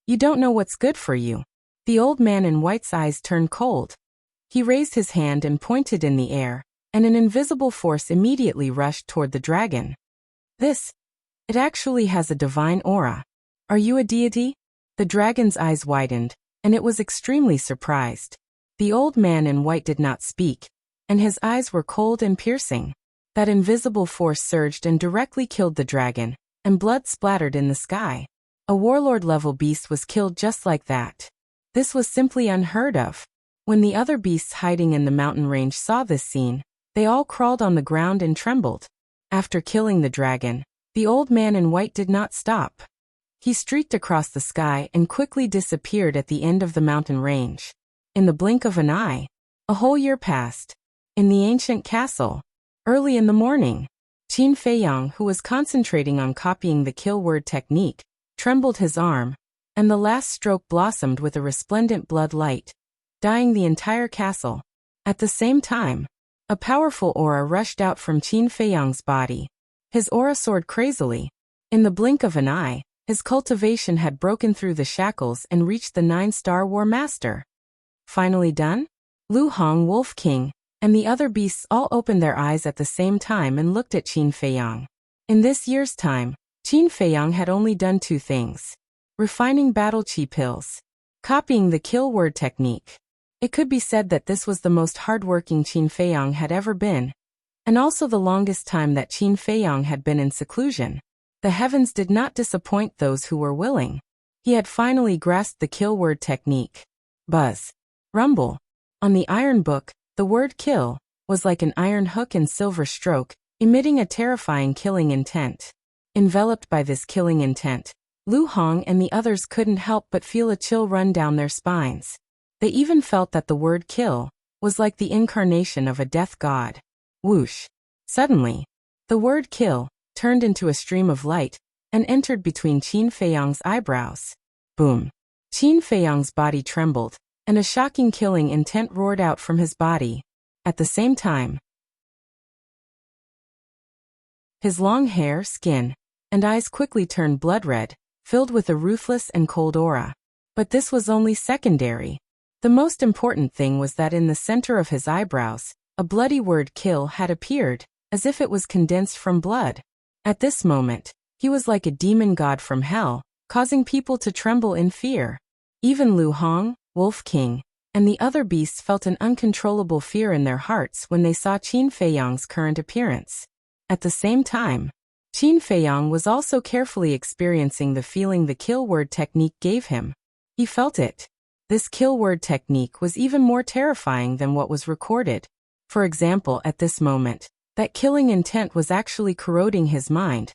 You don't know what's good for you. The old man in white's eyes turned cold. He raised his hand and pointed in the air, and an invisible force immediately rushed toward the dragon. It actually has a divine aura. Are you a deity? The dragon's eyes widened, and it was extremely surprised. The old man in white did not speak, and his eyes were cold and piercing. That invisible force surged and directly killed the dragon, and blood splattered in the sky. A warlord-level beast was killed just like that. This was simply unheard of. When the other beasts hiding in the mountain range saw this scene, they all crawled on the ground and trembled. After killing the dragon, the old man in white did not stop. He streaked across the sky and quickly disappeared at the end of the mountain range. In the blink of an eye, a whole year passed. In the ancient castle, early in the morning, Qin Feiyang, who was concentrating on copying the kill word technique, trembled his arm, and the last stroke blossomed with a resplendent blood light, dyeing the entire castle. At the same time, a powerful aura rushed out from Qin Feiyang's body. His aura soared crazily. In the blink of an eye, his cultivation had broken through the shackles and reached the 9-star War Master. Finally done? Lu Hong, Wolf King, and the other beasts all opened their eyes at the same time and looked at Qin Feiyang. In this year's time, Qin Feiyang had only done 2 things. Refining battle chi pills. Copying the kill word technique. It could be said that this was the most hardworking Qin Feiyang had ever been, and also the longest time that Qin Feiyang had been in seclusion. The heavens did not disappoint those who were willing. He had finally grasped the kill word technique. Buzz. Rumble. On the iron book, the word kill was like an iron hook and silver stroke, emitting a terrifying killing intent. Enveloped by this killing intent, Lu Hong and the others couldn't help but feel a chill run down their spines. They even felt that the word kill was like the incarnation of a death god. Whoosh. Suddenly, the word kill turned into a stream of light and entered between Qin Feiyang's eyebrows. Boom. Qin Feiyang's body trembled, and a shocking killing intent roared out from his body. At the same time, his long hair, skin, and eyes quickly turned blood red, filled with a ruthless and cold aura. But this was only secondary. The most important thing was that in the center of his eyebrows, a bloody word kill had appeared, as if it was condensed from blood. At this moment, he was like a demon god from hell, causing people to tremble in fear. Even Lu Hong, Wolf King, and the other beasts felt an uncontrollable fear in their hearts when they saw Qin Feiyang's current appearance. At the same time, Qin Feiyang was also carefully experiencing the feeling the kill word technique gave him. He felt it. This kill word technique was even more terrifying than what was recorded. For example, at this moment, that killing intent was actually corroding his mind,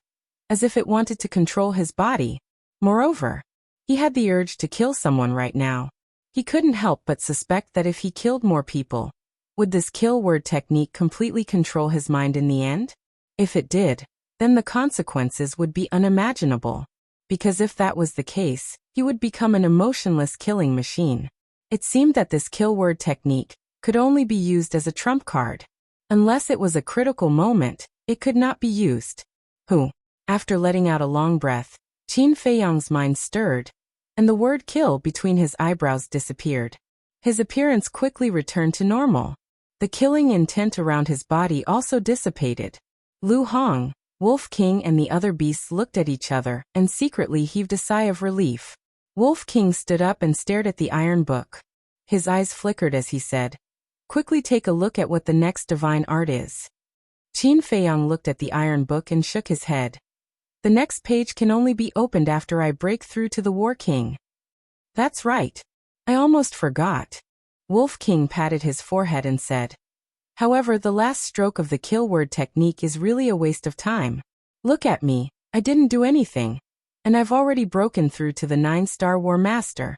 as if it wanted to control his body. Moreover, he had the urge to kill someone right now. He couldn't help but suspect that if he killed more people, would this kill word technique completely control his mind in the end? If it did, then the consequences would be unimaginable. Because if that was the case, he would become an emotionless killing machine. It seemed that this kill word technique could only be used as a trump card. Unless it was a critical moment, It could not be used. Who? After letting out a long breath, Qin Feiyang's mind stirred, and the word kill between his eyebrows disappeared. His appearance quickly returned to normal. The killing intent around his body also dissipated. Lu Hong, Wolf King and the other beasts looked at each other and secretly heaved a sigh of relief. Wolf King stood up and stared at the iron book. His eyes flickered as he said, "Quickly take a look at what the next divine art is." Qin Feiyang looked at the iron book and shook his head. "The next page can only be opened after I break through to the War King." "That's right. I almost forgot." Wolf King patted his forehead and said, "However, the last stroke of the kill word technique is really a waste of time. Look at me, I didn't do anything. And I've already broken through to the 9-star War Master."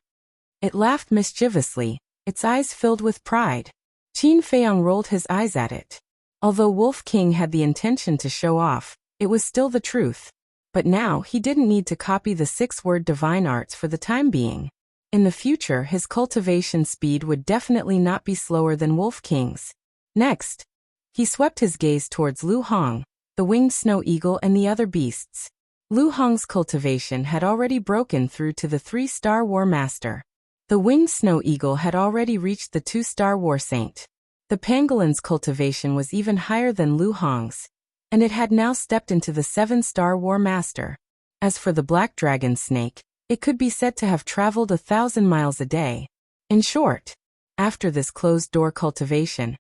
It laughed mischievously, its eyes filled with pride. Qin Feiyang rolled his eyes at it. Although Wolf King had the intention to show off, it was still the truth. But now he didn't need to copy the 6-word divine arts for the time being. In the future, his cultivation speed would definitely not be slower than Wolf King's. Next, he swept his gaze towards Lu Hong, the winged snow eagle and the other beasts. Lu Hong's cultivation had already broken through to the 3-star War Master. The winged snow eagle had already reached the 2-star War Saint. The pangolin's cultivation was even higher than Lu Hong's, and it had now stepped into the 7-star War Master. As for the black dragon snake, it could be said to have traveled 1,000 miles a day. In short, after this closed-door cultivation,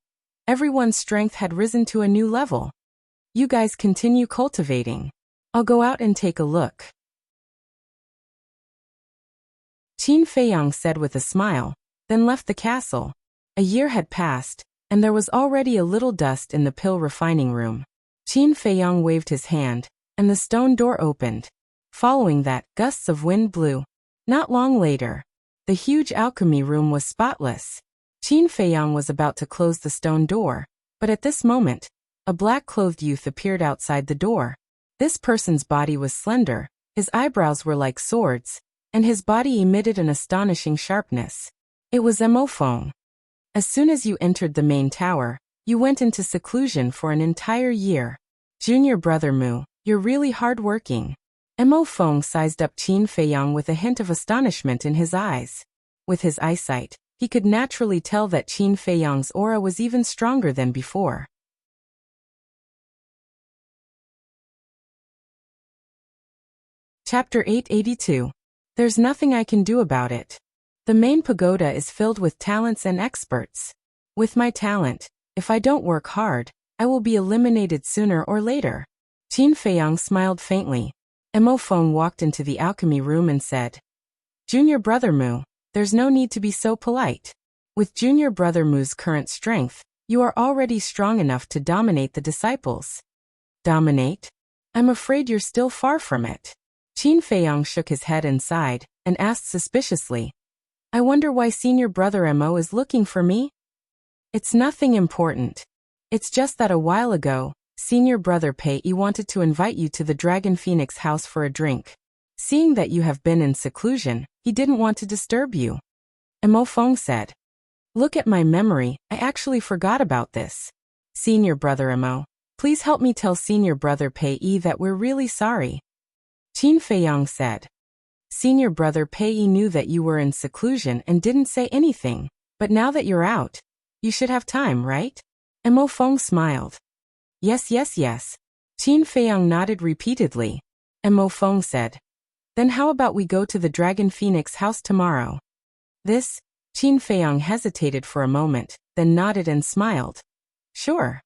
everyone's strength had risen to a new level. "You guys continue cultivating. I'll go out and take a look." Qin Feiyang said with a smile, then left the castle. A year had passed, and there was already a little dust in the pill refining room. Qin Feiyang waved his hand, and the stone door opened. Following that, gusts of wind blew. Not long later, the huge alchemy room was spotless. Qin Feiyang was about to close the stone door, but at this moment, a black-clothed youth appeared outside the door. This person's body was slender, his eyebrows were like swords, and his body emitted an astonishing sharpness. It was Mo Feng. As soon as you entered the main tower, you went into seclusion for an entire year. Junior brother Mu, you're really hard-working. Mo Feng sized up Qin Feiyang with a hint of astonishment in his eyes. With his eyesight, he could naturally tell that Qin Feiyang's aura was even stronger than before. Chapter 882. There's nothing I can do about it. The main pagoda is filled with talents and experts. With my talent, if I don't work hard, I will be eliminated sooner or later. Qin Feiyang smiled faintly. Mo Feng walked into the alchemy room and said, "Junior brother Mu, there's no need to be so polite. With Junior brother Mu's current strength, you are already strong enough to dominate the disciples." "Dominate? I'm afraid you're still far from it." Qin Feiyang shook his head and sighed, and asked suspiciously, "I wonder why senior brother Mo is looking for me?" "It's nothing important. It's just that a while ago, senior brother Pei wanted to invite you to the Dragon Phoenix house for a drink. Seeing that you have been in seclusion, he didn't want to disturb you." Mo Feng said, "Look at my memory, I actually forgot about this. Senior brother Mo, please help me tell senior brother Pei that we're really sorry." Qin Feiyang said, "Senior brother Pei knew that you were in seclusion and didn't say anything, but now that you're out, you should have time, right?" Mo Feng smiled. Yes. Qin Feiyang nodded repeatedly. Mo Feng said, "Then how about we go to the Dragon Phoenix house tomorrow?" This, Qin Feiyang hesitated for a moment, then nodded and smiled. Sure.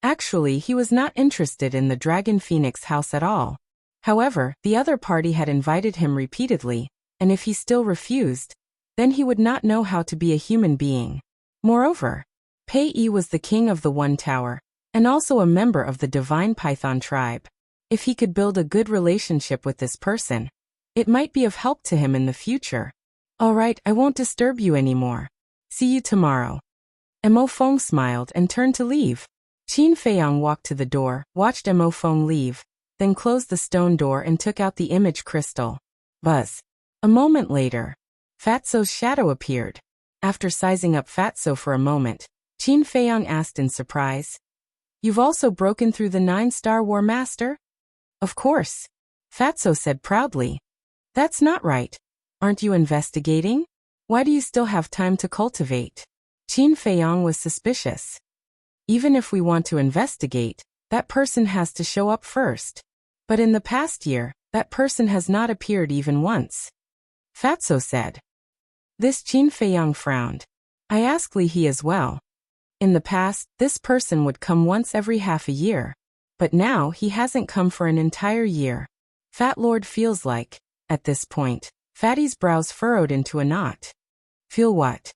Actually, he was not interested in the Dragon Phoenix house at all. However, the other party had invited him repeatedly, and if he still refused, then he would not know how to be a human being. Moreover, Pei was the king of the One Tower, and also a member of the Divine Python tribe. If he could build a good relationship with this person, it might be of help to him in the future. All right, I won't disturb you anymore. See you tomorrow. Mo Feng smiled and turned to leave. Qin Feiyang walked to the door, watched Mo Feng leave, then closed the stone door and took out the image crystal. Buzz. A moment later, Fatso's shadow appeared. After sizing up Fatso for a moment, Qin Feiyang asked in surprise, You've also broken through the 9-star War Master? Of course, Fatso said proudly. That's not right. Aren't you investigating? Why do you still have time to cultivate? Qin Feiyang was suspicious. Even if we want to investigate, that person has to show up first. But in the past year, that person has not appeared even once. Fatso said. This Qin Feiyang frowned. I asked Li He as well. In the past, this person would come once every half a year. But now he hasn't come for an entire year. Fat Lord feels like, at this point, Fatty's brows furrowed into a knot. Feel what?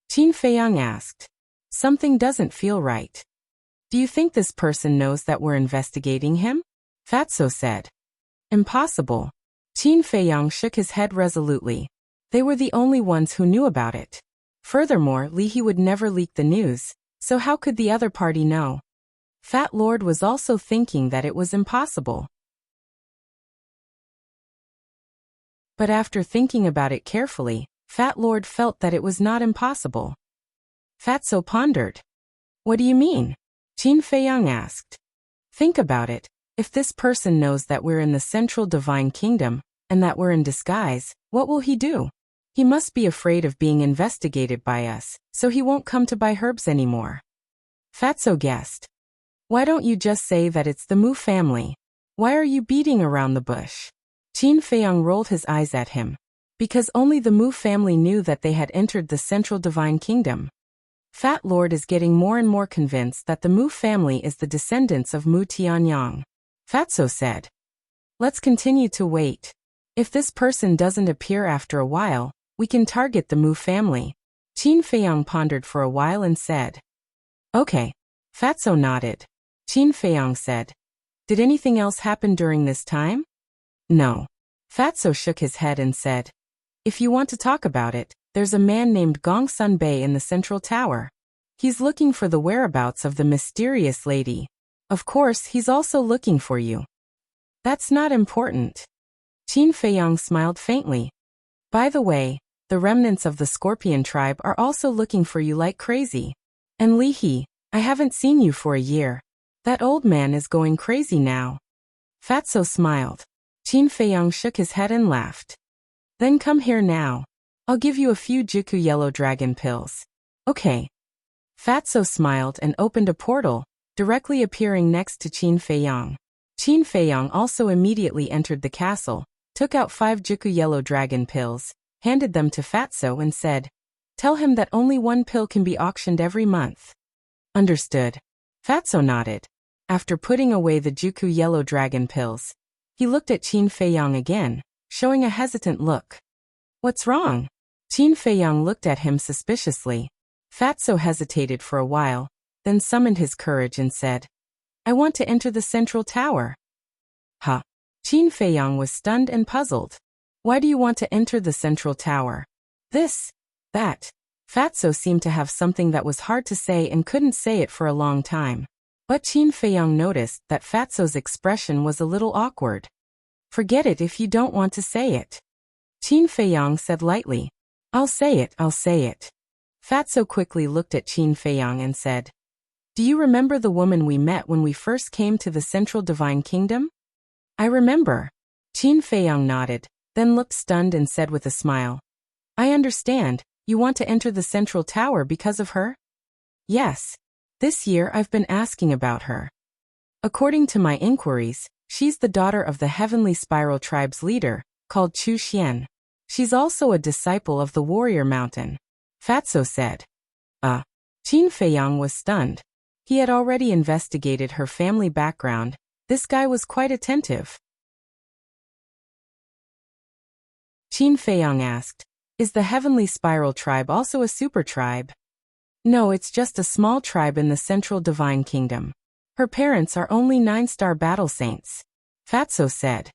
Qin Feiyang asked. Something doesn't feel right. Do you think this person knows that we're investigating him? Fatso said. Impossible. Qin Feiyang shook his head resolutely. They were the only ones who knew about it. Furthermore, Li He would never leak the news, so how could the other party know? Fat Lord was also thinking that it was impossible. But after thinking about it carefully, Fat Lord felt that it was not impossible. Fatso pondered. What do you mean? Qin Feiyang asked. Think about it. If this person knows that we're in the Central Divine Kingdom, and that we're in disguise, what will he do? He must be afraid of being investigated by us, so he won't come to buy herbs anymore. Fatso guessed. Why don't you just say that it's the Mu family? Why are you beating around the bush? Qin Feiyang rolled his eyes at him. Because only the Mu family knew that they had entered the Central Divine Kingdom. Fat Lord is getting more and more convinced that the Mu family is the descendants of Mu Tianyang. Fatso said. Let's continue to wait. If this person doesn't appear after a while, we can target the Mu family. Qin Feiyang pondered for a while and said. Okay. Fatso nodded. Qin Feiyang said. Did anything else happen during this time? No. Fatso shook his head and said. If you want to talk about it, there's a man named Gong Sun Bei in the Central Tower. He's looking for the whereabouts of the mysterious lady. Of course, he's also looking for you. That's not important. Qin Feiyang smiled faintly. By the way, the remnants of the Scorpion tribe are also looking for you like crazy. And Li He, I haven't seen you for a year. That old man is going crazy now. Fatso smiled. Qin Feiyang shook his head and laughed. Then come here now. I'll give you a few Juku yellow dragon pills. Okay. Fatso smiled and opened a portal, directly appearing next to Qin Feiyang. Qin Feiyang also immediately entered the castle, took out 5 Juku yellow dragon pills, handed them to Fatso and said, Tell him that only 1 pill can be auctioned every month. Understood. Fatso nodded. After putting away the Juku yellow dragon pills, he looked at Qin Feiyang again, showing a hesitant look. What's wrong? Qin Feiyang looked at him suspiciously. Fatso hesitated for a while, then summoned his courage and said, I want to enter the Central Tower. Huh? Qin Feiyang was stunned and puzzled. Why do you want to enter the Central Tower? This, that. Fatso seemed to have something that was hard to say and couldn't say it for a long time. But Qin Feiyang noticed that Fatso's expression was a little awkward. Forget it if you don't want to say it. Qin Feiyang said lightly. I'll say it. Fatso quickly looked at Qin Feiyang and said, Do you remember the woman we met when we first came to the Central Divine Kingdom? I remember. Qin Feiyang nodded, then looked stunned and said with a smile. I understand, you want to enter the Central Tower because of her? Yes. This year I've been asking about her. According to my inquiries, she's the daughter of the Heavenly Spiral Tribe's leader, called Chu Xian. She's also a disciple of the Warrior Mountain. Fatso said. Qin Feiyang was stunned. He had already investigated her family background. This guy was quite attentive. Qin Feiyang asked, Is the Heavenly Spiral Tribe also a super tribe? No, it's just a small tribe in the Central Divine Kingdom. Her parents are only 9-star battle saints. Fatso said.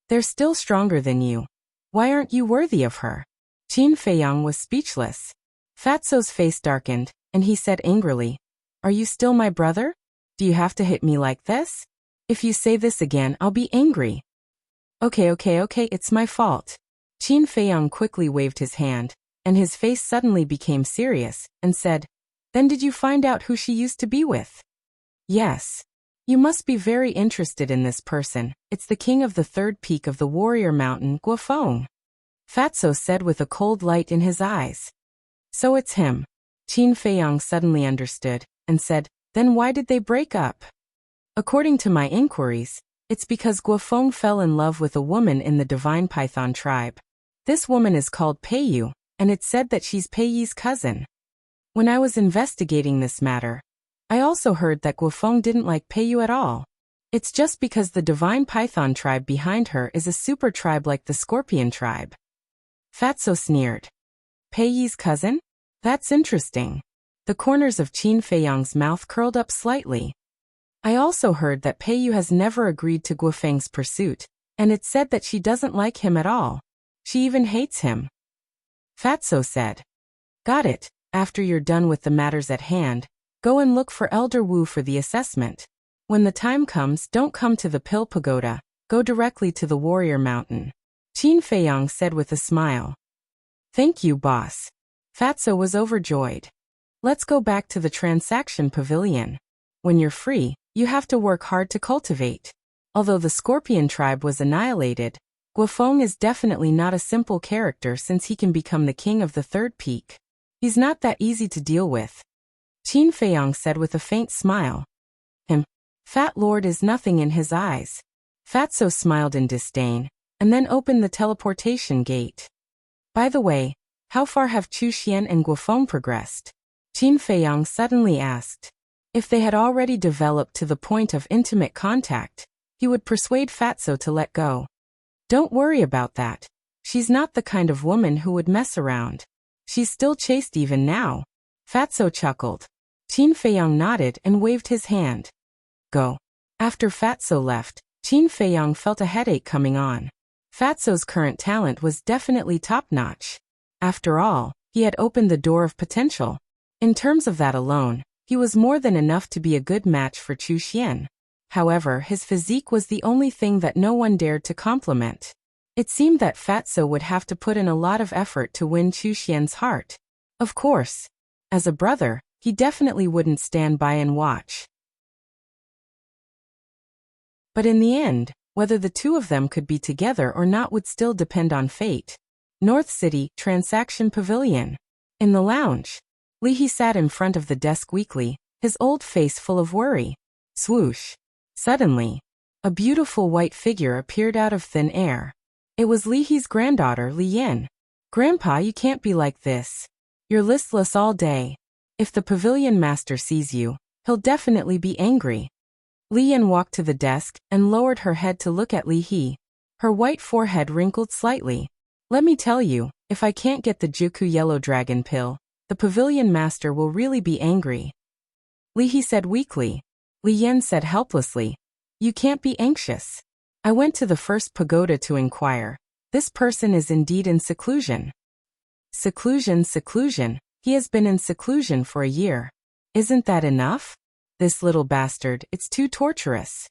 They're still stronger than you. Why aren't you worthy of her? Qin Feiyang was speechless. Fatso's face darkened, and he said angrily, Are you still my brother? Do you have to hit me like this? If you say this again, I'll be angry. Okay, it's my fault. Qin Feiyang quickly waved his hand, and his face suddenly became serious, and said, Then did you find out who she used to be with? Yes. You must be very interested in this person. It's the king of the third peak of the warrior mountain, Guofeng. Fatso said with a cold light in his eyes. So it's him. Qin Feiyang suddenly understood, and said, then why did they break up? According to my inquiries, it's because Guofeng fell in love with a woman in the divine python tribe. This woman is called Peiyu, and it's said that she's Peiyi's cousin. When I was investigating this matter, I also heard that Guofeng didn't like Peiyu at all. It's just because the divine python tribe behind her is a super tribe like the scorpion tribe. Fatso sneered. Peiyi's cousin? That's interesting. The corners of Qin Feiyang's mouth curled up slightly. I also heard that Peiyu has never agreed to Guofeng's pursuit, and it's said that she doesn't like him at all. She even hates him. Fatso said. Got it. After you're done with the matters at hand, go and look for Elder Wu for the assessment. When the time comes, don't come to the Pill Pagoda, go directly to the Warrior Mountain. Qin Feiyang said with a smile. Thank you, boss. Fatso was overjoyed. Let's go back to the transaction pavilion. When you're free, you have to work hard to cultivate. Although the scorpion tribe was annihilated, Guofeng is definitely not a simple character since he can become the king of the third peak. He's not that easy to deal with. Qin Feiyang said with a faint smile. Fat Lord is nothing in his eyes. Fatso smiled in disdain, and then opened the teleportation gate. By the way, how far have Chu Xian and Guofeng progressed? Qin Feiyang suddenly asked. If they had already developed to the point of intimate contact, he would persuade Fatso to let go. Don't worry about that. She's not the kind of woman who would mess around. She's still chaste even now. Fatso chuckled. Qin Feiyang nodded and waved his hand. Go. After Fatso left, Qin Feiyang felt a headache coming on. Fatso's current talent was definitely top-notch. After all, he had opened the door of potential. In terms of that alone, he was more than enough to be a good match for Chu Xian. However, his physique was the only thing that no one dared to compliment. It seemed that Fatso would have to put in a lot of effort to win Chu Xian's heart. Of course. As a brother, he definitely wouldn't stand by and watch. But in the end, whether the two of them could be together or not would still depend on fate. North City, Transaction Pavilion. In the lounge, Li He sat in front of the desk weakly, his old face full of worry. Swoosh. Suddenly, a beautiful white figure appeared out of thin air. It was Li He's granddaughter, Li Yin. Grandpa, you can't be like this. You're listless all day. If the pavilion master sees you, he'll definitely be angry. Li Yin walked to the desk and lowered her head to look at Li He. Her white forehead wrinkled slightly. Let me tell you, if I can't get the Juku Yellow Dragon pill, the pavilion master will really be angry. Li He said weakly. Li Yin said helplessly. You can't be anxious. I went to the first pagoda to inquire. This person is indeed in seclusion. Seclusion. He has been in seclusion for a year. Isn't that enough? This little bastard, it's too torturous.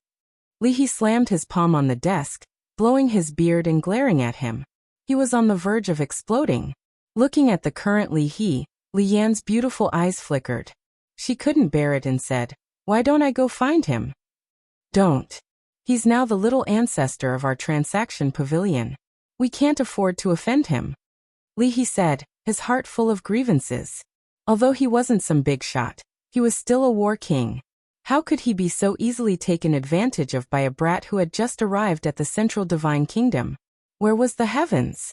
Li He slammed his palm on the desk, blowing his beard and glaring at him. He was on the verge of exploding. Looking at the current Li He, Li Yan's beautiful eyes flickered. She couldn't bear it and said, Why don't I go find him? Don't. He's now the little ancestor of our transaction pavilion. We can't afford to offend him. Li He said, his heart full of grievances. Although he wasn't some big shot, he was still a war king. How could he be so easily taken advantage of by a brat who had just arrived at the central divine kingdom? Where was the heavens?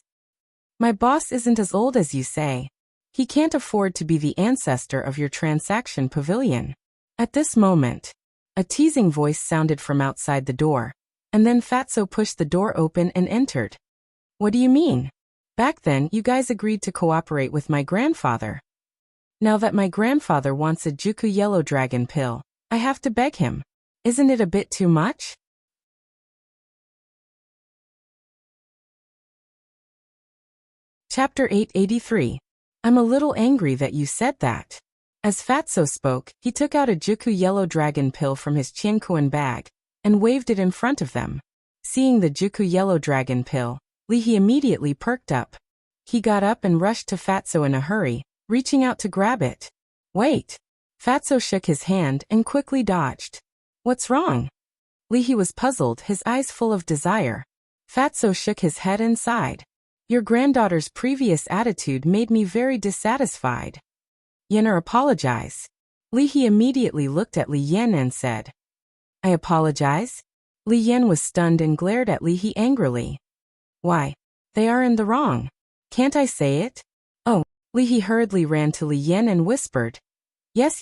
My boss isn't as old as you say. He can't afford to be the ancestor of your transaction pavilion. At this moment, a teasing voice sounded from outside the door, and then Fatso pushed the door open and entered. What do you mean? Back then, you guys agreed to cooperate with my grandfather. Now that my grandfather wants a Juku Yellow Dragon pill, I have to beg him. Isn't it a bit too much? Chapter 883. I'm a little angry that you said that. As Fatso spoke, he took out a Juku Yellow Dragon pill from his Qiankuan bag, and waved it in front of them. Seeing the Juku Yellow Dragon pill, Li He immediately perked up. He got up and rushed to Fatso in a hurry, reaching out to grab it. Wait! Fatso shook his hand and quickly dodged. What's wrong? Li He was puzzled, his eyes full of desire. Fatso shook his head and sighed. Your granddaughter's previous attitude made me very dissatisfied. Yener, apologize. Li He immediately looked at Li Yan and said, I apologize? Li Yan was stunned and glared at Li He angrily. Why? They are in the wrong. Can't I say it? Oh, Li He hurriedly ran to Li Yan and whispered, Yes,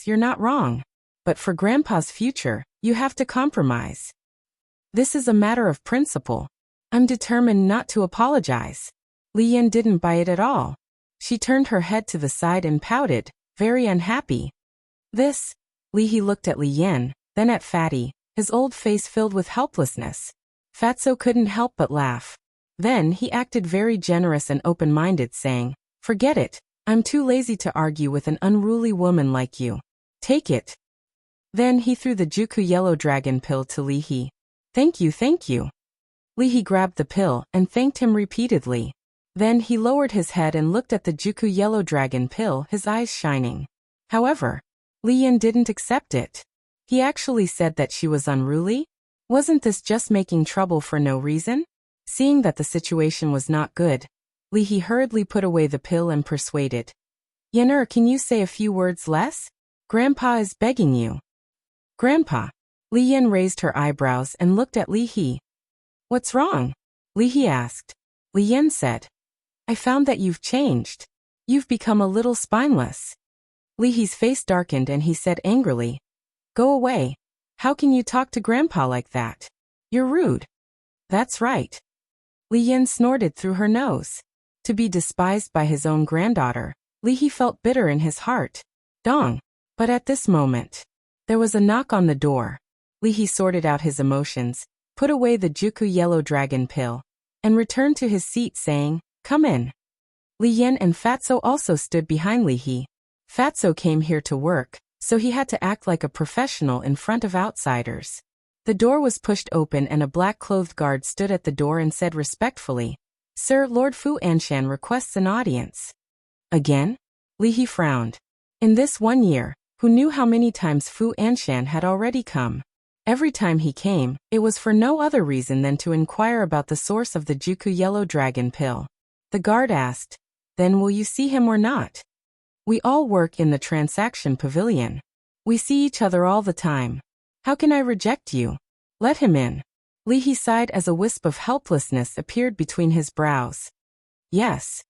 you're not wrong. But for Grandpa's future, you have to compromise. This is a matter of principle. I'm determined not to apologize. Li Yan didn't buy it at all. She turned her head to the side and pouted, very unhappy. This? Li He looked at Li Yan, then at Fatty, his old face filled with helplessness. Fatso couldn't help but laugh. Then he acted very generous and open-minded, saying, Forget it. I'm too lazy to argue with an unruly woman like you. Take it. Then he threw the Juku yellow dragon pill to Li He. Thank you. Li He grabbed the pill and thanked him repeatedly. Then he lowered his head and looked at the Juku yellow dragon pill, his eyes shining. However, Li Yan didn't accept it. He actually said that she was unruly? Wasn't this just making trouble for no reason? Seeing that the situation was not good, Li He hurriedly put away the pill and persuaded. Yener, can you say a few words less? Grandpa is begging you. Grandpa. Li Yan raised her eyebrows and looked at Li He. What's wrong? Li He asked. Li Yan said, I found that you've changed. You've become a little spineless. Li He's face darkened and he said angrily, Go away. How can you talk to Grandpa like that? You're rude. That's right. Li Yan snorted through her nose. To be despised by his own granddaughter, Li He felt bitter in his heart. Dong. But at this moment, there was a knock on the door. Li He sorted out his emotions, put away the Juku yellow dragon pill, and returned to his seat saying, Come in. Li Yan and Fatso also stood behind Li He. Fatso came here to work, so he had to act like a professional in front of outsiders. The door was pushed open and a black-clothed guard stood at the door and said respectfully, Sir, Lord Fu Anshan requests an audience. Again? Li He frowned. In this 1 year, who knew how many times Fu Anshan had already come? Every time he came, it was for no other reason than to inquire about the source of the Juku yellow dragon pill. The guard asked, Then will you see him or not? We all work in the transaction pavilion. We see each other all the time. How can I reject you? Let him in. Li He sighed as a wisp of helplessness appeared between his brows. Yes.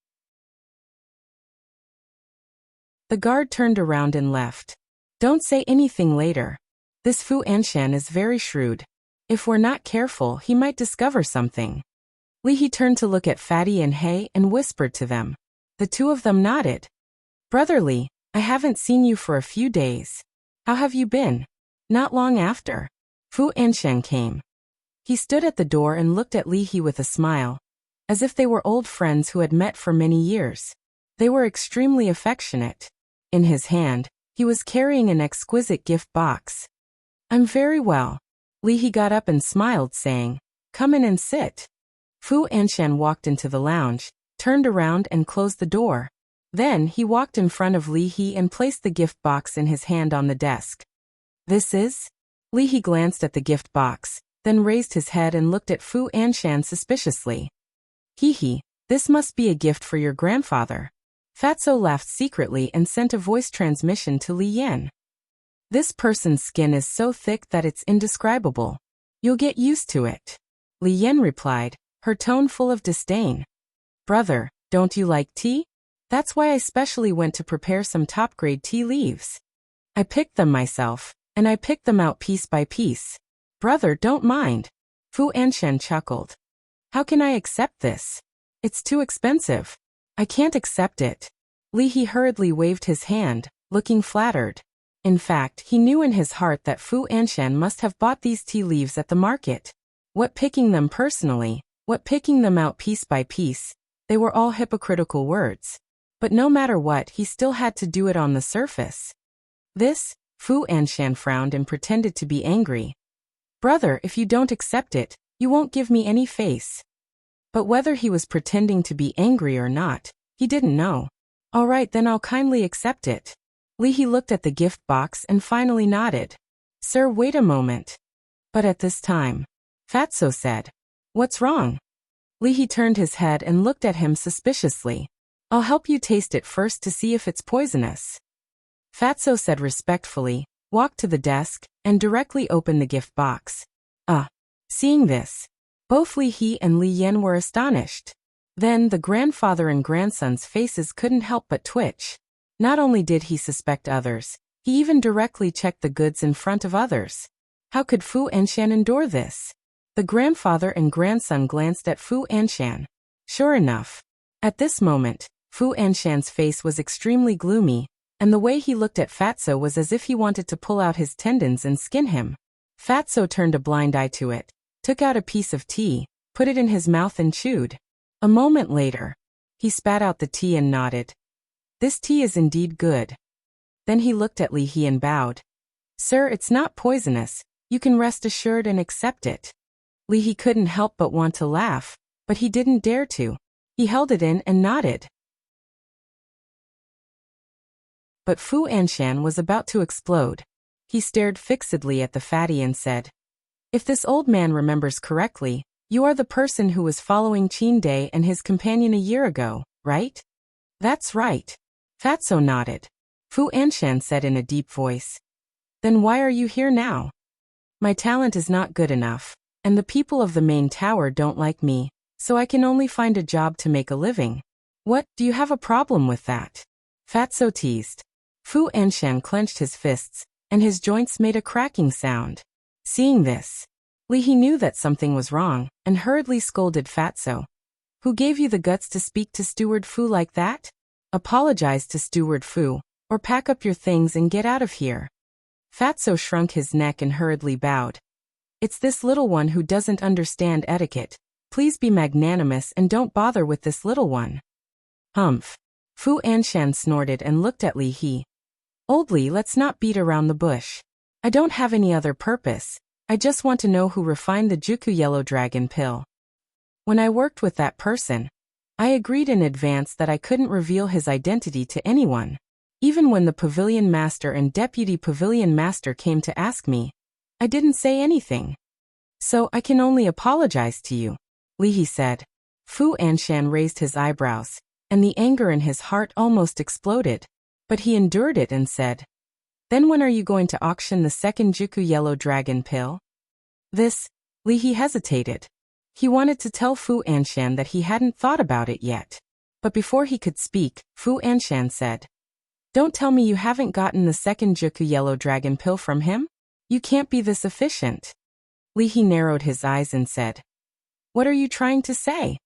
The guard turned around and left. Don't say anything later. This Fu Anshan is very shrewd. If we're not careful, he might discover something. Li He turned to look at Fatty and Hay and whispered to them. The two of them nodded. Brother Li, I haven't seen you for a few days. How have you been? Not long after, Fu Anshan came. He stood at the door and looked at Li He with a smile, as if they were old friends who had met for many years. They were extremely affectionate. In his hand, he was carrying an exquisite gift box. I'm very well. Li He got up and smiled, saying, Come in and sit. Fu Anshan walked into the lounge, turned around and closed the door. Then he walked in front of Li He and placed the gift box in his hand on the desk. This is? Li He glanced at the gift box, then raised his head and looked at Fu Anshan suspiciously. He, this must be a gift for your grandfather. Fatso laughed secretly and sent a voice transmission to Li Yan. This person's skin is so thick that it's indescribable. You'll get used to it. Li Yan replied, her tone full of disdain. Brother, don't you like tea? That's why I specially went to prepare some top-grade tea leaves. I picked them myself, and I picked them out piece by piece. Brother, don't mind. Fu Anshan chuckled. How can I accept this? It's too expensive. I can't accept it. Li He hurriedly waved his hand, looking flattered. In fact, he knew in his heart that Fu Anshan must have bought these tea leaves at the market. What picking them personally, what picking them out piece by piece, they were all hypocritical words. But no matter what, he still had to do it on the surface. This? Fu Anshan frowned and pretended to be angry. Brother, if you don't accept it, you won't give me any face. But whether he was pretending to be angry or not, he didn't know. All right, then I'll kindly accept it. Li He looked at the gift box and finally nodded. Sir, wait a moment. But at this time, Fatso said, What's wrong? Li He turned his head and looked at him suspiciously. I'll help you taste it first to see if it's poisonous. Fatso said respectfully, walked to the desk, and directly opened the gift box. Seeing this, both Li He and Li Yan were astonished. Then the grandfather and grandson's faces couldn't help but twitch. Not only did he suspect others, he even directly checked the goods in front of others. How could Fu Anshan endure this? The grandfather and grandson glanced at Fu Anshan. Sure enough, at this moment, Fu Anshan's face was extremely gloomy, and the way he looked at Fatso was as if he wanted to pull out his tendons and skin him. Fatso turned a blind eye to it, took out a piece of tea, put it in his mouth and chewed. A moment later, he spat out the tea and nodded. This tea is indeed good. Then he looked at Li He and bowed. Sir, it's not poisonous. You can rest assured and accept it. Li He couldn't help but want to laugh, but he didn't dare to. He held it in and nodded. But Fu Anshan was about to explode. He stared fixedly at the fatty and said, If this old man remembers correctly, you are the person who was following Qin Day and his companion a year ago, right? That's right. Fatso nodded. Fu Anshan said in a deep voice. Then why are you here now? My talent is not good enough, and the people of the main tower don't like me, so I can only find a job to make a living. What, do you have a problem with that? Fatso teased. Fu Anshan clenched his fists, and his joints made a cracking sound. Seeing this, Li He knew that something was wrong, and hurriedly scolded Fatso. Who gave you the guts to speak to Steward Fu like that? Apologize to Steward Fu, or pack up your things and get out of here. Fatso shrunk his neck and hurriedly bowed. It's this little one who doesn't understand etiquette. Please be magnanimous and don't bother with this little one. Humph. Fu Anshan snorted and looked at Li He. Old Li, let's not beat around the bush. I don't have any other purpose. I just want to know who refined the Juku Yellow Dragon pill. When I worked with that person, I agreed in advance that I couldn't reveal his identity to anyone. Even when the Pavilion Master and Deputy Pavilion Master came to ask me, I didn't say anything. So I can only apologize to you, Li He said. Fu Anshan raised his eyebrows, and the anger in his heart almost exploded. But he endured it and said, Then when are you going to auction the second Juku Yellow Dragon pill? Li He hesitated. He wanted to tell Fu Anshan that he hadn't thought about it yet. But before he could speak, Fu Anshan said, Don't tell me you haven't gotten the second Juku Yellow Dragon pill from him? You can't be this efficient. Li He narrowed his eyes and said, What are you trying to say?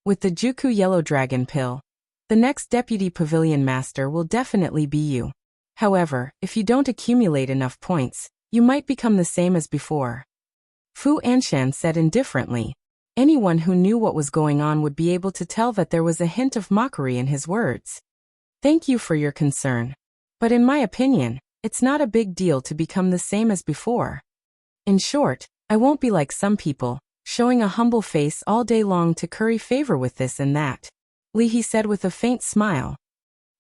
With the Juku Yellow Dragon pill, the next Deputy Pavilion Master will definitely be you. However, if you don't accumulate enough points, you might become the same as before. Fu Anshan said indifferently. Anyone who knew what was going on would be able to tell that there was a hint of mockery in his words. Thank you for your concern. But in my opinion, it's not a big deal to become the same as before. In short, I won't be like some people, showing a humble face all day long to curry favor with this and that. Li He said with a faint smile.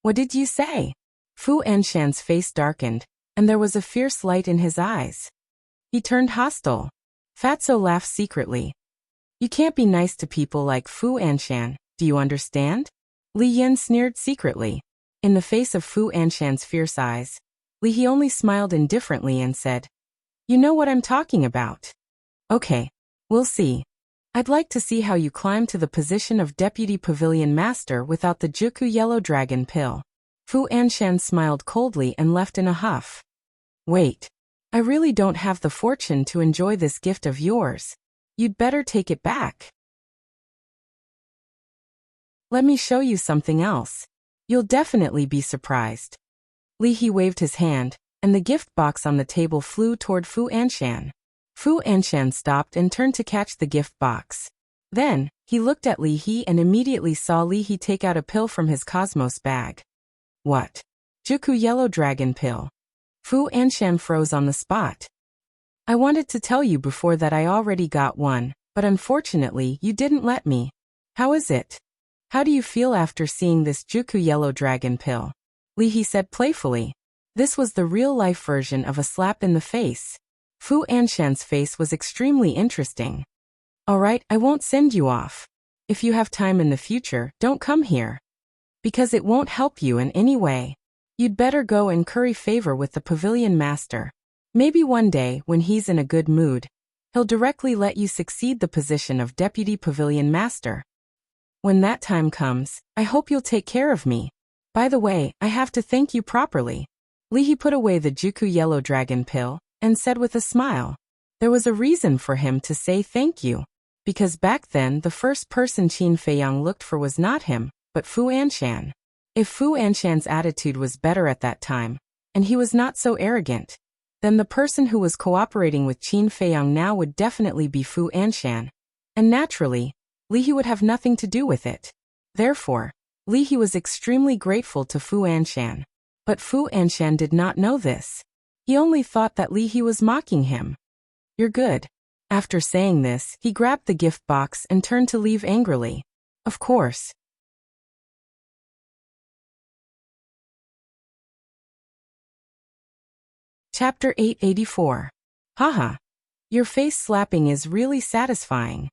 What did you say? Fu Anshan's face darkened, and there was a fierce light in his eyes. He turned hostile. Fatso laughed secretly. You can't be nice to people like Fu Anshan, do you understand? Li Yan sneered secretly. In the face of Fu Anshan's fierce eyes, Li He only smiled indifferently and said, You know what I'm talking about. Okay, we'll see. I'd like to see how you climb to the position of Deputy Pavilion Master without the Juku Yellow Dragon pill. Fu Anshan smiled coldly and left in a huff. Wait. I really don't have the fortune to enjoy this gift of yours. You'd better take it back. Let me show you something else. You'll definitely be surprised. Li He waved his hand, and the gift box on the table flew toward Fu Anshan. Fu Anshan stopped and turned to catch the gift box. Then, he looked at Li He and immediately saw Li He take out a pill from his Cosmos bag. What? Juku Yellow Dragon pill. Fu Anshan froze on the spot. I wanted to tell you before that I already got one, but unfortunately you didn't let me. How is it? How do you feel after seeing this Juku Yellow Dragon pill? Li He said playfully. This was the real-life version of a slap in the face. Fu Anshan's face was extremely interesting. Alright, I won't send you off. If you have time in the future, don't come here. Because it won't help you in any way. You'd better go and curry favor with the pavilion master. Maybe one day, when he's in a good mood, he'll directly let you succeed the position of deputy pavilion master. When that time comes, I hope you'll take care of me. By the way, I have to thank you properly. Li He put away the Juku yellow dragon pill, and said with a smile. There was a reason for him to say thank you. Because back then the first person Qin Feiyang looked for was not him, but Fu Anshan. If Fu Anshan's attitude was better at that time, and he was not so arrogant, then the person who was cooperating with Qin Feiyang now would definitely be Fu Anshan. And naturally, Li He would have nothing to do with it. Therefore, Li He was extremely grateful to Fu Anshan. But Fu Anshan did not know this. He only thought that Li He was mocking him. You're good. After saying this, he grabbed the gift box and turned to leave angrily. Of course. Chapter 884. Haha. Your face slapping is really satisfying.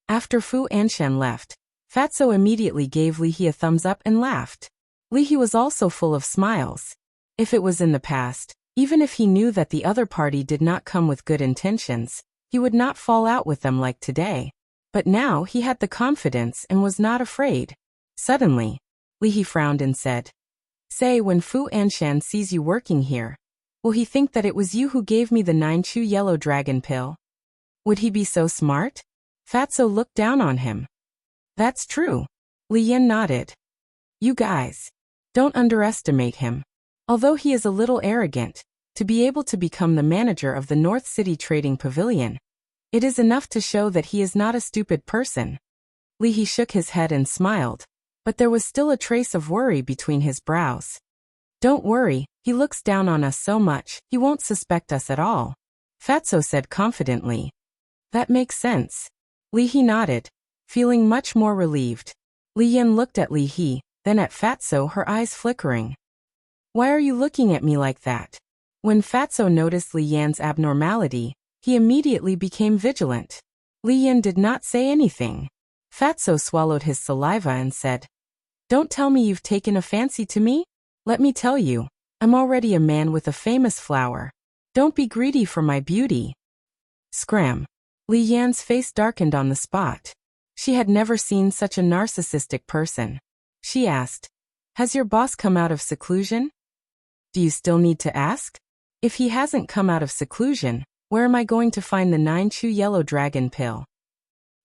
After Fu Anshan left, Fatso immediately gave Li He a thumbs up and laughed. Li He was also full of smiles. If it was in the past, even if he knew that the other party did not come with good intentions, he would not fall out with them like today. But now he had the confidence and was not afraid. Suddenly, Li He frowned and said, Say, when Fu Anshan sees you working here, will he think that it was you who gave me the 9-chew yellow dragon pill? Would he be so smart? Fatso looked down on him. That's true. Li Yan nodded. You guys. Don't underestimate him. Although he is a little arrogant, to be able to become the manager of the North City Trading Pavilion, it is enough to show that he is not a stupid person. Li He shook his head and smiled, but there was still a trace of worry between his brows. Don't worry, he looks down on us so much, he won't suspect us at all. Fatso said confidently. That makes sense. Li He nodded, feeling much more relieved. Li Yan looked at Li He, then at Fatso, her eyes flickering. Why are you looking at me like that? When Fatso noticed Li Yan's abnormality, he immediately became vigilant. Li Yan did not say anything. Fatso swallowed his saliva and said, Don't tell me you've taken a fancy to me? Let me tell you, I'm already a man with a famous flower. Don't be greedy for my beauty. Scram. Li Yan's face darkened on the spot. She had never seen such a narcissistic person. She asked, Has your boss come out of seclusion? Do you still need to ask? If he hasn't come out of seclusion, where am I going to find the 9-chew yellow dragon pill?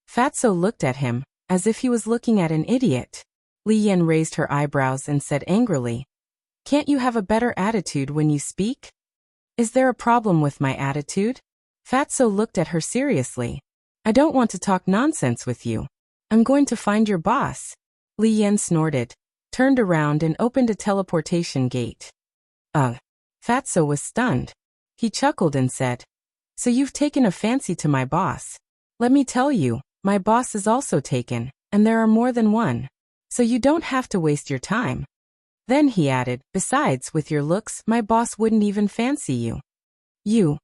Fatso looked at him, as if he was looking at an idiot. Li Yan raised her eyebrows and said angrily, Can't you have a better attitude when you speak? Is there a problem with my attitude? Fatso looked at her seriously. I don't want to talk nonsense with you. I'm going to find your boss. Li Yan snorted, turned around and opened a teleportation gate. Fatso was stunned. He chuckled and said, So you've taken a fancy to my boss. Let me tell you, my boss is also taken, and there are more than one. So you don't have to waste your time. Then he added, Besides, with your looks, my boss wouldn't even fancy you. You.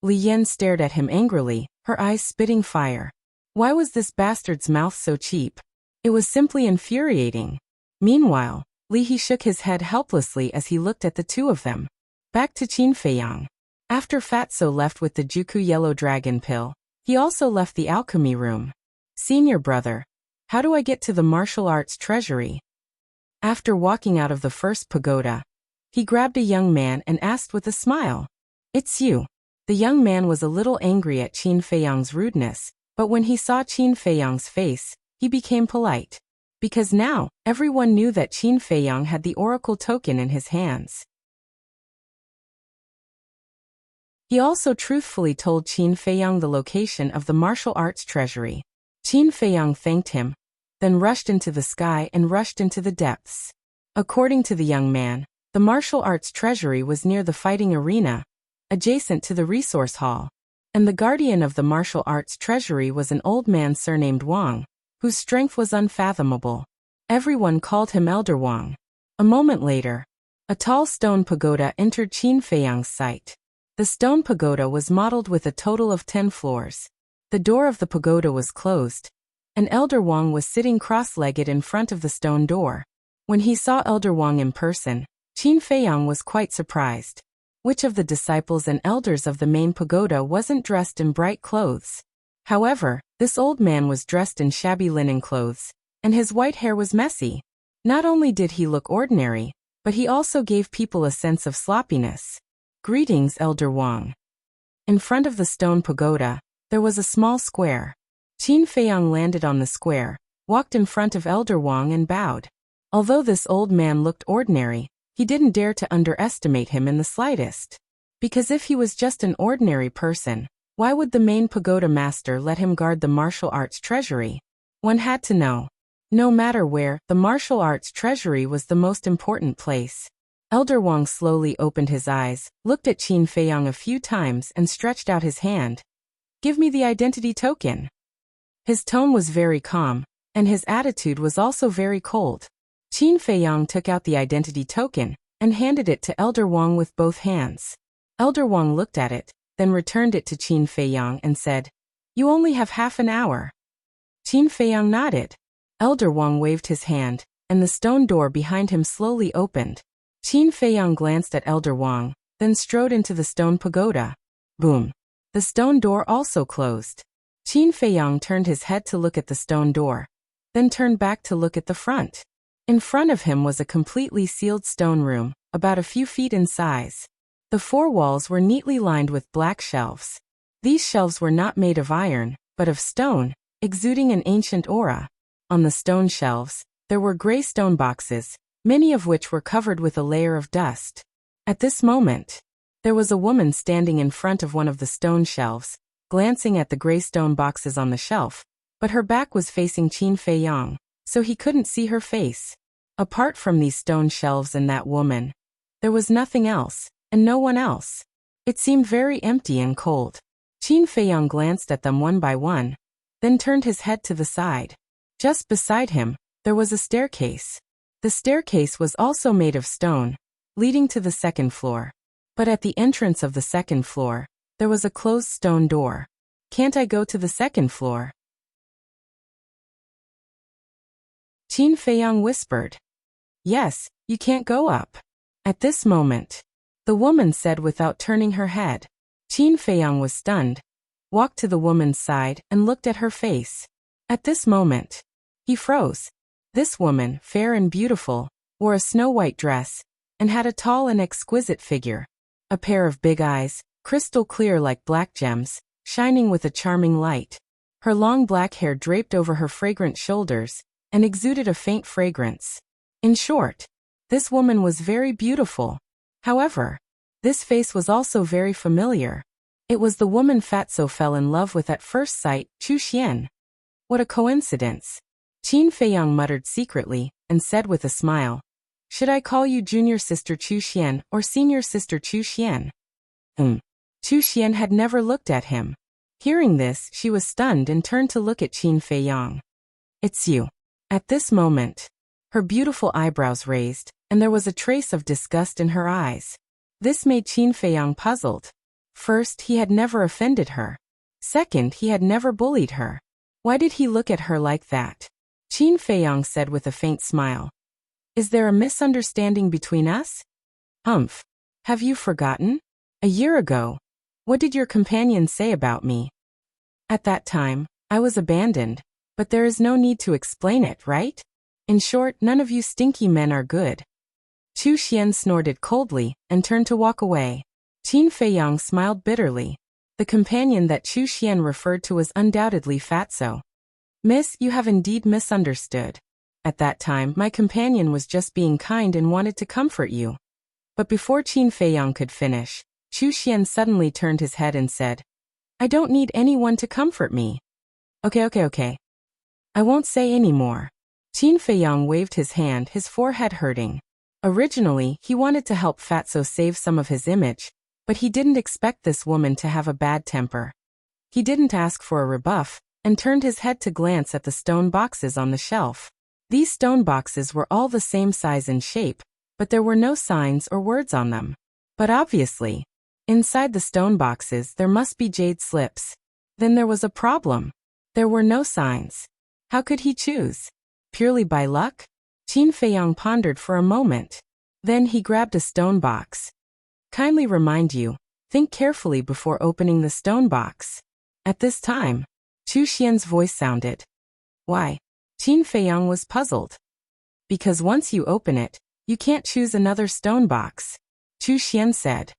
Li Yan stared at him angrily, her eyes spitting fire. Why was this bastard's mouth so cheap? It was simply infuriating. Meanwhile, Li He shook his head helplessly as he looked at the two of them. Back to Qin Feiyang. After Fatso left with the Juku yellow dragon pill, he also left the alchemy room. Senior brother, how do I get to the martial arts treasury? After walking out of the first pagoda, he grabbed a young man and asked with a smile. It's you. The young man was a little angry at Qin Feiyang's rudeness, but when he saw Qin Feiyang's face, he became polite. Because now, everyone knew that Qin Feiyang had the oracle token in his hands. He also truthfully told Qin Feiyang the location of the martial arts treasury. Qin Feiyang thanked him, then rushed into the sky and rushed into the depths. According to the young man, the martial arts treasury was near the fighting arena, adjacent to the resource hall, and the guardian of the martial arts treasury was an old man surnamed Wang, whose strength was unfathomable. Everyone called him Elder Wang. A moment later, A tall stone pagoda entered Qin Feiyang's sight. The stone pagoda was modeled with a total of 10 floors. The door of the pagoda was closed. An Elder Wang was sitting cross-legged in front of the stone door. When he saw Elder Wang in person, Qin Feiyang was quite surprised. Which of the disciples and elders of the main pagoda wasn't dressed in bright clothes? However, this old man was dressed in shabby linen clothes, and his white hair was messy. Not only did he look ordinary, but he also gave people a sense of sloppiness. Greetings, Elder Wang. In front of the stone pagoda, there was a small square. Qin Feiyang landed on the square, walked in front of Elder Wang and bowed. Although this old man looked ordinary, he didn't dare to underestimate him in the slightest. Because if he was just an ordinary person, why would the main pagoda master let him guard the martial arts treasury? One had to know. No matter where, the martial arts treasury was the most important place. Elder Wang slowly opened his eyes, looked at Qin Feiyang a few times and stretched out his hand. Give me the identity token. His tone was very calm, and his attitude was also very cold. Qin Feiyang took out the identity token and handed it to Elder Wang with both hands. Elder Wang looked at it, then returned it to Qin Feiyang and said, "You only have half an hour." Qin Feiyang nodded. Elder Wang waved his hand, and the stone door behind him slowly opened. Qin Feiyang glanced at Elder Wang, then strode into the stone pagoda. Boom! The stone door also closed. Qin Feiyang turned his head to look at the stone door, then turned back to look at the front. In front of him was a completely sealed stone room, about a few feet in size. The four walls were neatly lined with black shelves. These shelves were not made of iron, but of stone, exuding an ancient aura. On the stone shelves, there were gray stone boxes, many of which were covered with a layer of dust. At this moment, there was a woman standing in front of one of the stone shelves, glancing at the gray stone boxes on the shelf, but her back was facing Qin Feiyang, so he couldn't see her face. Apart from these stone shelves and that woman, there was nothing else, and no one else. It seemed very empty and cold. Qin Feiyang glanced at them one by one, then turned his head to the side. Just beside him, there was a staircase. The staircase was also made of stone, leading to the second floor. But at the entrance of the second floor, there was a closed stone door. Can't I go to the second floor? Qin Feiyang whispered. Yes, you can't go up. At this moment, the woman said without turning her head. Qin Feiyang was stunned, walked to the woman's side and looked at her face. At this moment, he froze. This woman, fair and beautiful, wore a snow-white dress, and had a tall and exquisite figure. A pair of big eyes, crystal clear like black gems, shining with a charming light. Her long black hair draped over her fragrant shoulders, and exuded a faint fragrance. In short, this woman was very beautiful. However, this face was also very familiar. It was the woman Fatso fell in love with at first sight, Chu Xian. What a coincidence. Qin Feiyang muttered secretly, and said with a smile, "Should I call you Junior Sister Chu Xian or Senior Sister Chu Xian?" Chu Xian had never looked at him. Hearing this, she was stunned and turned to look at Qin Feiyang. "It's you." At this moment, her beautiful eyebrows raised, and there was a trace of disgust in her eyes. This made Qin Feiyang puzzled. First, he had never offended her. Second, he had never bullied her. Why did he look at her like that? Qin Feiyang said with a faint smile. "Is there a misunderstanding between us?" "Humph. Have you forgotten? A year ago, what did your companion say about me?" "At that time, I was abandoned, but there is no need to explain it, right? In short, none of you stinky men are good." Chu Xian snorted coldly and turned to walk away. Qin Feiyang smiled bitterly. The companion that Chu Xian referred to was undoubtedly Fatso. "Miss, you have indeed misunderstood. At that time, my companion was just being kind and wanted to comfort you." But before Qin Feiyang could finish, Chu Xian suddenly turned his head and said, "I don't need anyone to comfort me." Okay. I won't say any more." Qin Feiyang waved his hand, his forehead hurting. Originally, he wanted to help Fatso save some of his image, but he didn't expect this woman to have a bad temper. He didn't ask for a rebuff, and turned his head to glance at the stone boxes on the shelf. These stone boxes were all the same size and shape, but there were no signs or words on them. But obviously, inside the stone boxes there must be jade slips. Then there was a problem. There were no signs. How could he choose? Purely by luck? Qin Feiyang pondered for a moment. Then he grabbed a stone box. Kindly remind you, think carefully before opening the stone box. At this time, Chu Xian's voice sounded. Why? Qin Feiyang was puzzled. Because once you open it, you can't choose another stone box. Chu Xian said.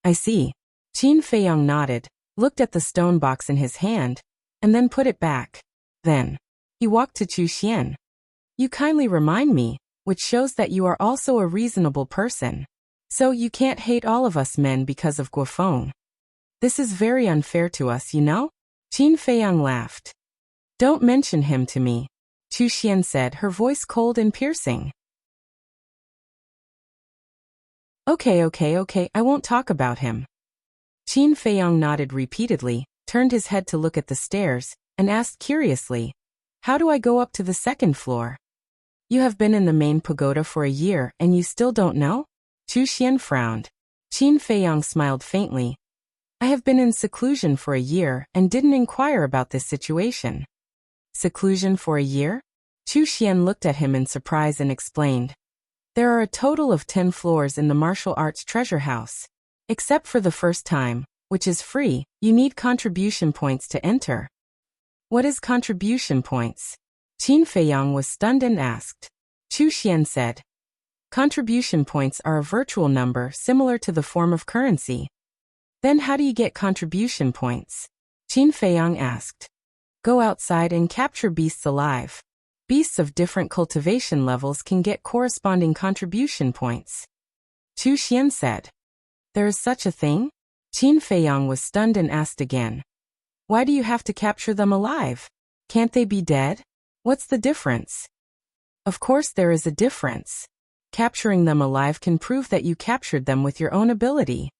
I see. Qin Feiyang nodded, looked at the stone box in his hand, and then put it back. Then, he walked to Chu Xian. You kindly remind me, which shows that you are also a reasonable person. So you can't hate all of us men because of Guofeng. This is very unfair to us, you know? Qin Feiyang laughed. Don't mention him to me, Chu Xian said, her voice cold and piercing. Okay, I won't talk about him. Qin Feiyang nodded repeatedly, turned his head to look at the stairs, and asked curiously, how do I go up to the second floor? You have been in the main pagoda for a year and you still don't know? Chu Xian frowned. Qin Feiyang smiled faintly. I have been in seclusion for a year and didn't inquire about this situation. Seclusion for a year? Chu Xian looked at him in surprise and explained. There are a total of 10 floors in the martial arts treasure house. Except for the first time, which is free, you need contribution points to enter. What is contribution points? Qin Feiyang was stunned and asked. Chu Xian said. Contribution points are a virtual number similar to the form of currency. Then how do you get contribution points? Qin Feiyang asked. Go outside and capture beasts alive. Beasts of different cultivation levels can get corresponding contribution points. Chu Xian said. There is such a thing? Qin Feiyang was stunned and asked again. Why do you have to capture them alive? Can't they be dead? What's the difference? Of course there is a difference. Capturing them alive can prove that you captured them with your own ability.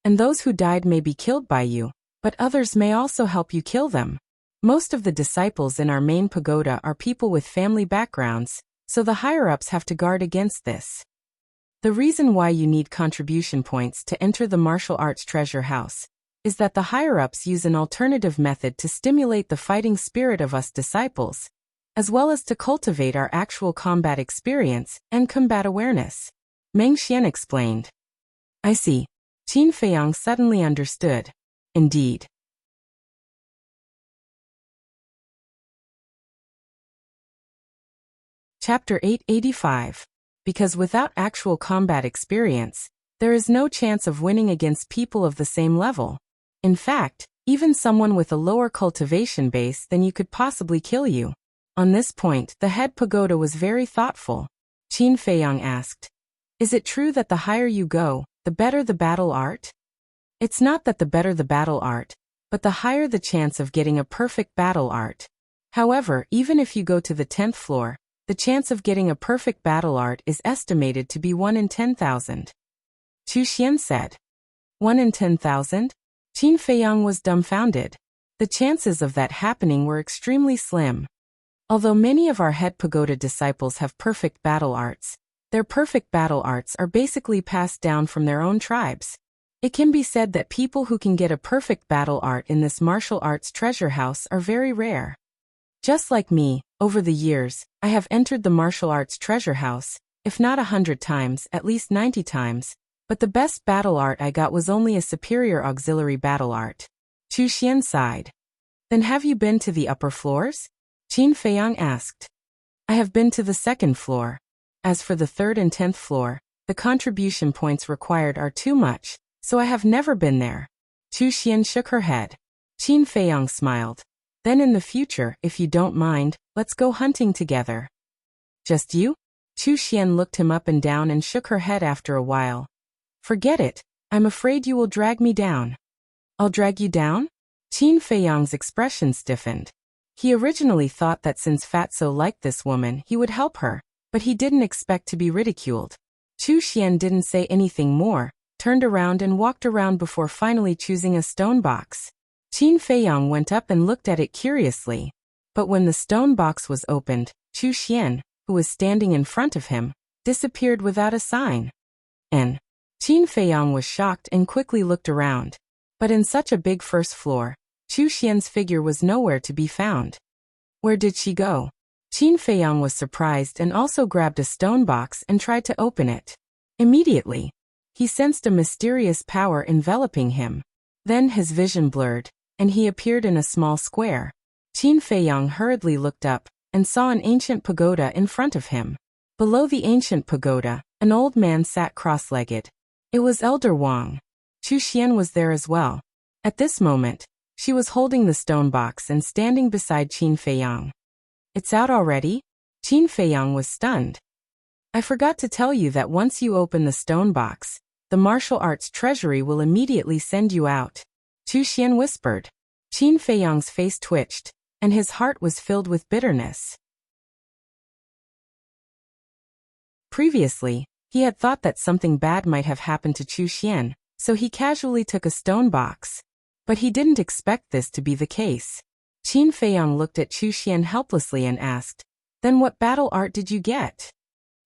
And those who died may be killed by you, but others may also help you kill them. Most of the disciples in our main pagoda are people with family backgrounds, so the higher-ups have to guard against this. The reason why you need contribution points to enter the martial arts treasure house is that the higher-ups use an alternative method to stimulate the fighting spirit of us disciples, as well as to cultivate our actual combat experience and combat awareness. Meng Xian explained. I see. Qin Feiyang suddenly understood. Indeed. Chapter 885. Because without actual combat experience, there is no chance of winning against people of the same level. In fact, even someone with a lower cultivation base than you could possibly kill you. On this point, the head pagoda was very thoughtful. Qin Feiyang asked, is it true that the higher you go, the better the battle art? It's not that the better the battle art, but the higher the chance of getting a perfect battle art. However, even if you go to the 10th floor, the chance of getting a perfect battle art is estimated to be 1 in 10,000. Chu Xian said. 1 in 10,000? Qin Feiyang was dumbfounded. The chances of that happening were extremely slim. Although many of our head pagoda disciples have perfect battle arts, their perfect battle arts are basically passed down from their own tribes. It can be said that people who can get a perfect battle art in this martial arts treasure house are very rare. Just like me, over the years, I have entered the martial arts treasure house, if not 100 times, at least 90 times, but the best battle art I got was only a superior auxiliary battle art. Chu Xian sighed. Then have you been to the upper floors? Qin Feiyang asked. I have been to the second floor. As for the 3rd and 10th floor, the contribution points required are too much, so I have never been there. Chu Xian shook her head. Qin Feiyang smiled. Then in the future, if you don't mind, let's go hunting together. Just you? Chu Xian looked him up and down and shook her head after a while. Forget it, I'm afraid you will drag me down. I'll drag you down? Qin Feiyang's expression stiffened. He originally thought that since Fatso liked this woman, he would help her, but he didn't expect to be ridiculed. Chu Xian didn't say anything more, turned around and walked around before finally choosing a stone box. Qin Feiyang went up and looked at it curiously. But when the stone box was opened, Chu Xian, who was standing in front of him, disappeared without a sign. And Qin Feiyang was shocked and quickly looked around. But in such a big first floor, Chu Xian's figure was nowhere to be found. Where did she go? Qin Feiyang was surprised and also grabbed a stone box and tried to open it. Immediately, he sensed a mysterious power enveloping him. Then his vision blurred, and he appeared in a small square. Qin Feiyang hurriedly looked up and saw an ancient pagoda in front of him. Below the ancient pagoda, an old man sat cross-legged. It was Elder Wang. Chu Xian was there as well. At this moment, she was holding the stone box and standing beside Qin Feiyang. It's out already? Qin Feiyang was stunned. I forgot to tell you that once you open the stone box, the martial arts treasury will immediately send you out. Chu Xian whispered. Qin Feiyang's face twitched, and his heart was filled with bitterness. Previously, he had thought that something bad might have happened to Chu Xian, so he casually took a stone box. But he didn't expect this to be the case. Qin Feiyang looked at Chu Xian helplessly and asked, "Then what battle art did you get?"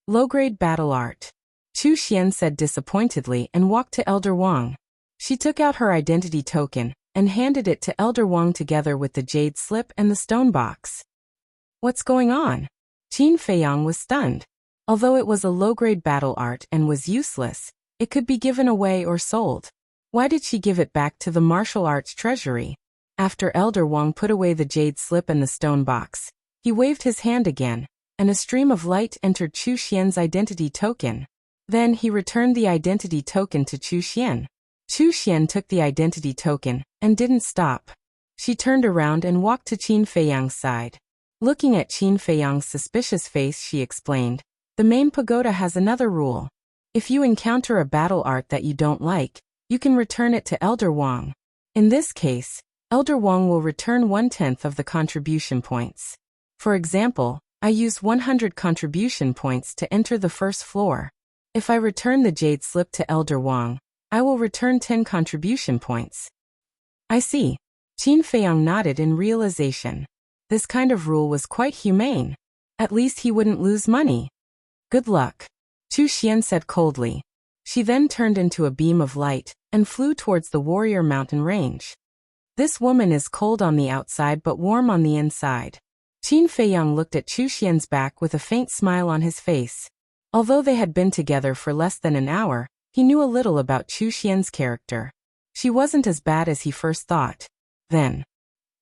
"Low-grade battle art," Chu Xian said disappointedly and walked to Elder Wang. She took out her identity token and handed it to Elder Wang together with the jade slip and the stone box. What's going on? Qin Feiyang was stunned. Although it was a low-grade battle art and was useless, it could be given away or sold. Why did she give it back to the martial arts treasury? After Elder Wang put away the jade slip and the stone box, he waved his hand again, and a stream of light entered Chu Xian's identity token. Then he returned the identity token to Chu Xian. Chu Xian took the identity token and didn't stop. She turned around and walked to Qin Feiyang's side. Looking at Qin Feiyang's suspicious face, she explained, "The main pagoda has another rule. If you encounter a battle art that you don't like, you can return it to Elder Wang. In this case, Elder Wang will return 1/10 of the contribution points. For example, I used 100 contribution points to enter the first floor. If I return the jade slip to Elder Wang, I will return 10 contribution points." I see. Qin Feiyang nodded in realization. This kind of rule was quite humane. At least he wouldn't lose money. "Good luck," Chu Xian said coldly. She then turned into a beam of light and flew towards the warrior mountain range. This woman is cold on the outside but warm on the inside. Qin Feiyang looked at Chu Xian's back with a faint smile on his face. Although they had been together for less than an hour, he knew a little about Chu Xian's character. She wasn't as bad as he first thought. Then,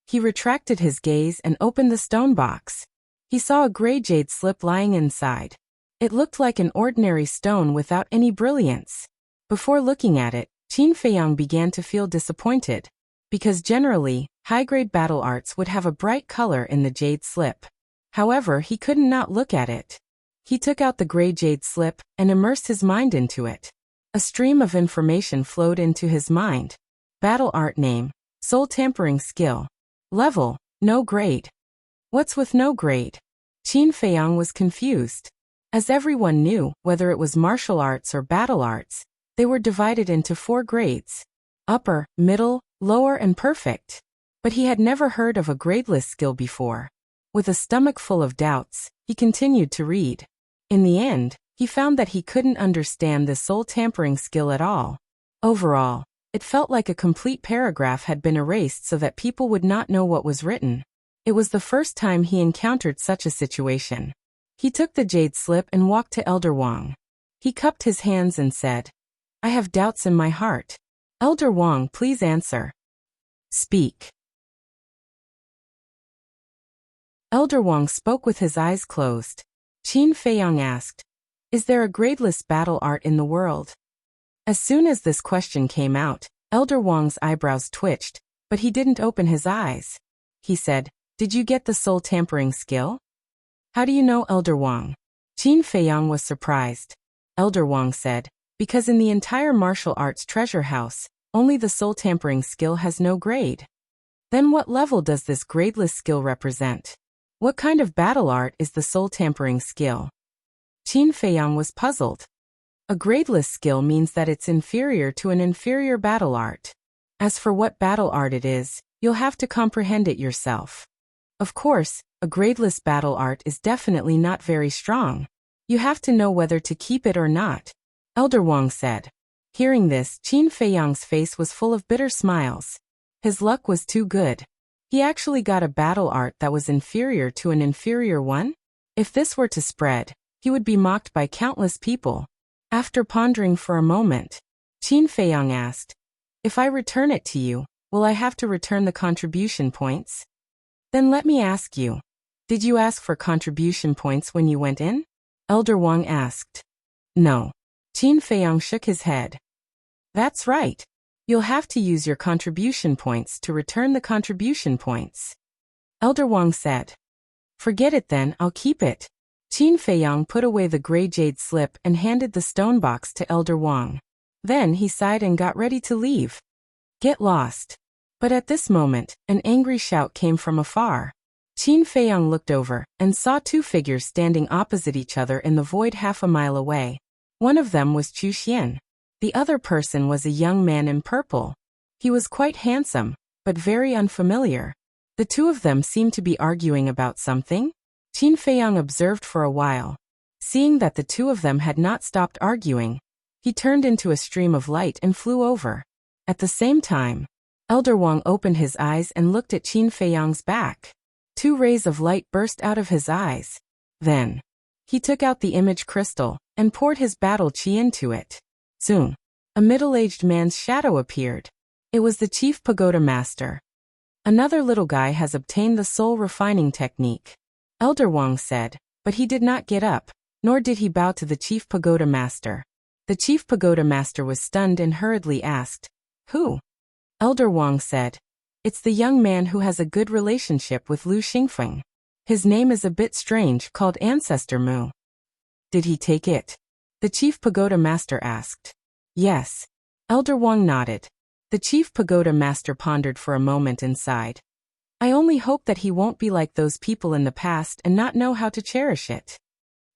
he retracted his gaze and opened the stone box. He saw a gray jade slip lying inside. It looked like an ordinary stone without any brilliance. Before looking at it, Qin Feiyang began to feel disappointed. Because generally, high-grade battle arts would have a bright color in the jade slip. However, he couldn't not look at it. He took out the gray jade slip and immersed his mind into it. A stream of information flowed into his mind. Battle art name, soul tampering skill. Level, no grade. What's with no grade? Qin Feiyang was confused. As everyone knew, whether it was martial arts or battle arts, they were divided into 4 grades. Upper, middle, lower and perfect. But he had never heard of a gradeless skill before. With a stomach full of doubts, he continued to read. In the end, he found that he couldn't understand the soul tampering skill at all. Overall, it felt like a complete paragraph had been erased so that people would not know what was written. It was the first time he encountered such a situation. He took the jade slip and walked to Elder Wang. He cupped his hands and said, "I have doubts in my heart. Elder Wang, please answer. Speak." Elder Wang spoke with his eyes closed. Qin Feiyang asked, "Is there a gradeless battle art in the world?" As soon as this question came out, Elder Wang's eyebrows twitched, but he didn't open his eyes. He said, "Did you get the soul tampering skill?" "How do you know, Elder Wang?" Qin Feiyang was surprised. Elder Wang said, "Because in the entire martial arts treasure house, only the soul tampering skill has no grade." "Then what level does this gradeless skill represent? What kind of battle art is the soul tampering skill?" Qin Feiyang was puzzled. A gradeless skill means that it's inferior to an inferior battle art. As for what battle art it is, you'll have to comprehend it yourself. Of course, a gradeless battle art is definitely not very strong. You have to know whether to keep it or not, Elder Wang said. Hearing this, Qin Feiyang's face was full of bitter smiles. His luck was too good. He actually got a battle art that was inferior to an inferior one? If this were to spread, he would be mocked by countless people. After pondering for a moment, Qin Feiyang asked, "If I return it to you, will I have to return the contribution points?" Then let me ask you, did you ask for contribution points when you went in? Elder Wang asked. No. Qin Feiyang shook his head. That's right. You'll have to use your contribution points to return the contribution points. Elder Wang said. Forget it then, I'll keep it. Qin Feiyang put away the gray jade slip and handed the stone box to Elder Wang. Then he sighed and got ready to leave. Get lost. But at this moment, an angry shout came from afar. Qin Feiyang looked over and saw two figures standing opposite each other in the void half a mile away. One of them was Chu Xian. The other person was a young man in purple. He was quite handsome, but very unfamiliar. The two of them seemed to be arguing about something. Qin Feiyang observed for a while. Seeing that the two of them had not stopped arguing, he turned into a stream of light and flew over. At the same time, Elder Wang opened his eyes and looked at Qin Feiyang's back. Two rays of light burst out of his eyes. Then, he took out the image crystal and poured his battle chi into it. Soon, a middle-aged man's shadow appeared. It was the chief pagoda master. Another little guy has obtained the soul refining technique, Elder Wang said, but he did not get up, nor did he bow to the chief pagoda master. The chief pagoda master was stunned and hurriedly asked, Who? Elder Wang said, It's the young man who has a good relationship with Lu Xingfeng. His name is a bit strange, called Ancestor Mu. Did he take it? The chief pagoda master asked. Yes. Elder Wang nodded. The chief pagoda master pondered for a moment and sighed. I only hope that he won't be like those people in the past and not know how to cherish it.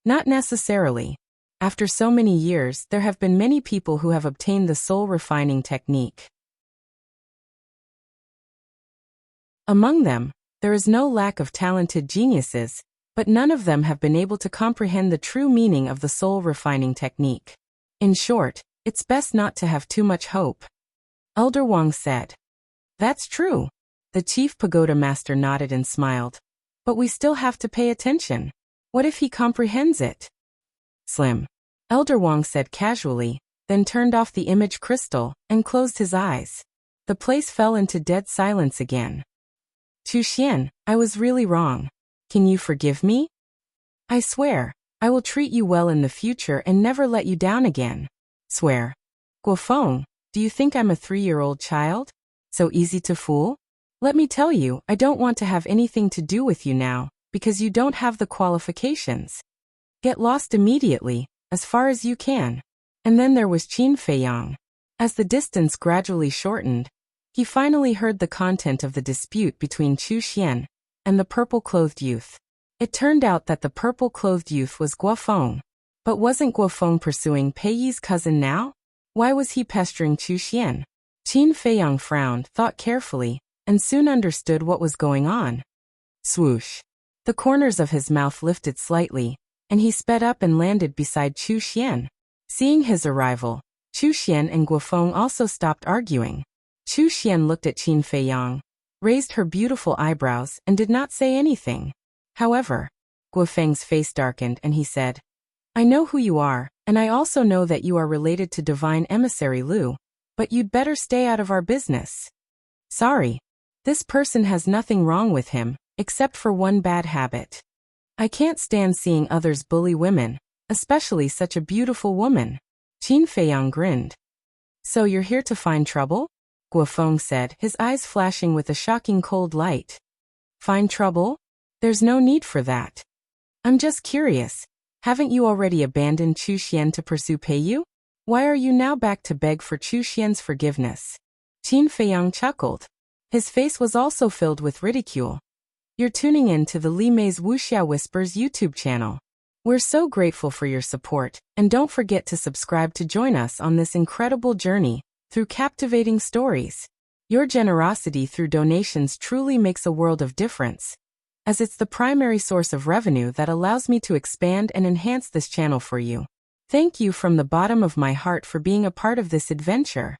Not necessarily. After so many years, there have been many people who have obtained the soul refining technique. Among them, there is no lack of talented geniuses, but none of them have been able to comprehend the true meaning of the soul refining technique. In short, it's best not to have too much hope. Elder Wang said. That's true. The chief pagoda master nodded and smiled. But we still have to pay attention. What if he comprehends it? Slim. Elder Wang said casually, then turned off the image crystal and closed his eyes. The place fell into dead silence again. Chu Xian, I was really wrong. Can you forgive me? I swear, I will treat you well in the future and never let you down again. Swear. Guofeng, do you think I'm a 3-year-old child? So easy to fool? Let me tell you, I don't want to have anything to do with you now, because you don't have the qualifications. Get lost immediately, as far as you can. And then there was Qin Feiyang. As the distance gradually shortened, he finally heard the content of the dispute between Chu Xian and the purple-clothed youth. It turned out that the purple-clothed youth was Guofeng. But wasn't Guofeng pursuing Pei Yi's cousin now? Why was he pestering Chu Xian? Qin Feiyang frowned, thought carefully, and soon understood what was going on. Swoosh. The corners of his mouth lifted slightly, and he sped up and landed beside Chu Xian. Seeing his arrival, Chu Xian and Guofeng also stopped arguing. Chu Xian looked at Qin Feiyang, raised her beautiful eyebrows, and did not say anything. However, Guofeng's face darkened and he said, I know who you are, and I also know that you are related to Divine Emissary Lu, but you'd better stay out of our business. Sorry. This person has nothing wrong with him, except for one bad habit. I can't stand seeing others bully women, especially such a beautiful woman. Qin Feiyang grinned. So you're here to find trouble? Guofeng said, his eyes flashing with a shocking cold light. Find trouble? There's no need for that. I'm just curious. Haven't you already abandoned Chu Xian to pursue Pei Yu? Why are you now back to beg for Chu Xian's forgiveness? Qin Feiyang chuckled. His face was also filled with ridicule. You're tuning in to the Li Mei's Wuxia Whispers YouTube channel. We're so grateful for your support, and don't forget to subscribe to join us on this incredible journey through captivating stories. Your generosity through donations truly makes a world of difference. as it's the primary source of revenue that allows me to expand and enhance this channel for you. Thank you from the bottom of my heart for being a part of this adventure.